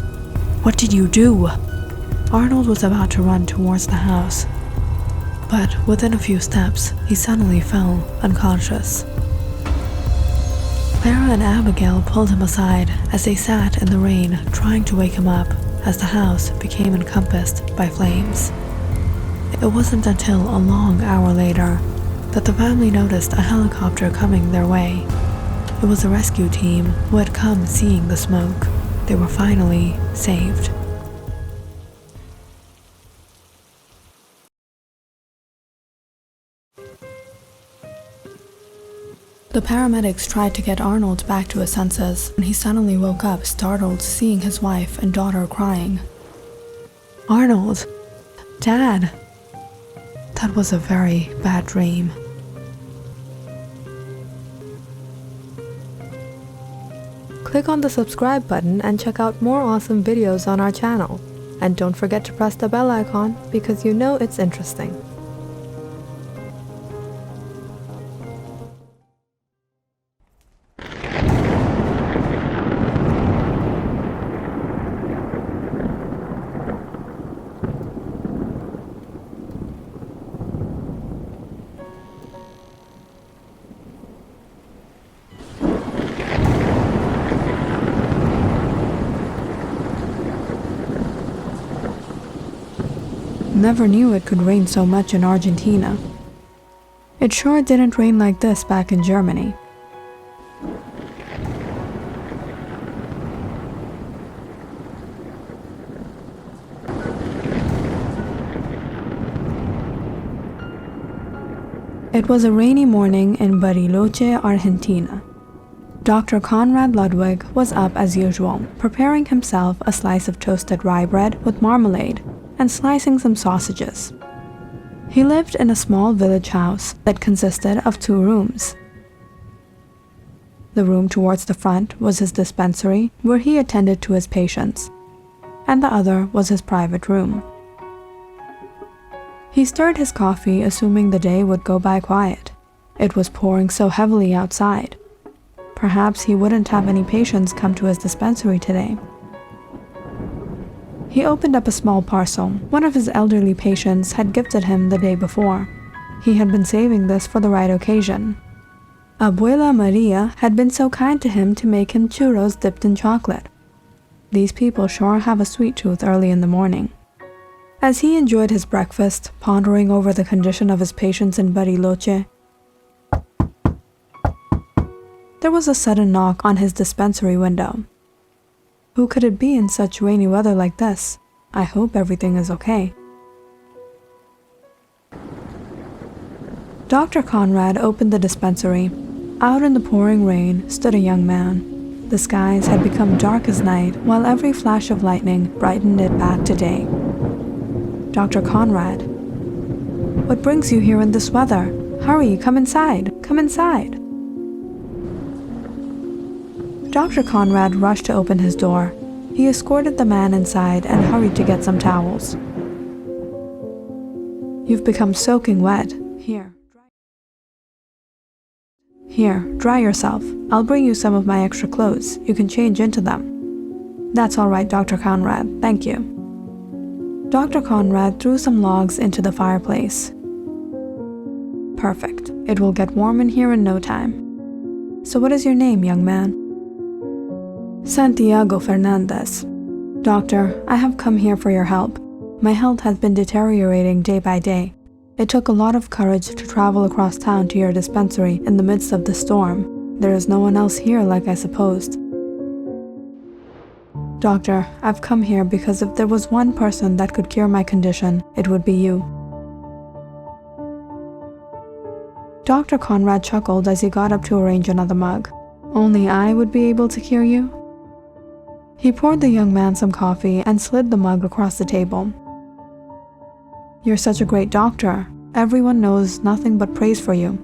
What did you do?" Arnold was about to run towards the house, but within a few steps, he suddenly fell unconscious. Clara and Abigail pulled him aside as they sat in the rain, trying to wake him up as the house became encompassed by flames. It wasn't until a long hour later that the family noticed a helicopter coming their way. It was a rescue team who had come seeing the smoke. They were finally saved. The paramedics tried to get Arnold back to his senses, and he suddenly woke up startled, seeing his wife and daughter crying. "Arnold! Dad!" That was a very bad dream. Click on the subscribe button and check out more awesome videos on our channel. And don't forget to press the bell icon because you know it's interesting. Never knew it could rain so much in Argentina. It sure didn't rain like this back in Germany. It was a rainy morning in Bariloche, Argentina. Dr. Conrad Ludwig was up as usual, preparing himself a slice of toasted rye bread with marmalade and slicing some sausages. He lived in a small village house that consisted of 2 rooms. The room towards the front was his dispensary, where he attended to his patients, and the other was his private room. He stirred his coffee, assuming the day would go by quiet. It was pouring so heavily outside. Perhaps he wouldn't have any patients come to his dispensary today. He opened up a small parcel one of his elderly patients had gifted him the day before. He had been saving this for the right occasion. Abuela Maria had been so kind to him to make him churros dipped in chocolate. These people sure have a sweet tooth early in the morning. As he enjoyed his breakfast, pondering over the condition of his patients in Bariloche, there was a sudden knock on his dispensary window. Who could it be in such rainy weather like this? I hope everything is okay. Dr. Conrad opened the dispensary. Out in the pouring rain stood a young man. The skies had become dark as night, while every flash of lightning brightened it back to day. "Dr. Conrad, what brings you here in this weather? Hurry, come inside, come inside." Dr. Conrad rushed to open his door. He escorted the man inside and hurried to get some towels. "You've become soaking wet. Here, dry yourself. I'll bring you some of my extra clothes. You can change into them." "That's all right, Dr. Conrad. Thank you." Dr. Conrad threw some logs into the fireplace. "Perfect. It will get warm in here in no time. So what is your name, young man?" "Santiago Fernandez." "Doctor, I have come here for your help. My health has been deteriorating day by day. It took a lot of courage to travel across town to your dispensary in the midst of the storm. There is no one else here like I supposed." "Doctor, I've come here because if there was one person that could cure my condition, it would be you." Dr. Conrad chuckled as he got up to arrange another mug. "Only I would be able to cure you?" He poured the young man some coffee and slid the mug across the table. "You're such a great doctor. Everyone knows nothing but praise for you.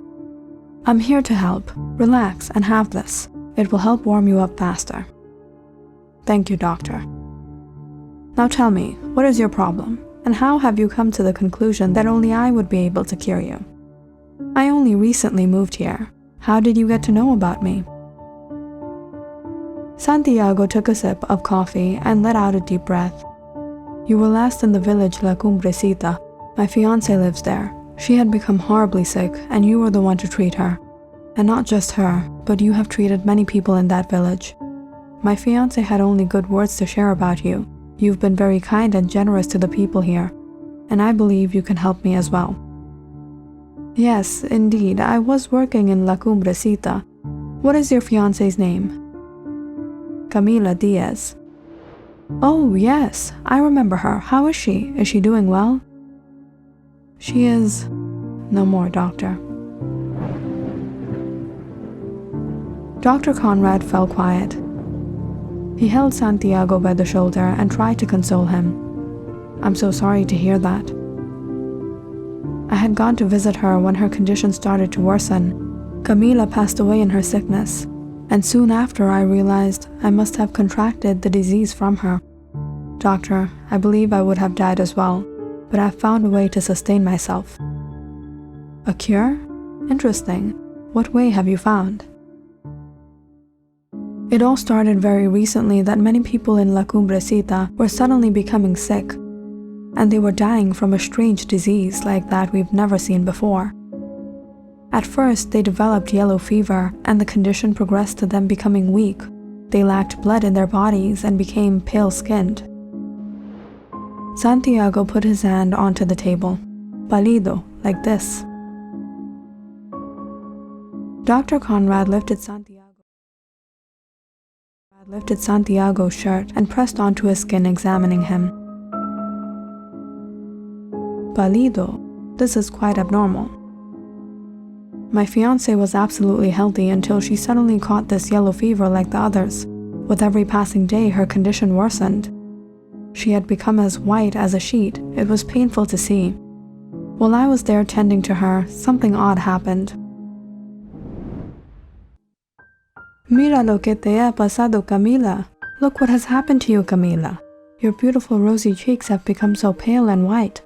I'm here to help. Relax and have this. It will help warm you up faster." "Thank you, doctor. Now tell me, what is your problem, and how have you come to the conclusion that only I would be able to cure you?" "I only recently moved here. How did you get to know about me?" Santiago took a sip of coffee and let out a deep breath. You were last in the village La Cumbrecita. My fiancé lives there. She had become horribly sick, and you were the one to treat her. And not just her, but you have treated many people in that village. My fiancé had only good words to share about you. You've been very kind and generous to the people here, and I believe you can help me as well. Yes, indeed, I was working in La Cumbrecita. What is your fiancé's name? Camila Diaz. Oh, yes, I remember her. How is she? Is she doing well? She is... no more, doctor. Dr. Conrad fell quiet. He held Santiago by the shoulder and tried to console him. I'm so sorry to hear that. I had gone to visit her when her condition started to worsen. Camila passed away in her sickness, and soon after I realized I must have contracted the disease from her. Doctor, I believe I would have died as well, but I've found a way to sustain myself. A cure? Interesting. What way have you found? It all started very recently that many people in La Cumbrecita were suddenly becoming sick, and they were dying from a strange disease like that we've never seen before. At first, they developed yellow fever, and the condition progressed to them becoming weak. They lacked blood in their bodies and became pale-skinned. Santiago put his hand onto the table, pálido, like this. Dr. Conrad lifted Santiago's shirt and pressed onto his skin, examining him. Pálido, this is quite abnormal. My fiancé was absolutely healthy until she suddenly caught this yellow fever like the others. With every passing day, her condition worsened. She had become as white as a sheet. It was painful to see. While I was there tending to her, something odd happened. Mira lo que te ha pasado, Camila. Look what has happened to you, Camila. Your beautiful rosy cheeks have become so pale and white.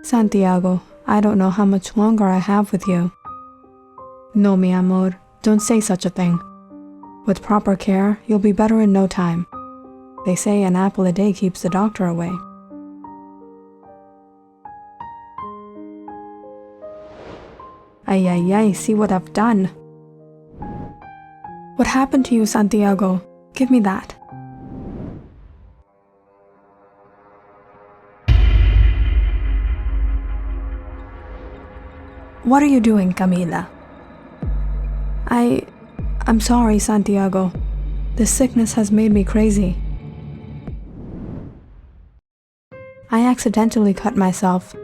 Santiago, I don't know how much longer I have with you. No, mi amor, don't say such a thing. With proper care, you'll be better in no time. They say an apple a day keeps the doctor away. Ay, ay, ay, see what I've done. What happened to you, Santiago? Give me that. What are you doing, Camila? I'm sorry, Santiago. This sickness has made me crazy. I accidentally cut myself,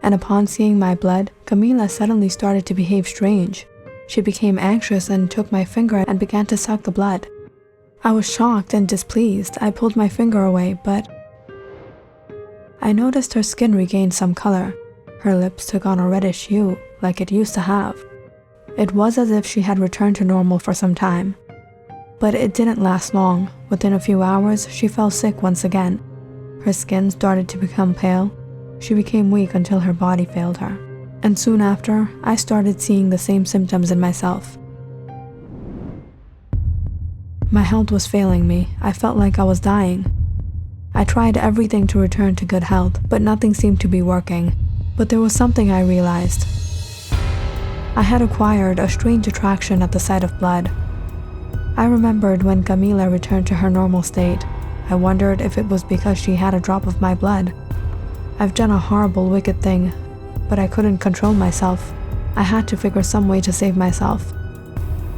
and upon seeing my blood, Camila suddenly started to behave strange. She became anxious and took my finger and began to suck the blood. I was shocked and displeased. I pulled my finger away, but I noticed her skin regained some color. Her lips took on a reddish hue, like it used to have. It was as if she had returned to normal for some time. But it didn't last long. Within a few hours, she fell sick once again. Her skin started to become pale. She became weak until her body failed her. And soon after, I started seeing the same symptoms in myself. My health was failing me. I felt like I was dying. I tried everything to return to good health, but nothing seemed to be working. But there was something I realized. I had acquired a strange attraction at the sight of blood. I remembered when Camila returned to her normal state. I wondered if it was because she had a drop of my blood. I've done a horrible, wicked thing, but I couldn't control myself. I had to figure some way to save myself.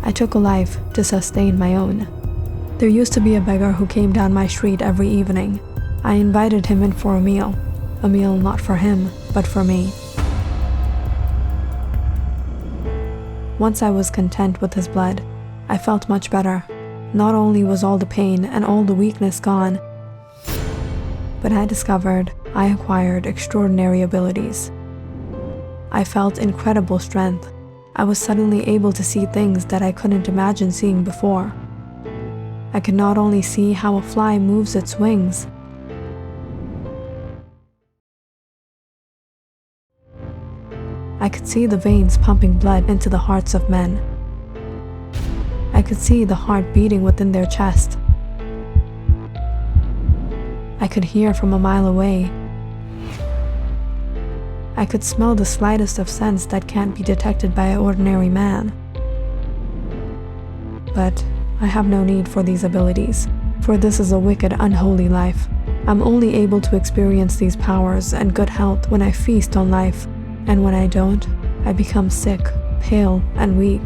I took a life to sustain my own. There used to be a beggar who came down my street every evening. I invited him in for a meal not for him, but for me. Once I was content with his blood, I felt much better. Not only was all the pain and all the weakness gone, but I discovered I acquired extraordinary abilities. I felt incredible strength. I was suddenly able to see things that I couldn't imagine seeing before. I could not only see how a fly moves its wings, I could see the veins pumping blood into the hearts of men. I could see the heart beating within their chest. I could hear from a mile away. I could smell the slightest of scents that can't be detected by an ordinary man. But I have no need for these abilities, for this is a wicked, unholy life. I'm only able to experience these powers and good health when I feast on life, and when I don't, I become sick, pale, and weak.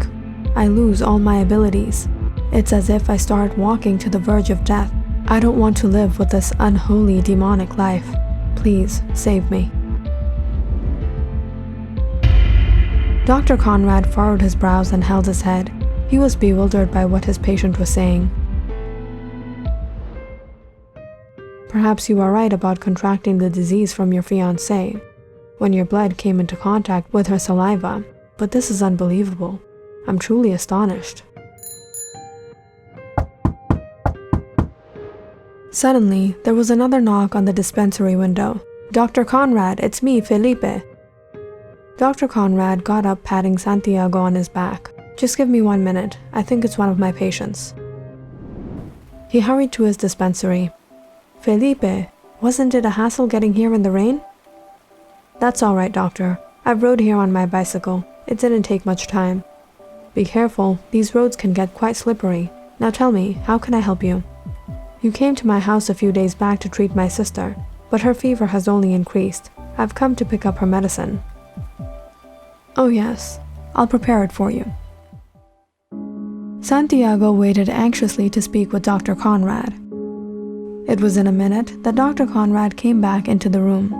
I lose all my abilities. It's as if I start walking to the verge of death. I don't want to live with this unholy, demonic life. Please, save me. Dr. Conrad furrowed his brows and held his head. He was bewildered by what his patient was saying. Perhaps you are right about contracting the disease from your fiancée, when your blood came into contact with her saliva, but this is unbelievable. I'm truly astonished. Suddenly, there was another knock on the dispensary window. Dr. Conrad, it's me, Felipe. Dr. Conrad got up, patting Santiago on his back. Just give me 1 minute. I think it's one of my patients. He hurried to his dispensary. Felipe, wasn't it a hassle getting here in the rain? That's all right, doctor. I rode here on my bicycle. It didn't take much time. Be careful, these roads can get quite slippery. Now tell me, how can I help you? You came to my house a few days back to treat my sister, but her fever has only increased. I've come to pick up her medicine. Oh yes, I'll prepare it for you. Santiago waited anxiously to speak with Dr. Conrad. It was in a minute that Dr. Conrad came back into the room.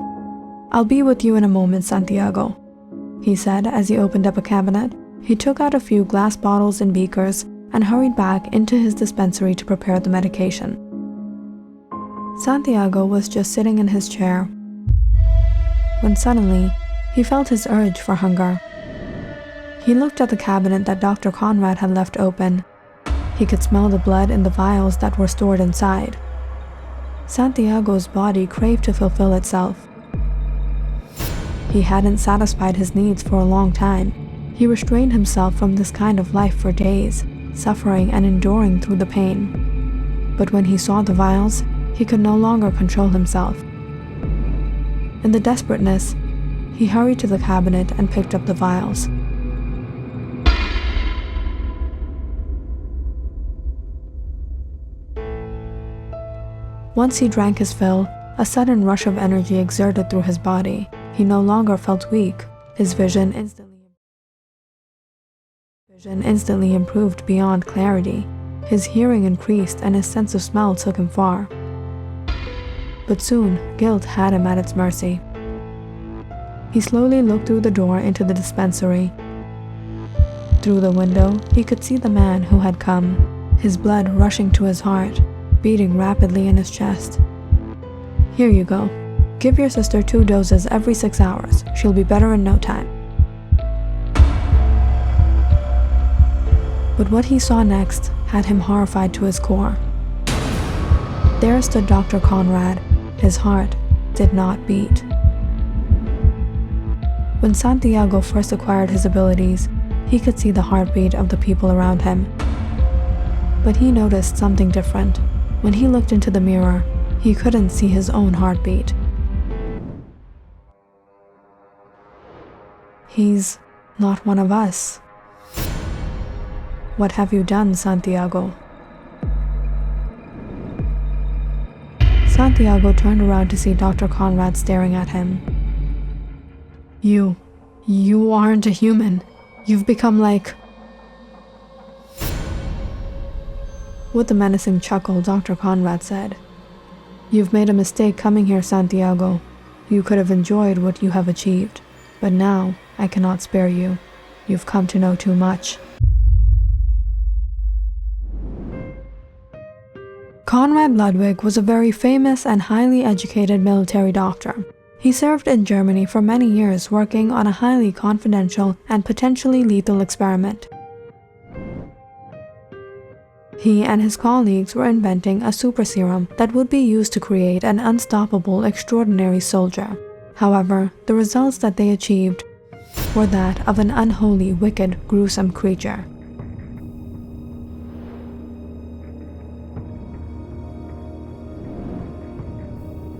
I'll be with you in a moment, Santiago, he said as he opened up a cabinet. He took out a few glass bottles and beakers and hurried back into his dispensary to prepare the medication. Santiago was just sitting in his chair when suddenly he felt his urge for hunger. He looked at the cabinet that Dr. Conrad had left open. He could smell the blood in the vials that were stored inside. Santiago's body craved to fulfill itself. He hadn't satisfied his needs for a long time. He restrained himself from this kind of life for days, suffering and enduring through the pain. But when he saw the vials, he could no longer control himself. In the desperateness, he hurried to the cabinet and picked up the vials. Once he drank his fill, a sudden rush of energy exerted through his body. He no longer felt weak. His vision instantly improved beyond clarity. His hearing increased and his sense of smell took him far. But soon, guilt had him at its mercy. He slowly looked through the door into the dispensary. Through the window, he could see the man who had come, his blood rushing to his heart, beating rapidly in his chest. Here you go. Give your sister 2 doses every 6 hours. She'll be better in no time. But what he saw next had him horrified to his core. There stood Dr. Conrad. His heart did not beat. When Santiago first acquired his abilities, he could see the heartbeat of the people around him. But he noticed something different. When he looked into the mirror, he couldn't see his own heartbeat. He's not one of us. What have you done, Santiago? Santiago turned around to see Dr. Conrad staring at him. You aren't a human. You've become like... With a menacing chuckle, Dr. Conrad said, You've made a mistake coming here, Santiago. You could have enjoyed what you have achieved, but now I cannot spare you. You've come to know too much. Conrad Ludwig was a very famous and highly educated military doctor. He served in Germany for many years working on a highly confidential and potentially lethal experiment. He and his colleagues were inventing a super serum that would be used to create an unstoppable, extraordinary soldier. However, the results that they achieved were that of an unholy, wicked, gruesome creature.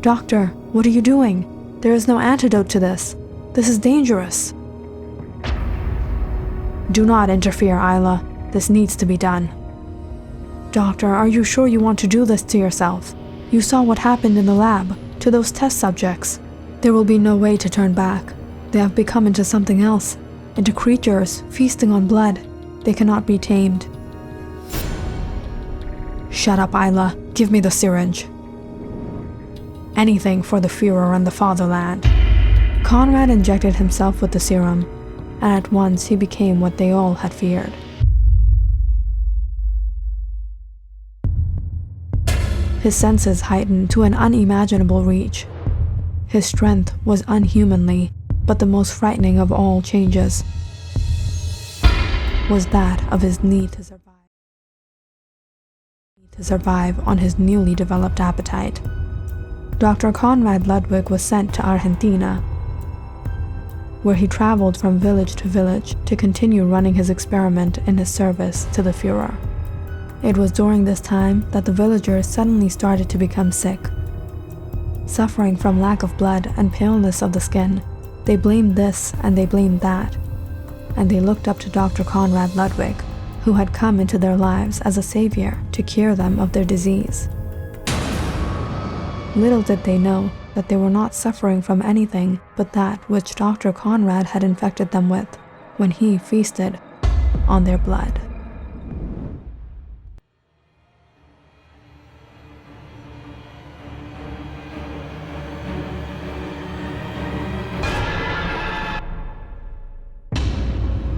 Doctor, what are you doing? There is no antidote to this. This is dangerous. Do not interfere, Isla. This needs to be done. Doctor, are you sure you want to do this to yourself? You saw what happened in the lab, to those test subjects. There will be no way to turn back. They have become into something else, into creatures feasting on blood. They cannot be tamed. Shut up, Isla. Give me the syringe. Anything for the Führer and the fatherland. Conrad injected himself with the serum, and at once he became what they all had feared. His senses heightened to an unimaginable reach. His strength was unhumanly, but the most frightening of all changes was that of his need to survive on his newly developed appetite. Dr. Conrad Ludwig was sent to Argentina, where he traveled from village to village to continue running his experiment in his service to the Führer. It was during this time that the villagers suddenly started to become sick. Suffering from lack of blood and paleness of the skin, they blamed this and they blamed that, and they looked up to Dr. Conrad Ludwig, who had come into their lives as a savior to cure them of their disease. Little did they know that they were not suffering from anything but that which Dr. Conrad had infected them with when he feasted on their blood.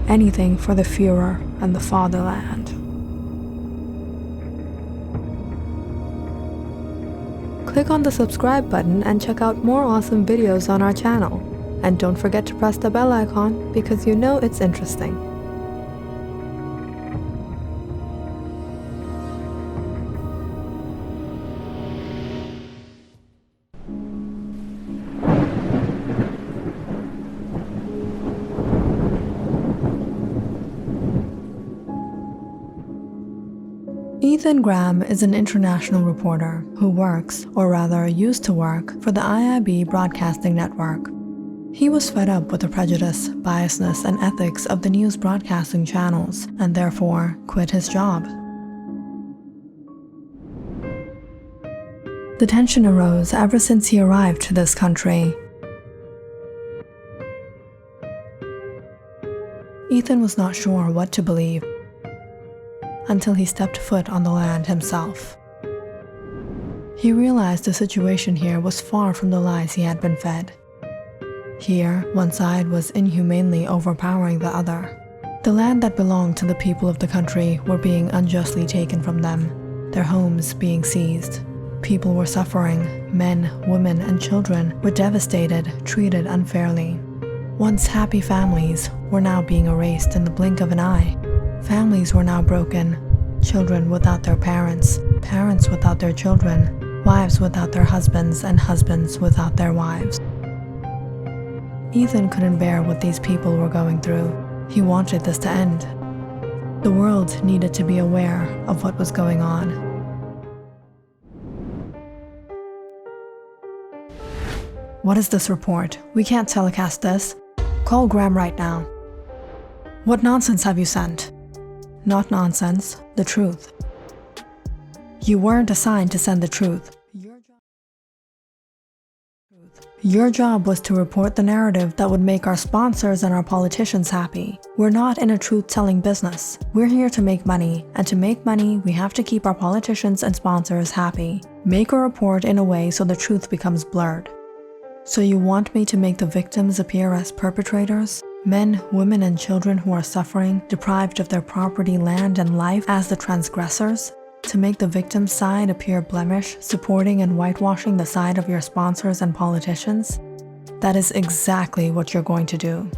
Anything for the Führer and the fatherland. Click on the subscribe button and check out more awesome videos on our channel. And don't forget to press the bell icon because you know it's interesting. Ethan Graham is an international reporter who works, or rather used to work, for the IIB Broadcasting Network. He was fed up with the prejudice, biasness, and ethics of the news broadcasting channels, and therefore quit his job. The tension arose ever since he arrived to this country. Ethan was not sure what to believe until he stepped foot on the land himself. He realized the situation here was far from the lies he had been fed. Here, one side was inhumanely overpowering the other. The land that belonged to the people of the country were being unjustly taken from them, their homes being seized. People were suffering. Men, women, and children were devastated, treated unfairly. Once happy families were now being erased in the blink of an eye. Families were now broken. Children without their parents, parents without their children, wives without their husbands, and husbands without their wives. Ethan couldn't bear what these people were going through. He wanted this to end. The world needed to be aware of what was going on. What is this report? We can't telecast this. Call Graham right now. What nonsense have you sent? Not nonsense, the truth. You weren't assigned to send the truth. Your job was to report the narrative that would make our sponsors and our politicians happy. We're not in a truth-telling business. We're here to make money, and to make money, we have to keep our politicians and sponsors happy. Make a report in a way so the truth becomes blurred. So you want me to make the victims appear as perpetrators? Men, women, and children who are suffering, deprived of their property, land, and life as the transgressors? To make the victim's side appear blemish, supporting and whitewashing the side of your sponsors and politicians? That is exactly what you're going to do.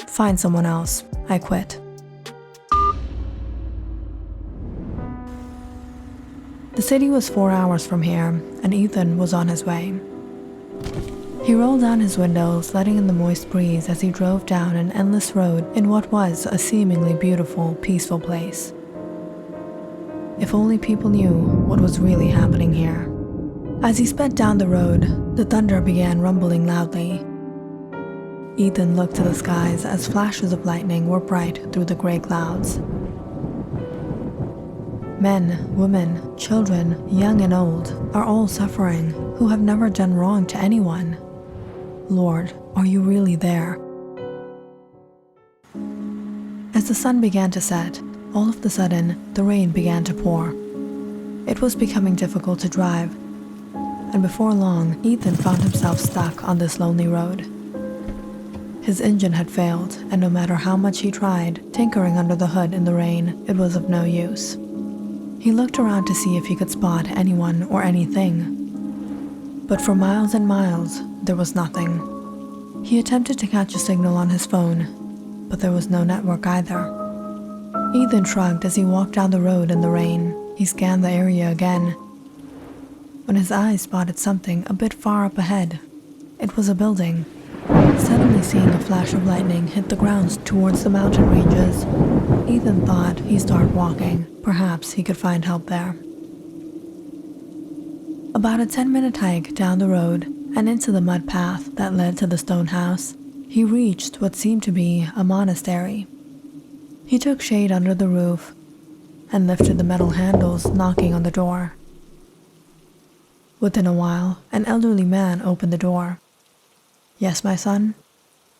Find someone else. I quit. The city was 4 hours from here, and Ethan was on his way. He rolled down his windows, letting in the moist breeze as he drove down an endless road in what was a seemingly beautiful, peaceful place. If only people knew what was really happening here. As he sped down the road, the thunder began rumbling loudly. Ethan looked to the skies as flashes of lightning were bright through the gray clouds. Men, women, children, young and old, are all suffering, who have never done wrong to anyone. Lord, are you really there? As the sun began to set, all of a sudden, the rain began to pour. It was becoming difficult to drive, and before long, Ethan found himself stuck on this lonely road. His engine had failed, and no matter how much he tried, tinkering under the hood in the rain, it was of no use. He looked around to see if he could spot anyone or anything, but for miles and miles, there was nothing. He attempted to catch a signal on his phone, but there was no network either. Ethan shrugged as he walked down the road in the rain. He scanned the area again, when his eyes spotted something a bit far up ahead. It was a building. Suddenly seeing a flash of lightning hit the ground towards the mountain ranges, Ethan thought he'd start walking. Perhaps he could find help there. About a 10-minute hike down the road and into the mud path that led to the stone house, he reached what seemed to be a monastery. He took shade under the roof and lifted the metal handles, knocking on the door. Within a while, an elderly man opened the door. "Yes, my son?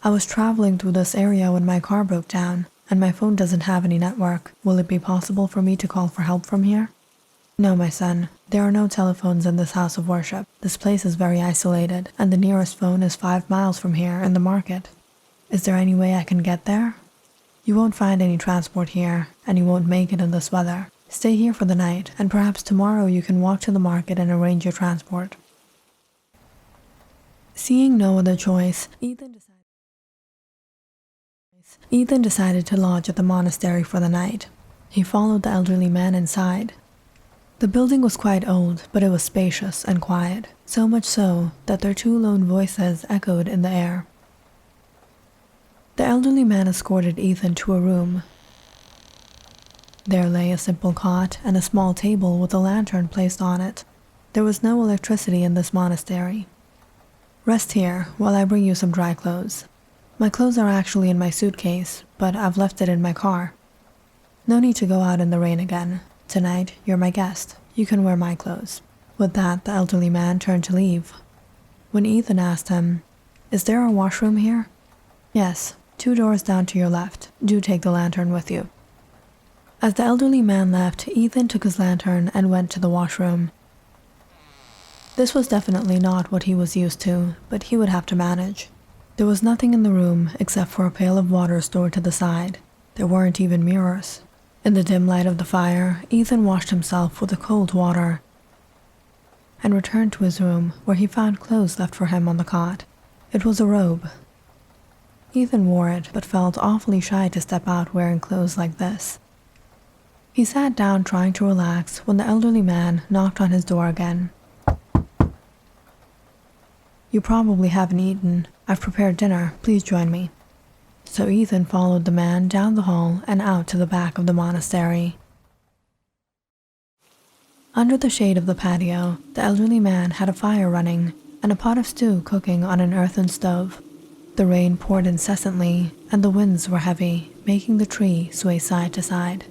I was traveling through this area when my car broke down, and my phone doesn't have any network. Will it be possible for me to call for help from here?" "No, my son. There are no telephones in this house of worship. This place is very isolated, and the nearest phone is 5 miles from here in the market. Is there any way I can get there?" "You won't find any transport here, and you won't make it in this weather. Stay here for the night, and perhaps tomorrow you can walk to the market and arrange your transport." Seeing no other choice, Ethan decided to lodge at the monastery for the night. He followed the elderly man inside. The building was quite old, but it was spacious and quiet, so much so that their 2 lone voices echoed in the air. The elderly man escorted Ethan to a room. There lay a simple cot and a small table with a lantern placed on it. There was no electricity in this monastery. "Rest here while I bring you some dry clothes. My clothes are actually in my suitcase, but I've left it in my car. No need to go out in the rain again. Tonight, you're my guest. You can wear my clothes." With that, the elderly man turned to leave. When Ethan asked him, "Is there a washroom here?" "Yes, 2 doors down to your left. Do take the lantern with you." As the elderly man left, Ethan took his lantern and went to the washroom. This was definitely not what he was used to, but he would have to manage. There was nothing in the room except for a pail of water stored to the side. There weren't even mirrors. In the dim light of the fire, Ethan washed himself with the cold water and returned to his room, where he found clothes left for him on the cot. It was a robe. Ethan wore it, but felt awfully shy to step out wearing clothes like this. He sat down trying to relax when the elderly man knocked on his door again. "You probably haven't eaten. I've prepared dinner. Please join me." So Ethan followed the man down the hall and out to the back of the monastery. Under the shade of the patio, the elderly man had a fire running and a pot of stew cooking on an earthen stove. The rain poured incessantly, and the winds were heavy, making the tree sway side to side.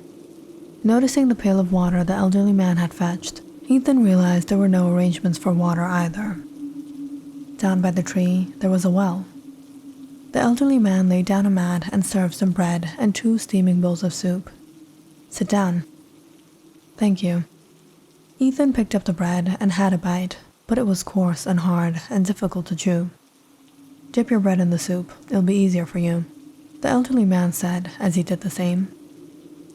Noticing the pail of water the elderly man had fetched, Ethan realized there were no arrangements for water either. Down by the tree, there was a well. The elderly man laid down a mat and served some bread and 2 steaming bowls of soup. "Sit down." "Thank you." Ethan picked up the bread and had a bite, but it was coarse and hard and difficult to chew. "Dip your bread in the soup. It'll be easier for you," the elderly man said as he did the same.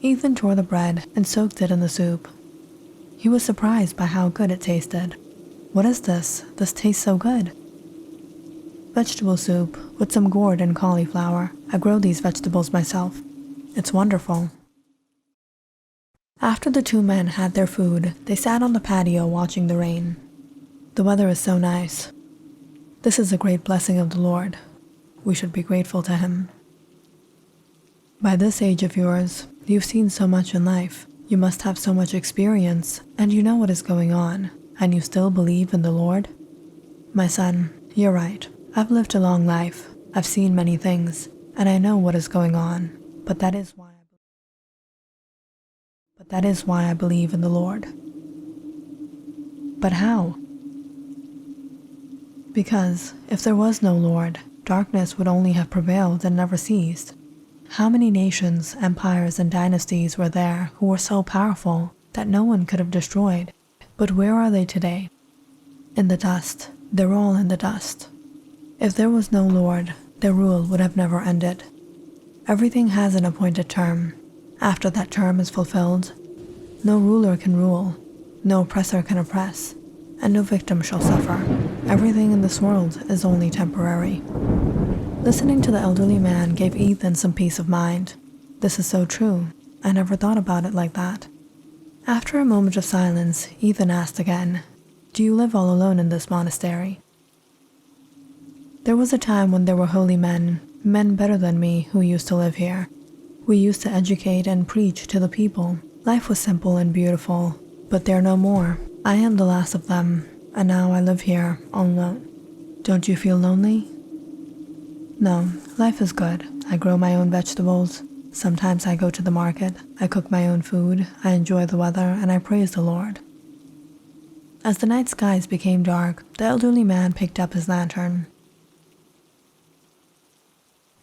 Ethan tore the bread and soaked it in the soup. He was surprised by how good it tasted. "What is this? This tastes so good." "Vegetable soup with some gourd and cauliflower. I grow these vegetables myself. It's wonderful." After the 2 men had their food, they sat on the patio watching the rain. "The weather is so nice. This is a great blessing of the Lord. We should be grateful to Him. By this age of yours, you've seen so much in life. You must have so much experience, and you know what is going on. and you still believe in the Lord? My son, you're right. I've lived a long life. I've seen many things, and I know what is going on, but that is why I believe in the Lord. But how? Because if there was no Lord, darkness would only have prevailed and never ceased. How many nations, empires, and dynasties were there who were so powerful that no one could have destroyed? But where are they today? In the dust. They're all in the dust. If there was no Lord, their rule would have never ended. Everything has an appointed term. After that term is fulfilled, no ruler can rule, no oppressor can oppress, and no victim shall suffer. Everything in this world is only temporary. Listening to the elderly man gave Ethan some peace of mind. This is so true. I never thought about it like that. After a moment of silence, Ethan asked again, "Do you live all alone in this monastery?" There was a time when there were holy men better than me, who used to live here. We used to educate and preach to the people. Life was simple and beautiful, but they're no more. I am the last of them, and now I live here all alone. Don't you feel lonely? No, life is good. I grow my own vegetables. Sometimes I go to the market. I cook my own food. I enjoy the weather, and I praise the Lord. As the night skies became dark, the elderly man picked up his lantern.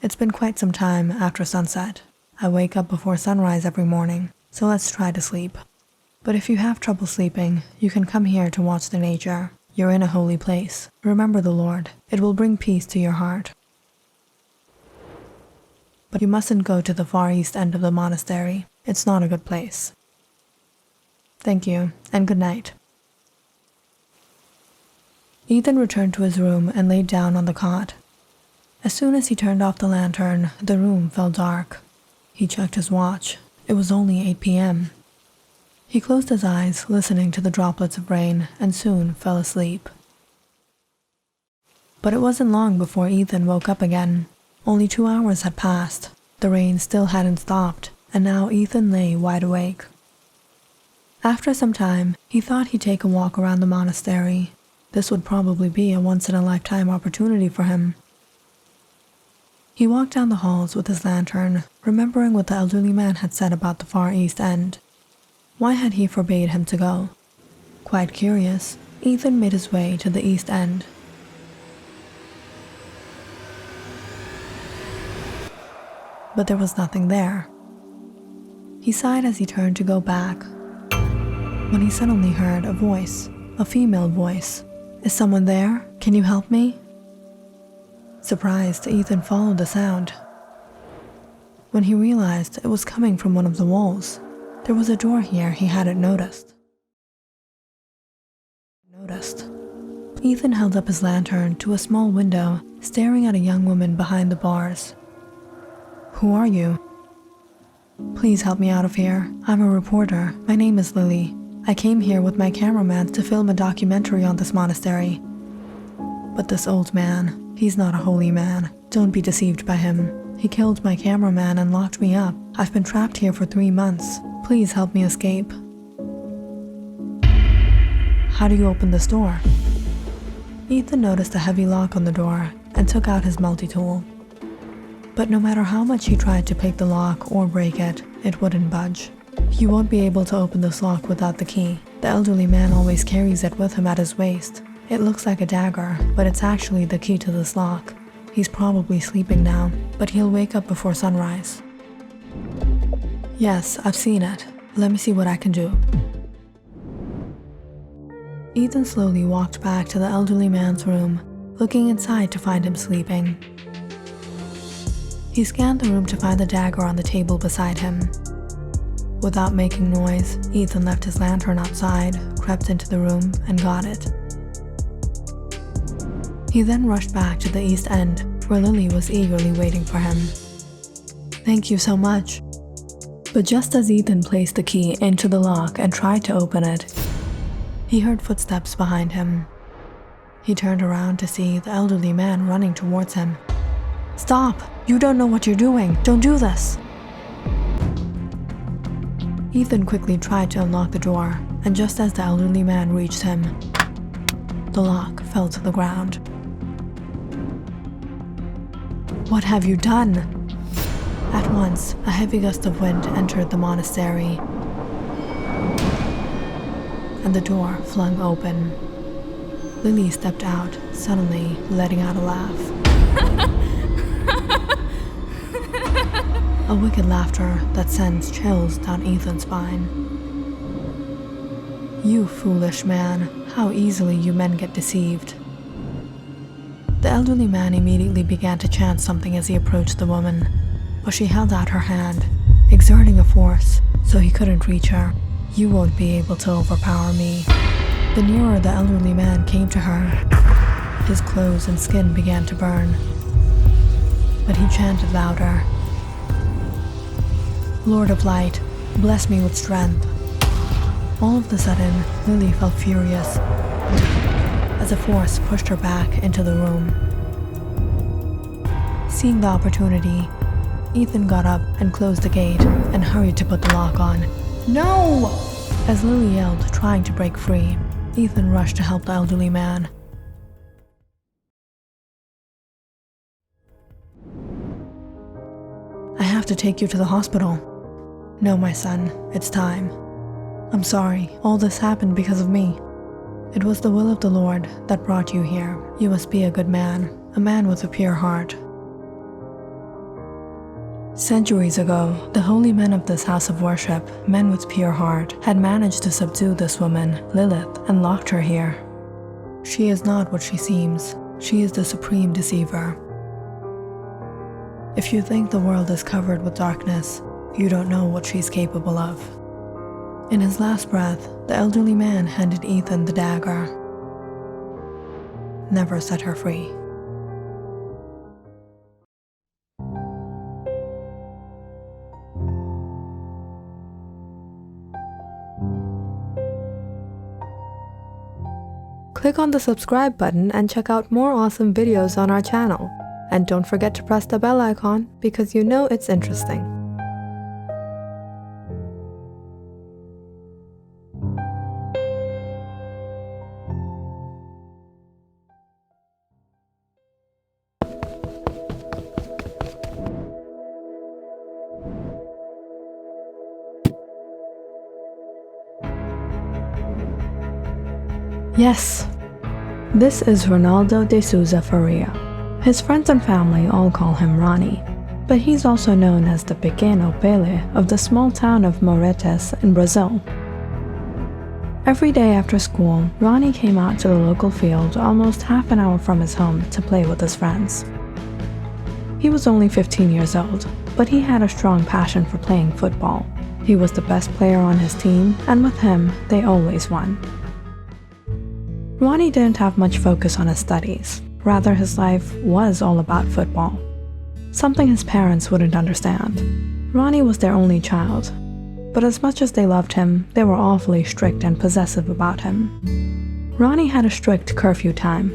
It's been quite some time after sunset. I wake up before sunrise every morning, so let's try to sleep. But if you have trouble sleeping, you can come here to watch the nature. You're in a holy place. Remember the Lord. It will bring peace to your heart. But you mustn't go to the far east end of the monastery. It's not a good place. Thank you, and good night. Ethan returned to his room and laid down on the cot. As soon as he turned off the lantern, the room fell dark. He checked his watch. It was only 8 p.m. He closed his eyes, listening to the droplets of rain, and soon fell asleep. But it wasn't long before Ethan woke up again. Only 2 hours had passed. The rain still hadn't stopped, and now Ethan lay wide awake. After some time, he thought he'd take a walk around the monastery. This would probably be a once-in-a-lifetime opportunity for him. He walked down the halls with his lantern, remembering what the elderly man had said about the far east end. Why had he forbade him to go? Quite curious, Ethan made his way to the east end. But there was nothing there. He sighed as he turned to go back, when he suddenly heard a voice, a female voice. "Is someone there? Can you help me?" Surprised, Ethan followed the sound. When he realized it was coming from one of the walls, there was a door here he hadn't noticed. Ethan held up his lantern to a small window, staring at a young woman behind the bars. "Who are you?" "Please help me out of here. I'm a reporter. My name is Lily. I came here with my cameraman to film a documentary on this monastery. But this old man, he's not a holy man. Don't be deceived by him. He killed my cameraman and locked me up. I've been trapped here for 3 months. Please help me escape." "How do you open this door?" Ethan noticed a heavy lock on the door and took out his multi-tool. But no matter how much he tried to pick the lock or break it, it wouldn't budge. You won't be able to open this lock without the key. The elderly man always carries it with him at his waist. It looks like a dagger, but it's actually the key to this lock. He's probably sleeping now, but he'll wake up before sunrise. "Yes, I've seen it. Let me see what I can do." Ethan slowly walked back to the elderly man's room, looking inside to find him sleeping. He scanned the room to find the dagger on the table beside him. Without making noise, Ethan left his lantern outside, crept into the room, and got it. He then rushed back to the east end, where Lily was eagerly waiting for him. "Thank you so much." But just as Ethan placed the key into the lock and tried to open it, he heard footsteps behind him. He turned around to see the elderly man running towards him. "Stop! You don't know what you're doing! Don't do this!" Ethan quickly tried to unlock the door, and just as the elderly man reached him, the lock fell to the ground. "What have you done?" At once, a heavy gust of wind entered the monastery, and the door flung open. Lily stepped out, suddenly letting out a laugh. A wicked laughter that sends chills down Ethan's spine. "You foolish man, how easily you men get deceived." The elderly man immediately began to chant something as he approached the woman, but she held out her hand, exerting a force so he couldn't reach her. "You won't be able to overpower me." The nearer the elderly man came to her, his clothes and skin began to burn, but he chanted louder. "Lord of Light, bless me with strength." All of a sudden, Lily felt furious as a force pushed her back into the room. Seeing the opportunity, Ethan got up and closed the gate and hurried to put the lock on. "No!" As Lily yelled, trying to break free, Ethan rushed to help the elderly man. "I have to take you to the hospital." "No, my son, it's time. I'm sorry, all this happened because of me. It was the will of the Lord that brought you here. You must be a good man, a man with a pure heart." Centuries ago, the holy men of this house of worship, men with pure heart, had managed to subdue this woman, Lilith, and locked her here. She is not what she seems. She is the supreme deceiver. If you think the world is covered with darkness, you don't know what she's capable of. In his last breath, the elderly man handed Ethan the dagger. Never set her free. Click on the subscribe button and check out more awesome videos on our channel. And don't forget to press the bell icon because you know it's interesting. Yes, this is Ronaldo de Souza Faria. His friends and family all call him Ronnie, but he's also known as the Pequeno Pele of the small town of Moretes in Brazil. Every day after school, Ronnie came out to the local field almost half an hour from his home to play with his friends. He was only 15 years old, but he had a strong passion for playing football. He was the best player on his team, and with him, they always won. Ronnie didn't have much focus on his studies. Rather, his life was all about football. Something his parents wouldn't understand. Ronnie was their only child, but as much as they loved him, they were awfully strict and possessive about him. Ronnie had a strict curfew time.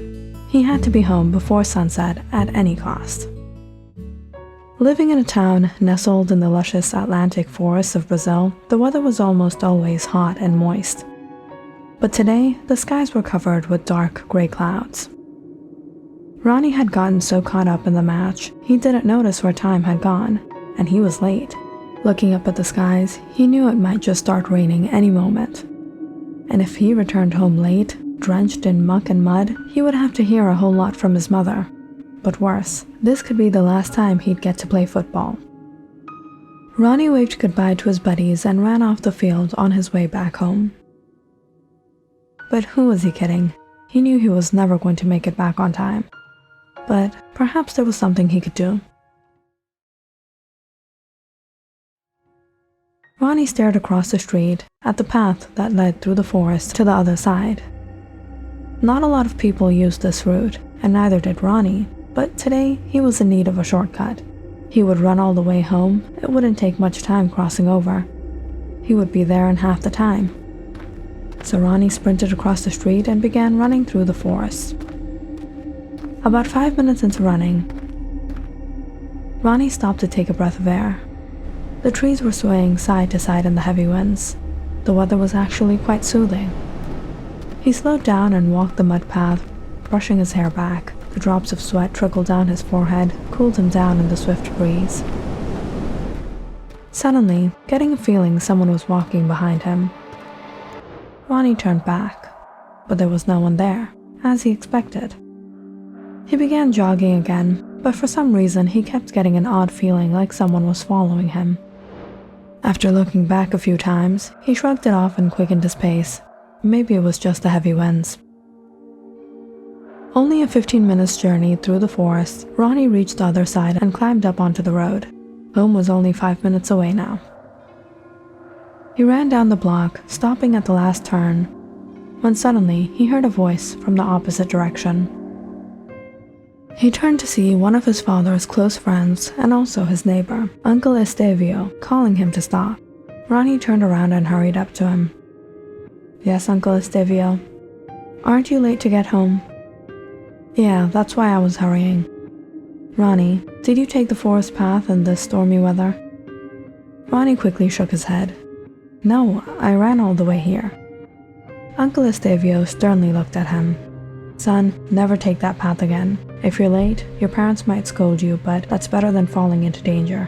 He had to be home before sunset at any cost. Living in a town nestled in the luscious Atlantic forests of Brazil, the weather was almost always hot and moist. But today, the skies were covered with dark gray clouds. Ronnie had gotten so caught up in the match, he didn't notice where time had gone, and he was late. Looking up at the skies, he knew it might just start raining any moment. And if he returned home late, drenched in muck and mud, he would have to hear a whole lot from his mother. But worse, this could be the last time he'd get to play football. Ronnie waved goodbye to his buddies and ran off the field on his way back home. But who was he kidding? He knew he was never going to make it back on time. But perhaps there was something he could do. Ronnie stared across the street at the path that led through the forest to the other side. Not a lot of people used this route, and neither did Ronnie, but today he was in need of a shortcut. He would run all the way home. It wouldn't take much time crossing over. He would be there in half the time. So Ronnie sprinted across the street and began running through the forest. About 5 minutes into running, Ronnie stopped to take a breath of air. The trees were swaying side to side in the heavy winds. The weather was actually quite soothing. He slowed down and walked the mud path, brushing his hair back. The drops of sweat trickled down his forehead, cooled him down in the swift breeze. Suddenly, getting a feeling someone was walking behind him, Ronnie turned back, but there was no one there, as he expected. He began jogging again, but for some reason he kept getting an odd feeling like someone was following him. After looking back a few times, he shrugged it off and quickened his pace. Maybe it was just the heavy winds. Only a 15 minutes journey through the forest, Ronnie reached the other side and climbed up onto the road. Home was only 5 minutes away now. He ran down the block, stopping at the last turn, when suddenly he heard a voice from the opposite direction. He turned to see one of his father's close friends and also his neighbor, Uncle Estevio, calling him to stop. Ronnie turned around and hurried up to him. "Yes, Uncle Estevio. Aren't you late to get home?" "Yeah, that's why I was hurrying." "Ronnie, did you take the forest path in this stormy weather?" Ronnie quickly shook his head. "No, I ran all the way here." Uncle Estevio sternly looked at him. "Son, never take that path again. If you're late, your parents might scold you, but that's better than falling into danger.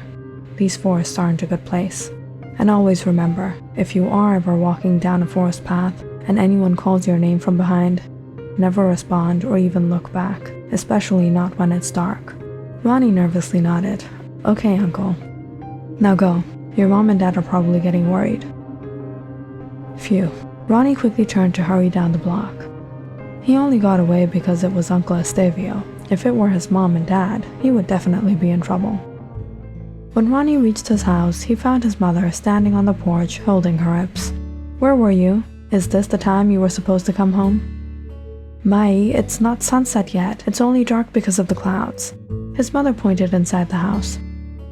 These forests aren't a good place. And always remember, if you are ever walking down a forest path and anyone calls your name from behind, never respond or even look back, especially not when it's dark." Ronnie nervously nodded. "Okay, Uncle. Now go. Your mom and dad are probably getting worried." Phew. Ronnie quickly turned to hurry down the block. He only got away because it was Uncle Estevio. If it were his mom and dad, he would definitely be in trouble. When Ronnie reached his house, he found his mother standing on the porch holding her hips. "Where were you? Is this the time you were supposed to come home?" "Mai, it's not sunset yet. It's only dark because of the clouds." His mother pointed inside the house.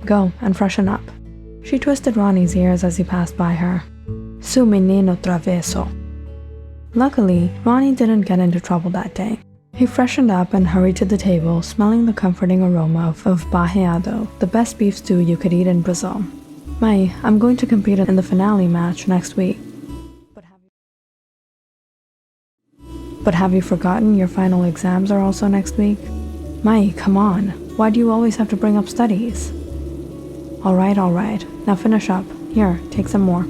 "Go and freshen up." She twisted Ronnie's ears as he passed by her. "Su menino traveso." Luckily, Ronnie didn't get into trouble that day. He freshened up and hurried to the table, smelling the comforting aroma of barreado, the best beef stew you could eat in Brazil. "Mai, I'm going to compete in the finale match next week. But have you forgotten your final exams are also next week?" "Mai, come on. Why do you always have to bring up studies?" All right. Now finish up. Here, take some more."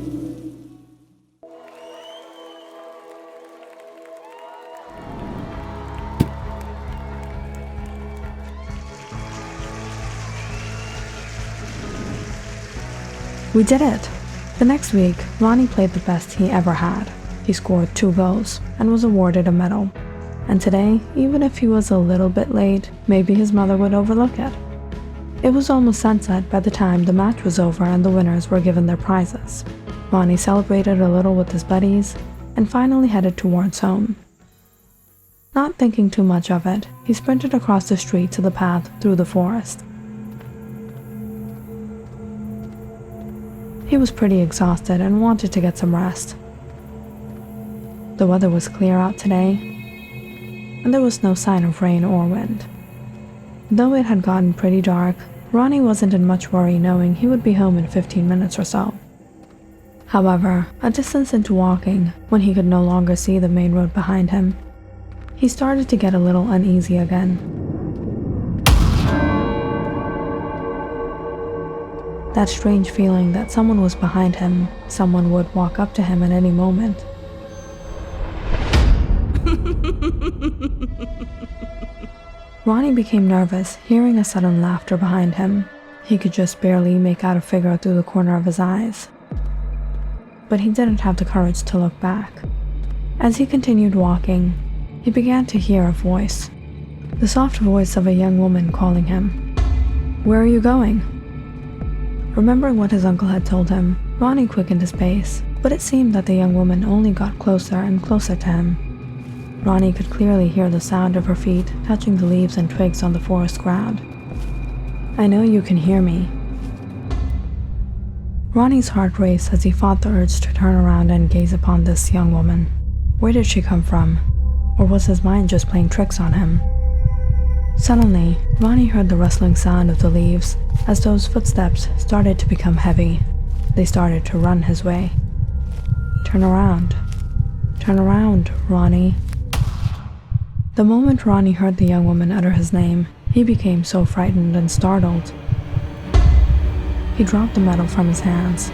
We did it! The next week, Ronnie played the best he ever had. He scored 2 goals and was awarded a medal. And today, even if he was a little bit late, maybe his mother would overlook it. It was almost sunset by the time the match was over and the winners were given their prizes. Ronnie celebrated a little with his buddies and finally headed towards home. Not thinking too much of it, he sprinted across the street to the path through the forest. He was pretty exhausted and wanted to get some rest. The weather was clear out today, and there was no sign of rain or wind. Though it had gotten pretty dark, Ronnie wasn't in much worry knowing he would be home in 15 minutes or so. However, a distance into walking, when he could no longer see the main road behind him, he started to get a little uneasy again. That strange feeling that someone was behind him, someone would walk up to him at any moment. Ronnie became nervous, hearing a sudden laughter behind him. He could just barely make out a figure through the corner of his eyes. But he didn't have the courage to look back. As he continued walking, he began to hear a voice. The soft voice of a young woman calling him. "Where are you going?" Remembering what his uncle had told him, Ronnie quickened his pace, but it seemed that the young woman only got closer and closer to him. Ronnie could clearly hear the sound of her feet touching the leaves and twigs on the forest ground. "I know you can hear me." Ronnie's heart raced as he fought the urge to turn around and gaze upon this young woman. Where did she come from? Or was his mind just playing tricks on him? Suddenly, Ronnie heard the rustling sound of the leaves as those footsteps started to become heavy. They started to run his way. Turn around. Turn around, Ronnie. The moment Ronnie heard the young woman utter his name, he became so frightened and startled. He dropped the metal from his hands.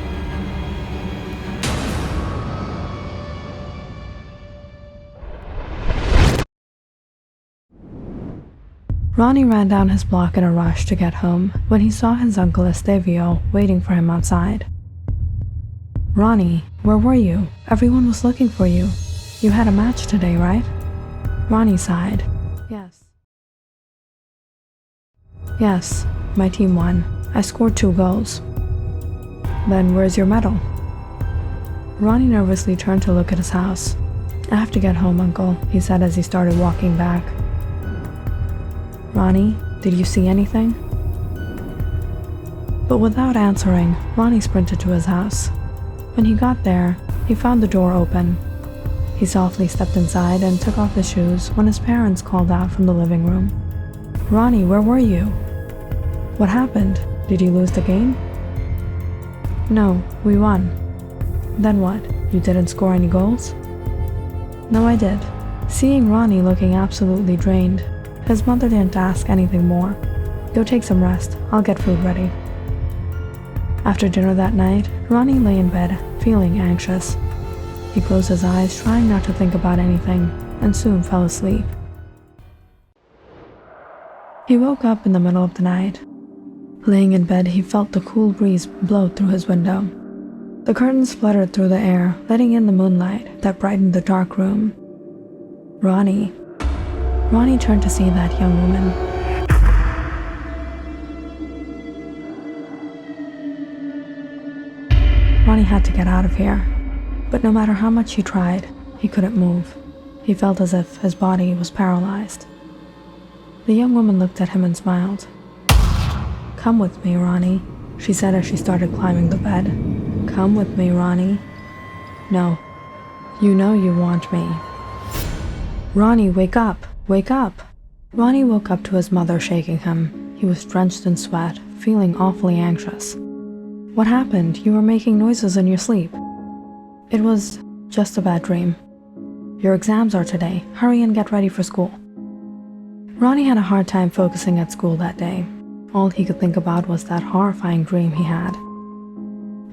Ronnie ran down his block in a rush to get home when he saw his uncle Estevio waiting for him outside. "Ronnie, where were you? Everyone was looking for you. You had a match today, right?" Ronnie sighed. Yes, my team won. I scored 2 goals. "Then where's your medal?" Ronnie nervously turned to look at his house. "I have to get home, Uncle," he said as he started walking back. "Ronnie, did you see anything?" But without answering, Ronnie sprinted to his house. When he got there, he found the door open. He softly stepped inside and took off his shoes when his parents called out from the living room. "Ronnie, where were you? What happened? Did you lose the game?" "No, we won." "Then what? You didn't score any goals?" "No, I did." Seeing Ronnie looking absolutely drained, his mother didn't ask anything more. "Go take some rest. I'll get food ready." After dinner that night, Ronnie lay in bed, feeling anxious. He closed his eyes, trying not to think about anything, and soon fell asleep. He woke up in the middle of the night. Laying in bed, he felt the cool breeze blow through his window. The curtains fluttered through the air, letting in the moonlight that brightened the dark room. Ronnie. Ronnie turned to see that young woman. Ronnie had to get out of here, but no matter how much he tried, he couldn't move. He felt as if his body was paralyzed. The young woman looked at him and smiled. "Come with me, Ronnie," she said as she started climbing the bed. "Come with me, Ronnie." "No. You know you want me." "Ronnie, wake up! Wake up!" Ronnie woke up to his mother shaking him. He was drenched in sweat, feeling awfully anxious. "What happened? You were making noises in your sleep." "It was just a bad dream." "Your exams are today. Hurry and get ready for school." Ronnie had a hard time focusing at school that day. All he could think about was that horrifying dream he had.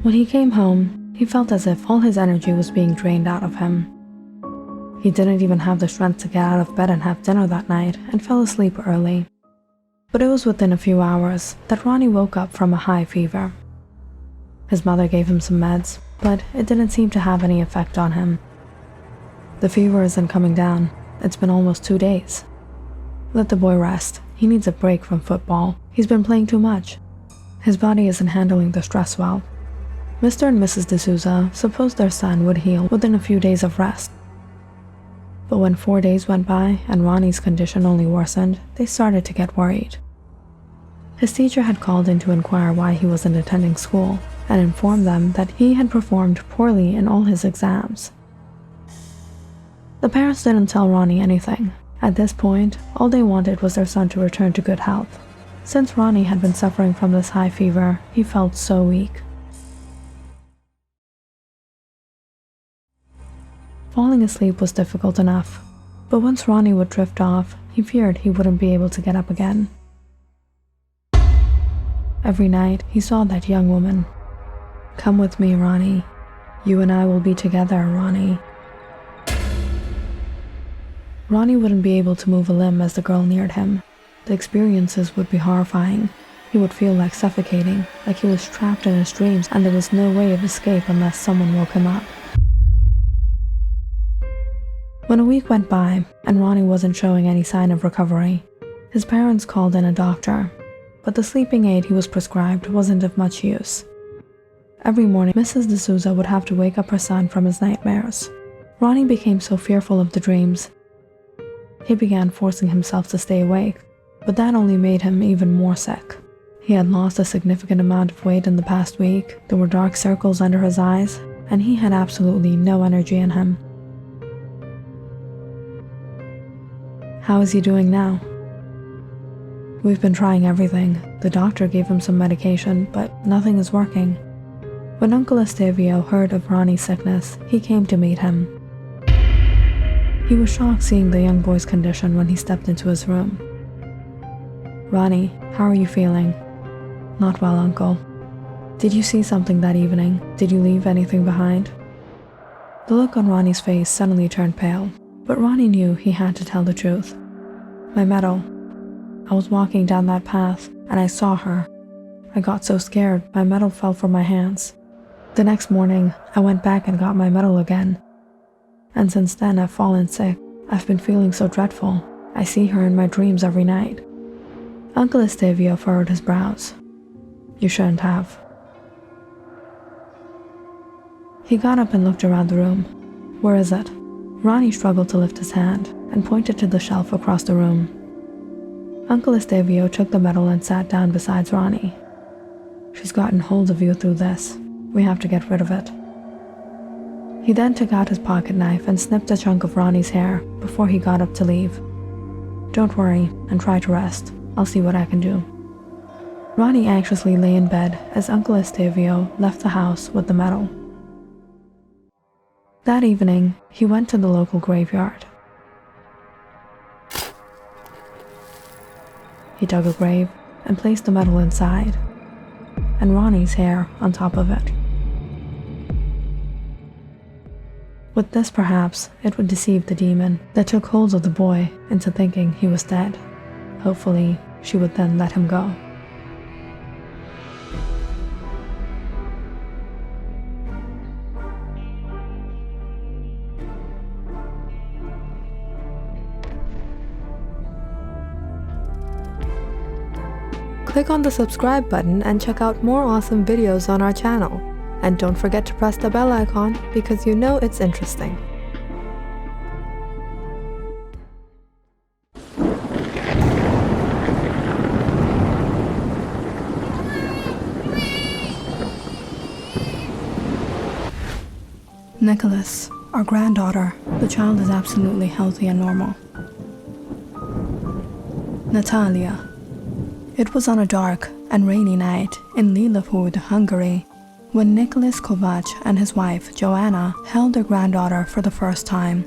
When he came home, he felt as if all his energy was being drained out of him. He didn't even have the strength to get out of bed and have dinner that night and fell asleep early. But it was within a few hours that Ronnie woke up from a high fever. His mother gave him some meds, but it didn't seem to have any effect on him. "The fever isn't coming down. It's been almost 2 days. Let the boy rest. He needs a break from football. He's been playing too much. His body isn't handling the stress well." Mr. and Mrs. D'Souza supposed their son would heal within a few days of rest. But when 4 days went by and Ronnie's condition only worsened, they started to get worried. His teacher had called in to inquire why he wasn't attending school and informed them that he had performed poorly in all his exams. The parents didn't tell Ronnie anything. At this point, all they wanted was their son to return to good health. Since Ronnie had been suffering from this high fever, he felt so weak. Falling asleep was difficult enough, but once Ronnie would drift off, he feared he wouldn't be able to get up again. Every night, he saw that young woman. "Come with me, Ronnie. You and I will be together, Ronnie." Ronnie wouldn't be able to move a limb as the girl neared him. The experiences would be horrifying. He would feel like suffocating, like he was trapped in his dreams and there was no way of escape unless someone woke him up. When a week went by and Ronnie wasn't showing any sign of recovery, his parents called in a doctor, but the sleeping aid he was prescribed wasn't of much use. Every morning, Mrs. D'Souza would have to wake up her son from his nightmares. Ronnie became so fearful of the dreams. He began forcing himself to stay awake, but that only made him even more sick. He had lost a significant amount of weight in the past week, there were dark circles under his eyes, and he had absolutely no energy in him. "How is he doing now?" "We've been trying everything. The doctor gave him some medication, but nothing is working. When Uncle Estavio heard of Ronnie's sickness, he came to meet him. He was shocked seeing the young boy's condition when he stepped into his room. "Ronnie, how are you feeling?" "Not well, Uncle." "Did you see something that evening? Did you leave anything behind?" The look on Ronnie's face suddenly turned pale, but Ronnie knew he had to tell the truth. "My medal. I was walking down that path, and I saw her. I got so scared, my medal fell from my hands. The next morning, I went back and got my medal again. And since then, I've fallen sick. I've been feeling so dreadful. I see her in my dreams every night." Uncle Estavio furrowed his brows. "You shouldn't have." He got up and looked around the room. "Where is it?" Ronnie struggled to lift his hand and pointed to the shelf across the room. Uncle Estavio took the medal and sat down beside Ronnie. "She's gotten hold of you through this. We have to get rid of it." He then took out his pocket knife and snipped a chunk of Ronnie's hair before he got up to leave. "Don't worry and try to rest. I'll see what I can do." Ronnie anxiously lay in bed as Uncle Estavio left the house with the medal. That evening, he went to the local graveyard. He dug a grave and placed the medal inside, and Ronnie's hair on top of it. With this, perhaps, it would deceive the demon that took hold of the boy into thinking he was dead. Hopefully, she would then let him go. Click on the subscribe button and check out more awesome videos on our channel. And don't forget to press the bell icon because you know it's interesting. Nicholas, our granddaughter. The child is absolutely healthy and normal. Natalia. It was on a dark and rainy night in Lilleford, Hungary, when Nicholas Kovac and his wife, Joanna, held their granddaughter for the first time.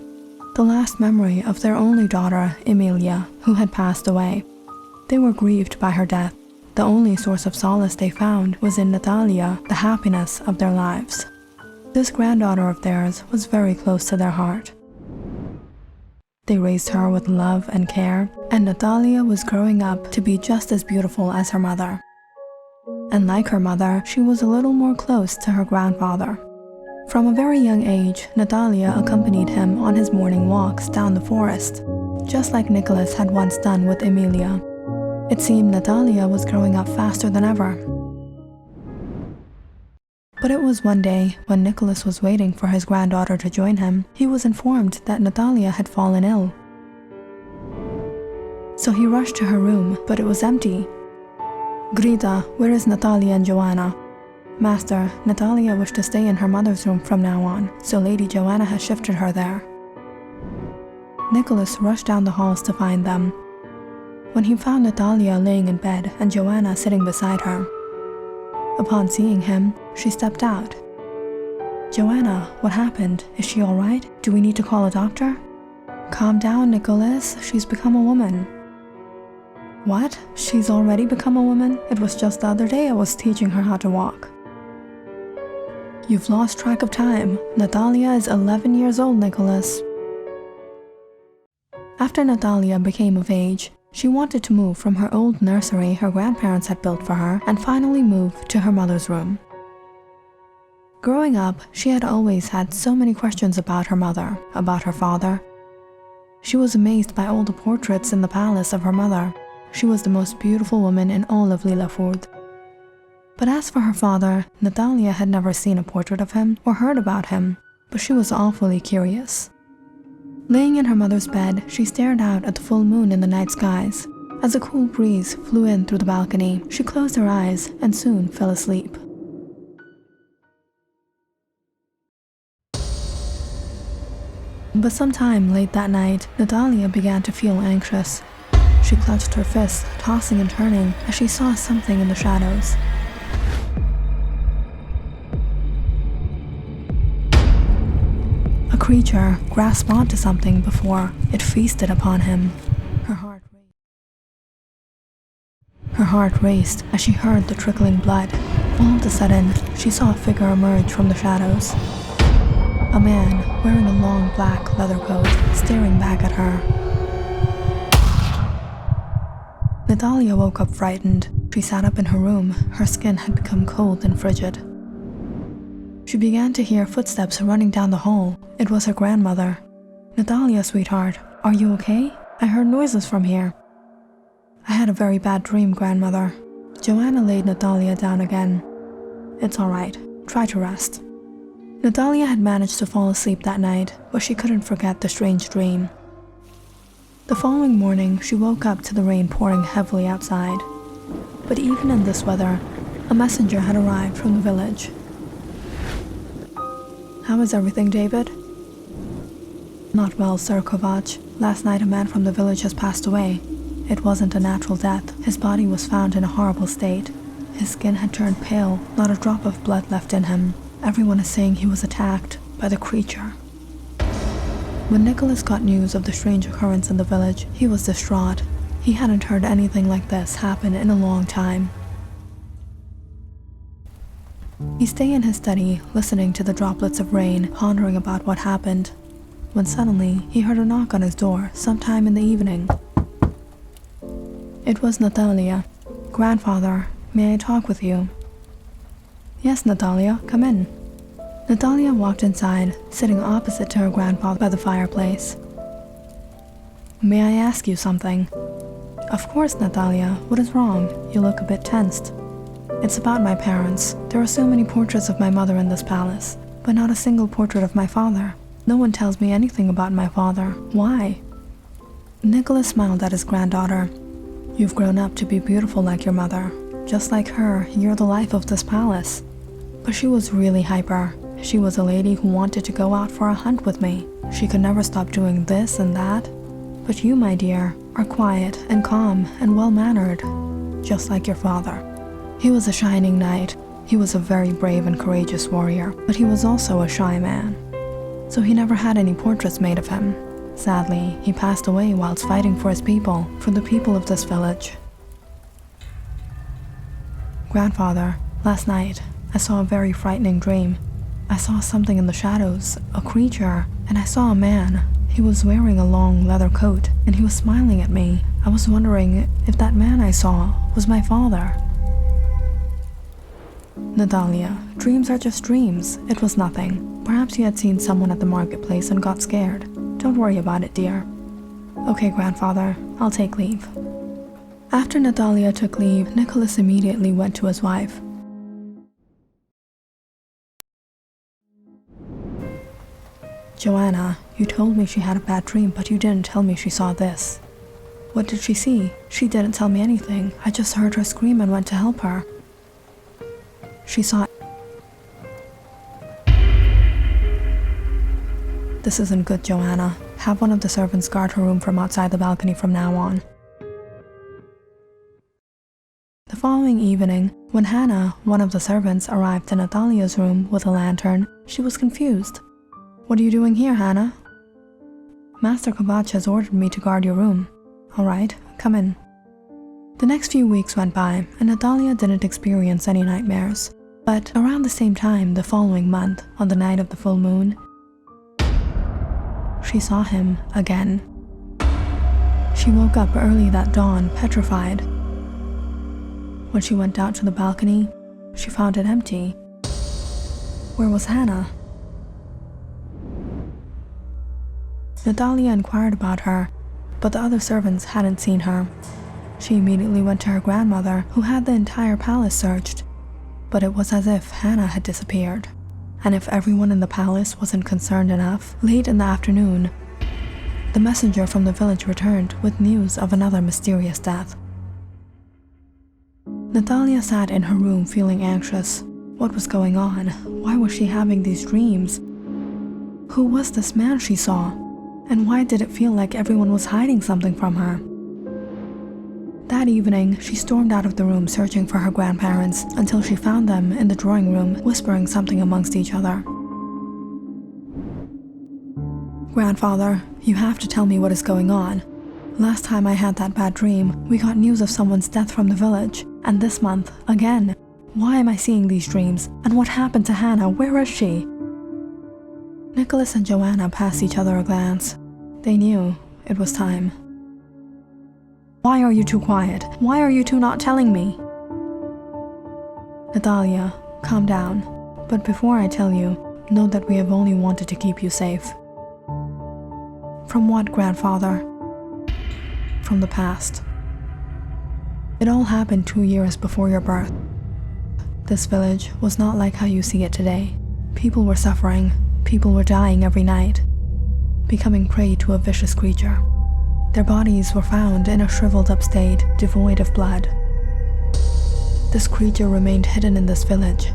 The last memory of their only daughter, Emilia, who had passed away. They were grieved by her death. The only source of solace they found was in Natalia, the happiness of their lives. This granddaughter of theirs was very close to their heart. They raised her with love and care, and Natalia was growing up to be just as beautiful as her mother. And like her mother, she was a little more close to her grandfather. From a very young age, Natalia accompanied him on his morning walks down the forest, just like Nicholas had once done with Emilia. It seemed Natalia was growing up faster than ever. But it was one day, when Nicholas was waiting for his granddaughter to join him, he was informed that Natalia had fallen ill. So he rushed to her room, but it was empty. "Grita, where is Natalia and Joanna?" "Master, Natalia wished to stay in her mother's room from now on, so Lady Joanna has shifted her there." Nicholas rushed down the halls to find them. When he found Natalia laying in bed and Joanna sitting beside her, upon seeing him, she stepped out. "Joanna, what happened? Is she all right? Do we need to call a doctor?" "Calm down, Nicholas. She's become a woman." "What? She's already become a woman? It was just the other day I was teaching her how to walk." "You've lost track of time. Natalia is 11 years old, Nicholas." After Natalia became of age, she wanted to move from her old nursery her grandparents had built for her and finally move to her mother's room. Growing up, she had always had so many questions about her mother, about her father. She was amazed by all the portraits in the palace of her mother. She was the most beautiful woman in all of Lilleford. But as for her father, Natalia had never seen a portrait of him or heard about him, but she was awfully curious. Laying in her mother's bed, she stared out at the full moon in the night skies. As a cool breeze flew in through the balcony, she closed her eyes and soon fell asleep. But sometime late that night, Natalia began to feel anxious. She clutched her fists, tossing and turning as she saw something in the shadows. creature grasped onto something before it feasted upon him. Her heart raced as she heard the trickling blood. All of a sudden, she saw a figure emerge from the shadows. A man wearing a long black leather coat, staring back at her. Natalia woke up frightened. She sat up in her room. Her skin had become cold and frigid. She began to hear footsteps running down the hall. It was her grandmother. "Natalia, sweetheart, are you okay? I heard noises from here." "I had a very bad dream, grandmother." Joanna laid Natalia down again. "It's all right. Try to rest." Natalia had managed to fall asleep that night, but she couldn't forget the strange dream. The following morning, she woke up to the rain pouring heavily outside. But even in this weather, a messenger had arrived from the village. "How is everything, David?" "Not well, Sir Kovac. Last night a man from the village has passed away. It wasn't a natural death. His body was found in a horrible state. His skin had turned pale, not a drop of blood left in him. Everyone is saying he was attacked by the creature." When Nicholas got news of the strange occurrence in the village, he was distraught. He hadn't heard anything like this happen in a long time. He stayed in his study, listening to the droplets of rain, pondering about what happened, when suddenly he heard a knock on his door sometime in the evening. It was Natalia. "Grandfather, may I talk with you?" "Yes, Natalia, come in." Natalia walked inside, sitting opposite to her grandfather by the fireplace. "May I ask you something?" "Of course, Natalia. What is wrong? You look a bit tensed." "It's about my parents. There are so many portraits of my mother in this palace, but not a single portrait of my father. No one tells me anything about my father. Why?" Nicholas smiled at his granddaughter. "You've grown up to be beautiful like your mother. Just like her, you're the life of this palace." But she was really hyper. She was a lady who wanted to go out for a hunt with me. She could never stop doing this and that. But you, my dear, are quiet and calm and well-mannered, just like your father. He was a shining knight. He was a very brave and courageous warrior, but he was also a shy man. So he never had any portraits made of him. Sadly, he passed away whilst fighting for his people, for the people of this village. Grandfather, last night, I saw a very frightening dream. I saw something in the shadows, a creature, and I saw a man. He was wearing a long leather coat, and he was smiling at me. I was wondering if that man I saw was my father. Natalia, dreams are just dreams. It was nothing. Perhaps you had seen someone at the marketplace and got scared. Don't worry about it, dear. Okay, grandfather, I'll take leave. After Natalia took leave, Nicholas immediately went to his wife. "Joanna, you told me she had a bad dream, but you didn't tell me she saw this." "What did she see?" "She didn't tell me anything. I just heard her scream and went to help her." "She saw..." "This isn't good, Joanna. Have one of the servants guard her room from outside the balcony from now on." The following evening, when Hannah, one of the servants, arrived in Natalia's room with a lantern, she was confused. "What are you doing here, Hannah?" "Master Kovac has ordered me to guard your room." "All right, come in." The next few weeks went by, and Natalia didn't experience any nightmares. But around the same time the following month, on the night of the full moon, she saw him again. She woke up early that dawn, petrified. When she went out to the balcony, she found it empty. Where was Hannah? Natalia inquired about her, but the other servants hadn't seen her. She immediately went to her grandmother, who had the entire palace searched. But it was as if Hannah had disappeared. And if everyone in the palace wasn't concerned enough, late in the afternoon, the messenger from the village returned with news of another mysterious death. Natalia sat in her room feeling anxious. What was going on? Why was she having these dreams? Who was this man she saw? And why did it feel like everyone was hiding something from her? That evening, she stormed out of the room searching for her grandparents until she found them in the drawing room whispering something amongst each other. Grandfather, you have to tell me what is going on. Last time I had that bad dream, we got news of someone's death from the village, and this month, again. Why am I seeing these dreams? And what happened to Hannah? Where is she? Nicholas and Joanna passed each other a glance. They knew it was time. Why are you two quiet? Why are you two not telling me? Natalia, calm down. But before I tell you, know that we have only wanted to keep you safe. From what, grandfather? From the past. It all happened 2 years before your birth. This village was not like how you see it today. People were suffering. People were dying every night, becoming prey to a vicious creature. Their bodies were found in a shriveled up state, devoid of blood. This creature remained hidden in this village.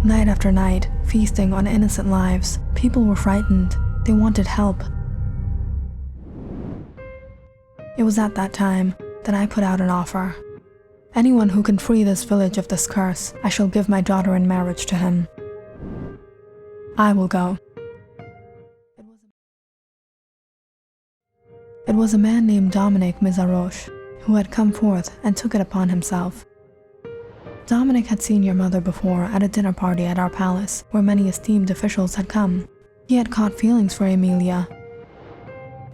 Night after night, feasting on innocent lives. People were frightened. They wanted help. It was at that time that I put out an offer. Anyone who can free this village of this curse, I shall give my daughter in marriage to him. I will go. It was a man named Dominic Mizaroche who had come forth and took it upon himself. Dominic had seen your mother before at a dinner party at our palace where many esteemed officials had come. He had caught feelings for Emilia,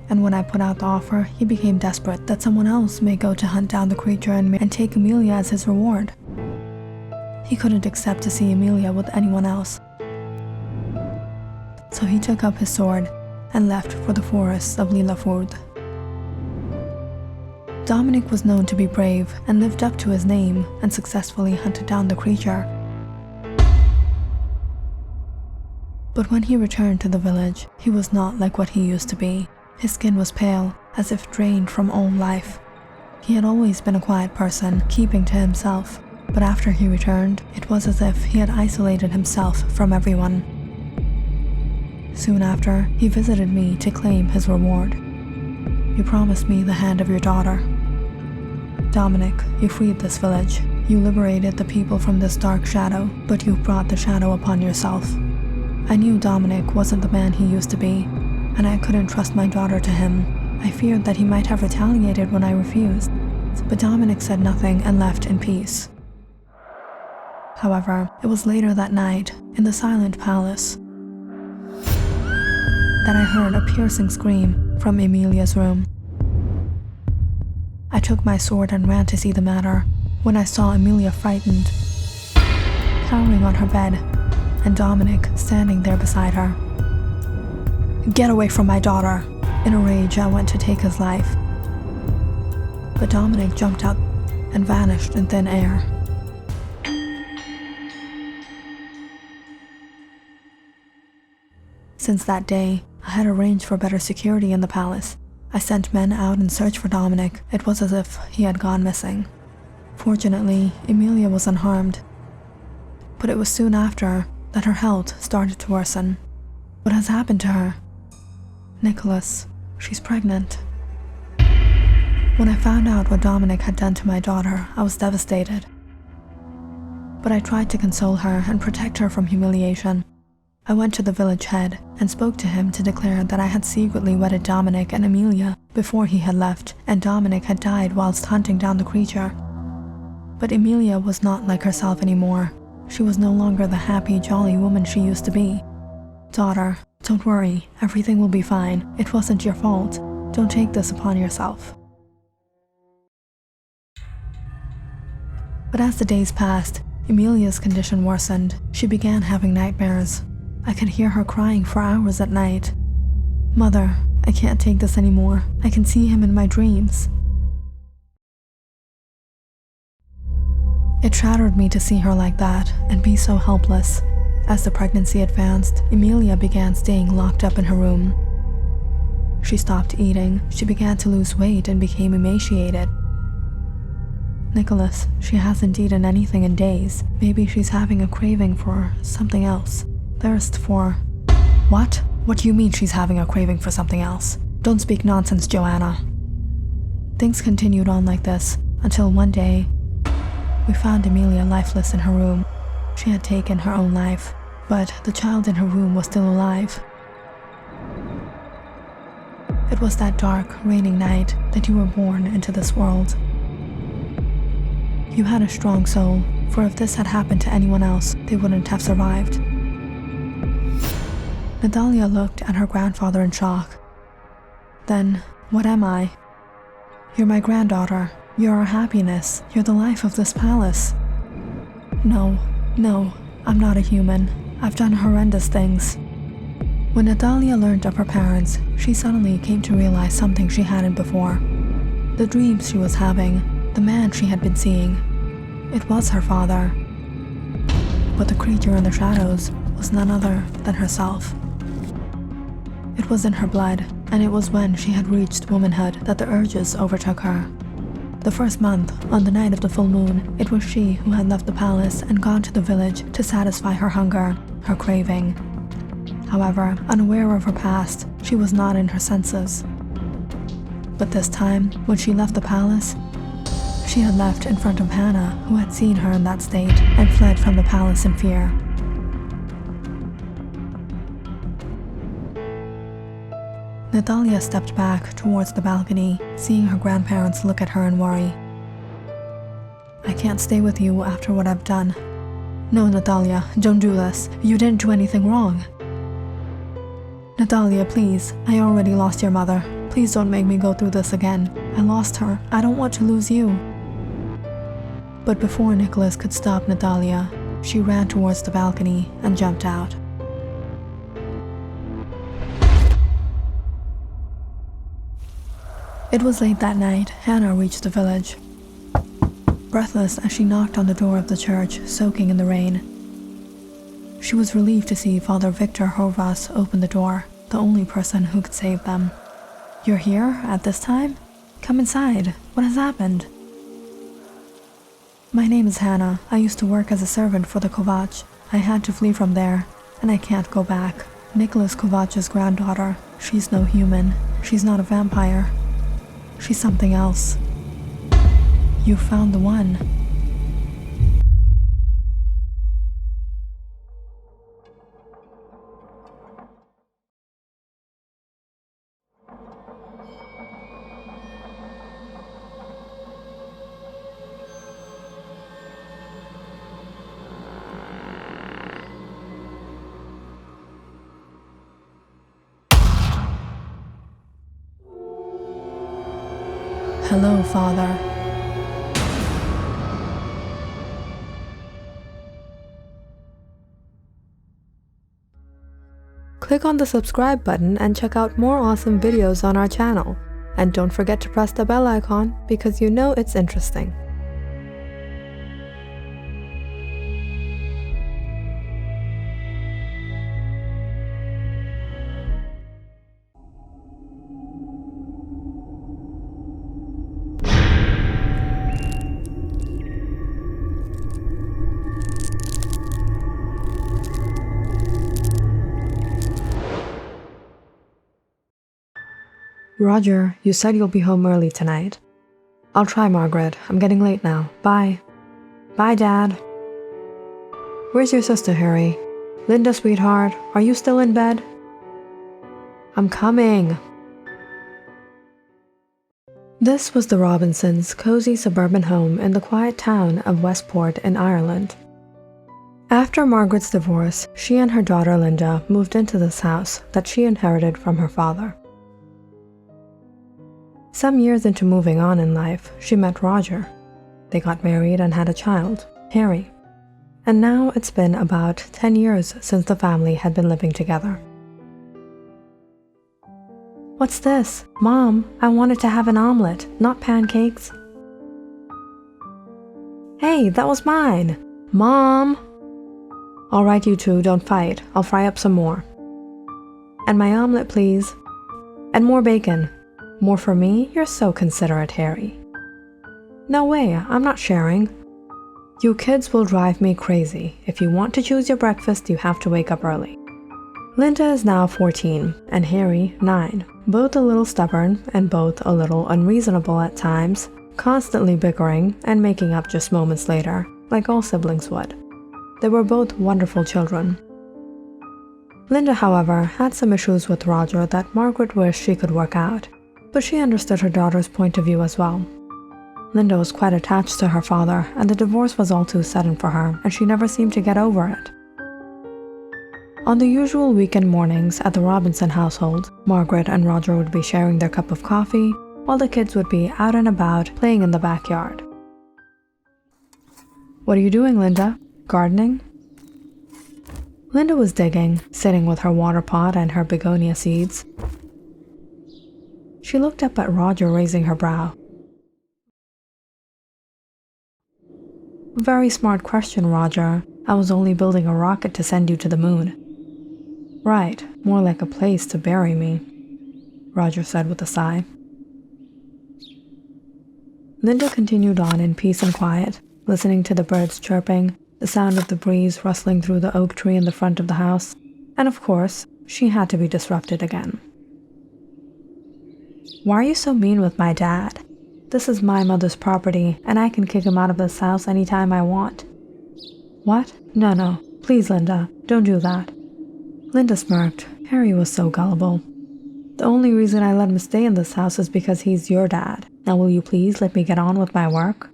and when I put out the offer, he became desperate that someone else may go to hunt down the creature and take Emilia as his reward. He couldn't accept to see Emilia with anyone else. So he took up his sword and left for the forests of Lillaford. Dominic was known to be brave and lived up to his name and successfully hunted down the creature. But when he returned to the village, he was not like what he used to be. His skin was pale, as if drained from all life. He had always been a quiet person, keeping to himself, but after he returned, it was as if he had isolated himself from everyone. Soon after, he visited me to claim his reward. You promised me the hand of your daughter. Dominic, you freed this village. You liberated the people from this dark shadow, but you brought the shadow upon yourself. I knew Dominic wasn't the man he used to be, and I couldn't trust my daughter to him. I feared that he might have retaliated when I refused, but Dominic said nothing and left in peace. However, it was later that night, in the silent palace, that I heard a piercing scream from Emilia's room. I took my sword and ran to see the matter, when I saw Emilia frightened, cowering on her bed, and Dominic standing there beside her. Get away from my daughter! In a rage, I went to take his life. But Dominic jumped up and vanished in thin air. Since that day, I had arranged for better security in the palace. I sent men out in search for Dominic. It was as if he had gone missing. Fortunately, Emilia was unharmed. But it was soon after that her health started to worsen. What has happened to her? Nicholas, she's pregnant. When I found out what Dominic had done to my daughter, I was devastated. But I tried to console her and protect her from humiliation. I went to the village head and spoke to him to declare that I had secretly wedded Dominic and Emilia before he had left, and Dominic had died whilst hunting down the creature. But Emilia was not like herself anymore. She was no longer the happy, jolly woman she used to be. Daughter, don't worry, everything will be fine. It wasn't your fault. Don't take this upon yourself. But as the days passed, Emilia's condition worsened. She began having nightmares. I could hear her crying for hours at night. Mother, I can't take this anymore. I can see him in my dreams. It shattered me to see her like that and be so helpless. As the pregnancy advanced, Emilia began staying locked up in her room. She stopped eating, she began to lose weight and became emaciated. Nicholas, she hasn't eaten anything in days. Maybe she's having a craving for something else. Thirst for... What? What do you mean she's having a craving for something else? Don't speak nonsense, Joanna. Things continued on like this, until one day, we found Emilia lifeless in her room. She had taken her own life, but the child in her room was still alive. It was that dark, raining night that you were born into this world. You had a strong soul, for if this had happened to anyone else, they wouldn't have survived. Natalia looked at her grandfather in shock. Then, what am I? You're my granddaughter. You're our happiness. You're the life of this palace. No, I'm not a human. I've done horrendous things. When Natalia learned of her parents, she suddenly came to realize something she hadn't before. The dreams she was having, the man she had been seeing. It was her father. But the creature in the shadows was none other than herself. It was in her blood, and it was when she had reached womanhood that the urges overtook her. The first month, on the night of the full moon, it was she who had left the palace and gone to the village to satisfy her hunger, her craving. However, unaware of her past, she was not in her senses. But this time, when she left the palace, she had left in front of Hannah, who had seen her in that state and fled from the palace in fear. Natalia stepped back towards the balcony, seeing her grandparents look at her in worry. I can't stay with you after what I've done. No, Natalia, don't do this. You didn't do anything wrong. Natalia, please. I already lost your mother. Please don't make me go through this again. I lost her. I don't want to lose you. But before Nicholas could stop Natalia, she ran towards the balcony and jumped out. It was late that night. Hannah reached the village. Breathless as she knocked on the door of the church, soaking in the rain. She was relieved to see Father Victor Horvath open the door, the only person who could save them. You're here at this time? Come inside. What has happened? My name is Hannah. I used to work as a servant for the Kovac. I had to flee from there, and I can't go back. Nicholas Kovac's granddaughter. She's no human. She's not a vampire. She's something else. You found the one. Hello, Father. Click on the subscribe button and check out more awesome videos on our channel. And don't forget to press the bell icon because you know it's interesting. Roger, you said you'll be home early tonight. I'll try, Margaret. I'm getting late now. Bye. Bye, Dad. Where's your sister, Harry? Linda, sweetheart, are you still in bed? I'm coming. This was the Robinsons' cozy suburban home in the quiet town of Westport in Ireland. After Margaret's divorce, she and her daughter Linda moved into this house that she inherited from her father. Some years into moving on in life, she met Roger. They got married and had a child, Harry. And now it's been about 10 years since the family had been living together. What's this? Mom, I wanted to have an omelet, not pancakes. Hey, that was mine. Mom! All right, you two, don't fight. I'll fry up some more. And my omelet, please. And more bacon. More for me? You're so considerate, Harry. No way, I'm not sharing. You kids will drive me crazy. If you want to choose your breakfast, you have to wake up early. Linda is now 14, and Harry, 9. Both a little stubborn, and both a little unreasonable at times, constantly bickering and making up just moments later, like all siblings would. They were both wonderful children. Linda, however, had some issues with Roger that Margaret wished she could work out, but she understood her daughter's point of view as well. Linda was quite attached to her father, and the divorce was all too sudden for her, and she never seemed to get over it. On the usual weekend mornings at the Robinson household, Margaret and Roger would be sharing their cup of coffee, while the kids would be out and about playing in the backyard. "What are you doing, Linda? Gardening?" Linda was digging, sitting with her water pot and her begonia seeds. She looked up at Roger, raising her brow. "Very smart question, Roger. I was only building a rocket to send you to the moon." "Right, more like a place to bury me," Roger said with a sigh. Linda continued on in peace and quiet, listening to the birds chirping, the sound of the breeze rustling through the oak tree in the front of the house, and of course, she had to be disrupted again. "Why are you so mean with my dad? This is my mother's property, and I can kick him out of this house anytime I want." "What? No, please, Linda, don't do that." Linda smirked. Harry was so gullible. "The only reason I let him stay in this house is because he's your dad. Now will you please let me get on with my work?"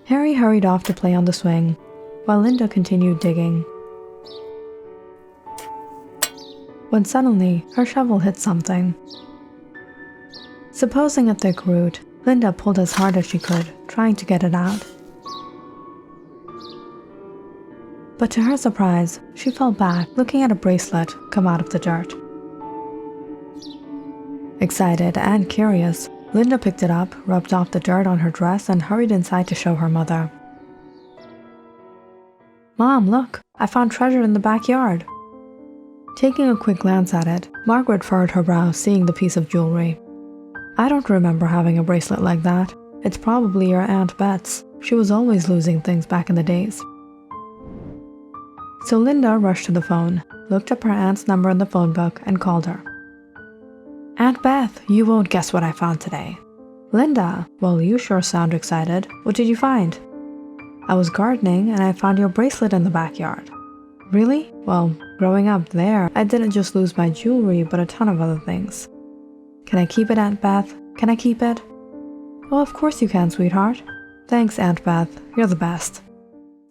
Harry hurried off to play on the swing, while Linda continued digging. When suddenly, her shovel hit something. Supposing a thick root, Linda pulled as hard as she could, trying to get it out. But to her surprise, she fell back, looking at a bracelet come out of the dirt. Excited and curious, Linda picked it up, rubbed off the dirt on her dress, and hurried inside to show her mother. "Mom, look! I found treasure in the backyard!" Taking a quick glance at it, Margaret furrowed her brow, seeing the piece of jewelry. "I don't remember having a bracelet like that. It's probably your Aunt Bet's. She was always losing things back in the days." So Linda rushed to the phone, looked up her aunt's number in the phone book, and called her. "Aunt Beth, you won't guess what I found today." "Linda, well, you sure sound excited. What did you find?" "I was gardening and I found your bracelet in the backyard." "Really? Well, growing up there, I didn't just lose my jewelry, but a ton of other things." "Can I keep it, Aunt Beth? Can I keep it?" "Oh, of course you can, sweetheart." "Thanks, Aunt Beth. You're the best."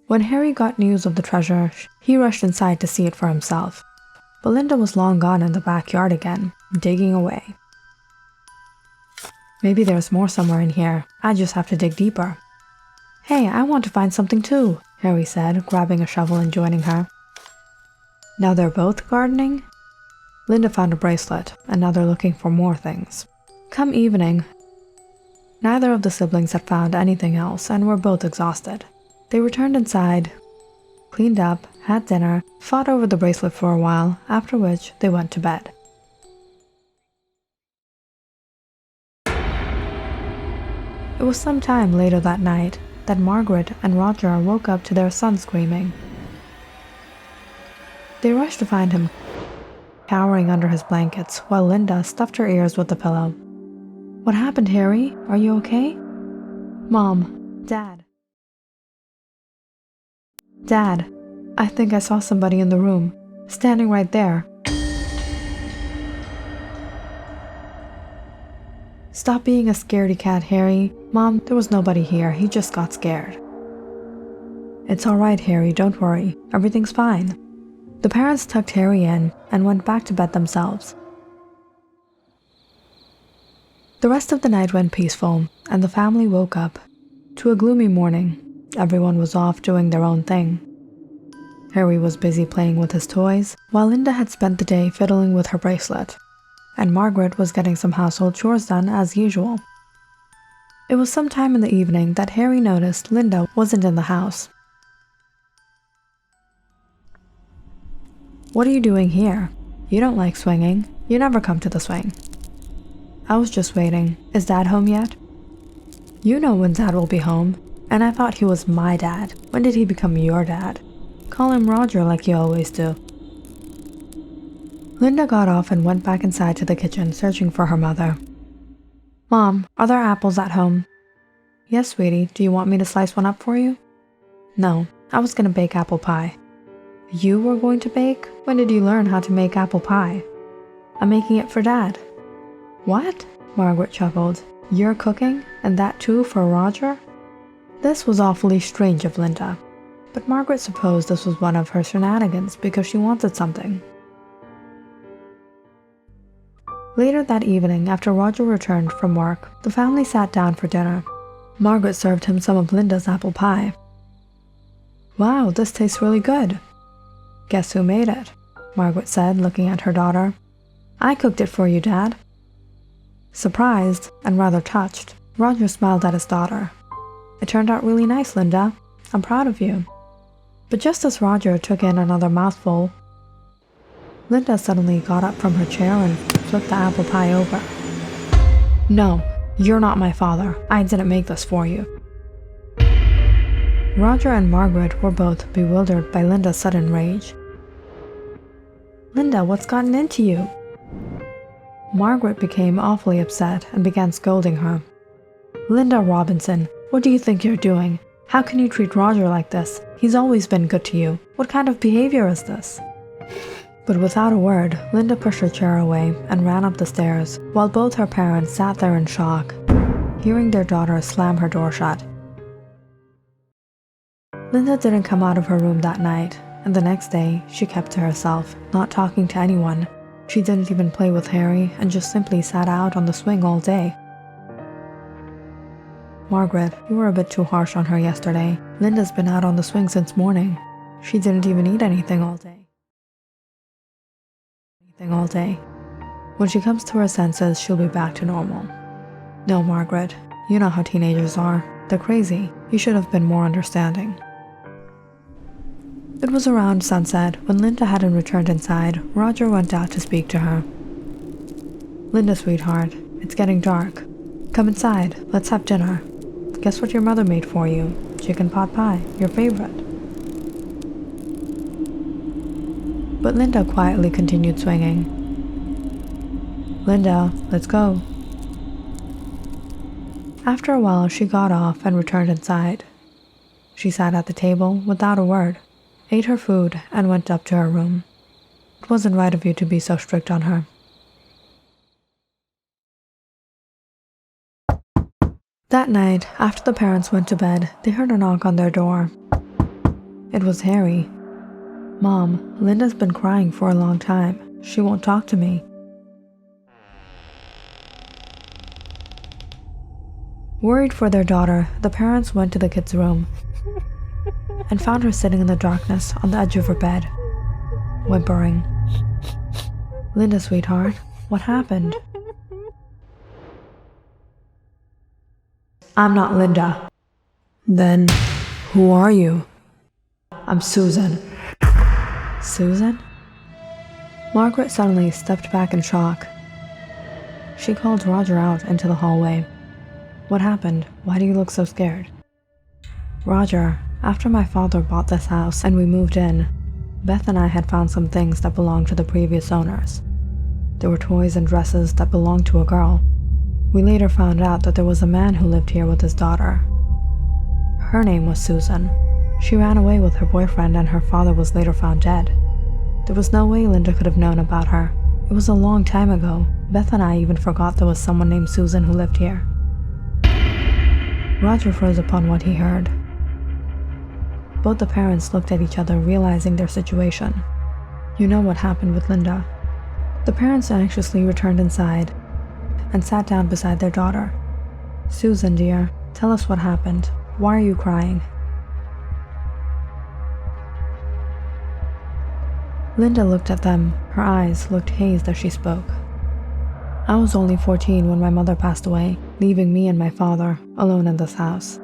When Harry got news of the treasure, he rushed inside to see it for himself. But Linda was long gone in the backyard again, digging away. "Maybe there's more somewhere in here. I just have to dig deeper." "Hey, I want to find something too," Harry said, grabbing a shovel and joining her. Now they're both gardening? Linda found a bracelet, and now they're looking for more things. Come evening, neither of the siblings had found anything else and were both exhausted. They returned inside, cleaned up, had dinner, fought over the bracelet for a while, after which they went to bed. It was some time later that night that Margaret and Roger woke up to their son screaming. They rushed to find him cowering under his blankets while Linda stuffed her ears with the pillow. "What happened, Harry? Are you okay?" "Mom, Dad, I think I saw somebody in the room, standing right there." "Stop being a scaredy cat, Harry. Mom, there was nobody here. He just got scared." "It's all right, Harry. Don't worry. Everything's fine." The parents tucked Harry in and went back to bed themselves. The rest of the night went peaceful, and the family woke up to a gloomy morning. Everyone was off doing their own thing. Harry was busy playing with his toys, while Linda had spent the day fiddling with her bracelet, and Margaret was getting some household chores done as usual. It was sometime in the evening that Harry noticed Linda wasn't in the house. "What are you doing here? You don't like swinging. You never come to the swing." "I was just waiting. Is Dad home yet?" "You know when Dad will be home, and I thought he was my dad. When did he become your dad? Call him Roger like you always do." Linda got off and went back inside to the kitchen, searching for her mother. "Mom, are there apples at home?" "Yes, sweetie. Do you want me to slice one up for you?" "No, I was gonna bake apple pie." You were going to bake? When did you learn how to make apple pie? I'm making it for Dad. What? Margaret chuckled. You're cooking? And that too for Roger? This was awfully strange of Linda, but Margaret supposed this was one of her shenanigans because she wanted something. Later that evening, after Roger returned from work, the family sat down for dinner. Margaret served him some of Linda's apple pie. Wow, this tastes really good. Guess who made it? Margaret said, looking at her daughter. I cooked it for you, Dad. Surprised and rather touched, Roger smiled at his daughter. It turned out really nice, Linda. I'm proud of you. But just as Roger took in another mouthful, Linda suddenly got up from her chair and flipped the apple pie over. No, you're not my father. I didn't make this for you. Roger and Margaret were both bewildered by Linda's sudden rage. Linda, what's gotten into you? Margaret became awfully upset and began scolding her. Linda Robinson, what do you think you're doing? How can you treat Roger like this? He's always been good to you. What kind of behavior is this? But without a word, Linda pushed her chair away and ran up the stairs, while both her parents sat there in shock, hearing their daughter slam her door shut. Linda didn't come out of her room that night, and the next day, she kept to herself, not talking to anyone. She didn't even play with Harry and just simply sat out on the swing all day. Margaret, you were a bit too harsh on her yesterday. Linda's been out on the swing since morning. She didn't even eat anything all day. When she comes to her senses, she'll be back to normal. No, Margaret, you know how teenagers are. They're crazy. You should have been more understanding. It was around sunset. When Linda hadn't returned inside, Roger went out to speak to her. Linda, sweetheart, it's getting dark. Come inside. Let's have dinner. Guess what your mother made for you? Chicken pot pie, your favorite. But Linda quietly continued swinging. Linda, let's go. After a while, she got off and returned inside. She sat at the table without a word, ate her food, and went up to her room. It wasn't right of you to be so strict on her. That night, after the parents went to bed, they heard a knock on their door. It was Harry. Mom, Linda's been crying for a long time. She won't talk to me. Worried for their daughter, the parents went to the kid's room and found her sitting in the darkness on the edge of her bed, whimpering. Linda, sweetheart, what happened? I'm not Linda. Then, who are you? I'm Susan. Susan? Margaret suddenly stepped back in shock. She called Roger out into the hallway. What happened? Why do you look so scared? Roger, after my father bought this house and we moved in, Beth and I had found some things that belonged to the previous owners. There were toys and dresses that belonged to a girl. We later found out that there was a man who lived here with his daughter. Her name was Susan. She ran away with her boyfriend and her father was later found dead. There was no way Linda could have known about her. It was a long time ago. Beth and I even forgot there was someone named Susan who lived here. Roger froze upon what he heard. Both the parents looked at each other, realizing their situation. You know what happened with Linda. The parents anxiously returned inside and sat down beside their daughter. Susan, dear, tell us what happened. Why are you crying? Linda looked at them. Her eyes looked hazed as she spoke. I was only 14 when my mother passed away, leaving me and my father alone in this house.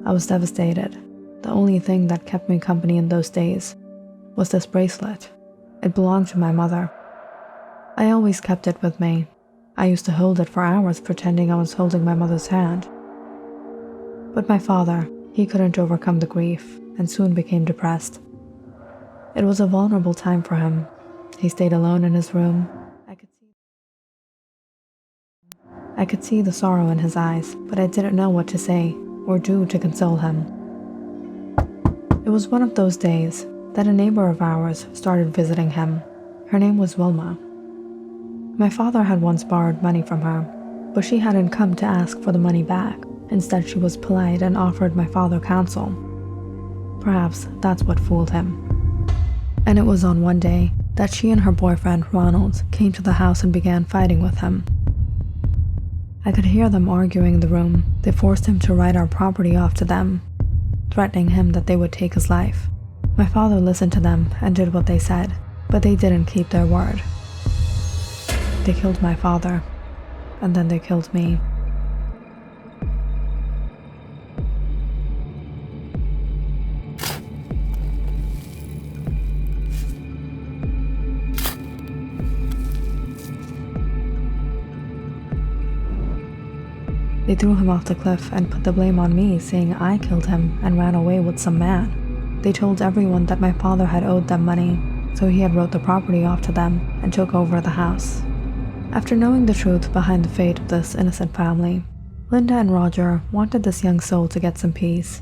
I was devastated. The only thing that kept me company in those days was this bracelet. It belonged to my mother. I always kept it with me. I used to hold it for hours pretending I was holding my mother's hand. But my father, he couldn't overcome the grief and soon became depressed. It was a vulnerable time for him. He stayed alone in his room. I could see the sorrow in his eyes, but I didn't know what to say or do to console him. It was one of those days that a neighbor of ours started visiting him. Her name was Wilma. My father had once borrowed money from her, but she hadn't come to ask for the money back. Instead, she was polite and offered my father counsel. Perhaps that's what fooled him. And it was on one day that she and her boyfriend, Ronald, came to the house and began fighting with him. I could hear them arguing in the room. They forced him to write our property off to them, threatening him that they would take his life. My father listened to them and did what they said, but they didn't keep their word. They killed my father, and then they killed me. They threw him off the cliff and put the blame on me, saying I killed him and ran away with some man. They told everyone that my father had owed them money, so he had wrote the property off to them and took over the house. After knowing the truth behind the fate of this innocent family, Linda and Roger wanted this young soul to get some peace,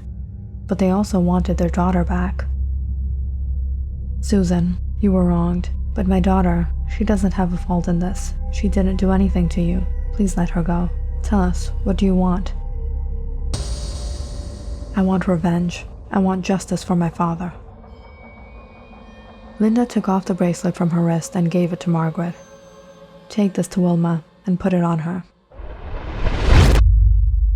but they also wanted their daughter back. Susan, you were wronged, but my daughter, she doesn't have a fault in this. She didn't do anything to you. Please let her go. Tell us, what do you want? I want revenge. I want justice for my father. Linda took off the bracelet from her wrist and gave it to Margaret. Take this to Wilma and put it on her.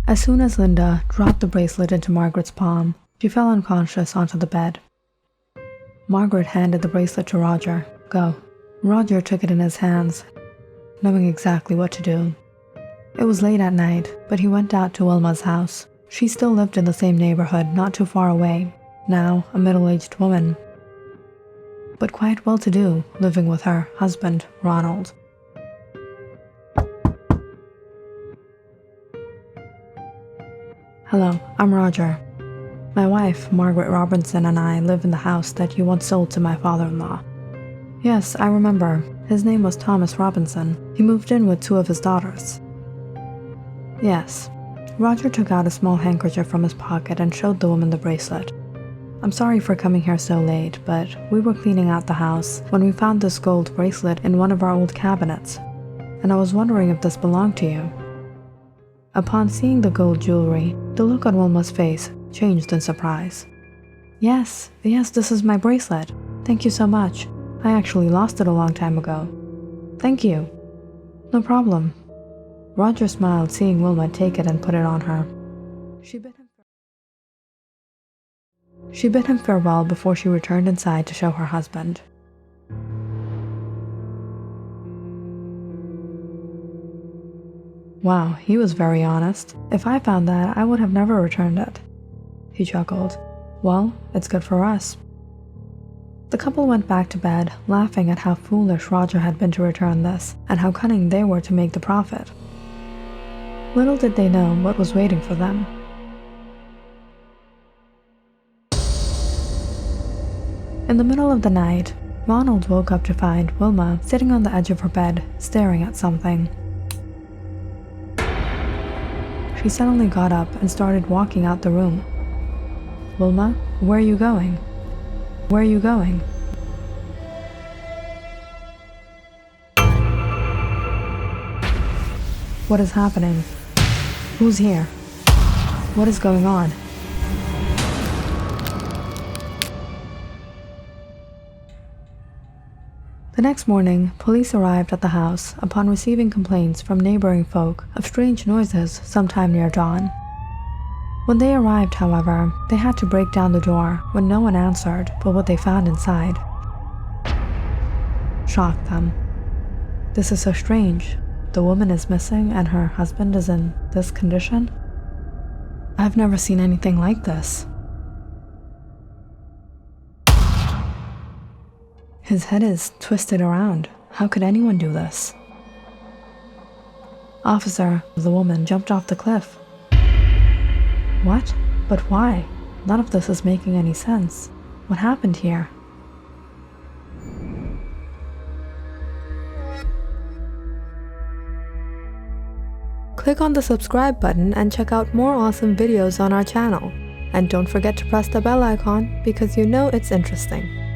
As soon as Linda dropped the bracelet into Margaret's palm, she fell unconscious onto the bed. Margaret handed the bracelet to Roger. Go. Roger took it in his hands, knowing exactly what to do. It was late at night, but he went out to Wilma's house. She still lived in the same neighborhood, not too far away, now a middle-aged woman, but quite well-to-do, living with her husband, Ronald. Hello, I'm Roger. My wife, Margaret Robinson, and I live in the house that you once sold to my father-in-law. Yes, I remember. His name was Thomas Robinson. He moved in with two of his daughters. Yes. Roger took out a small handkerchief from his pocket and showed the woman the bracelet. I'm sorry for coming here so late, but we were cleaning out the house when we found this gold bracelet in one of our old cabinets, and I was wondering if this belonged to you. Upon seeing the gold jewelry, the look on Wilma's face changed in surprise. Yes, this is my bracelet. Thank you so much. I actually lost it a long time ago. Thank you. No problem. Roger smiled, seeing Wilma take it and put it on her. She bid him farewell before she returned inside to show her husband. Wow, he was very honest. If I found that, I would have never returned it. He chuckled. Well, it's good for us. The couple went back to bed, laughing at how foolish Roger had been to return this, and how cunning they were to make the profit. Little did they know what was waiting for them. In the middle of the night, Ronald woke up to find Wilma sitting on the edge of her bed, staring at something. She suddenly got up and started walking out the room. Wilma, where are you going? Where are you going? What is happening? Who's here? What is going on? The next morning, police arrived at the house upon receiving complaints from neighboring folk of strange noises sometime near dawn. When they arrived, however, they had to break down the door when no one answered but what they found inside shocked them. This is so strange. The woman is missing and her husband is in this condition? I've never seen anything like this. His head is twisted around. How could anyone do this? Officer, the woman jumped off the cliff. What? But why? None of this is making any sense. What happened here? Click on the subscribe button and check out more awesome videos on our channel. And don't forget to press the bell icon because you know it's interesting.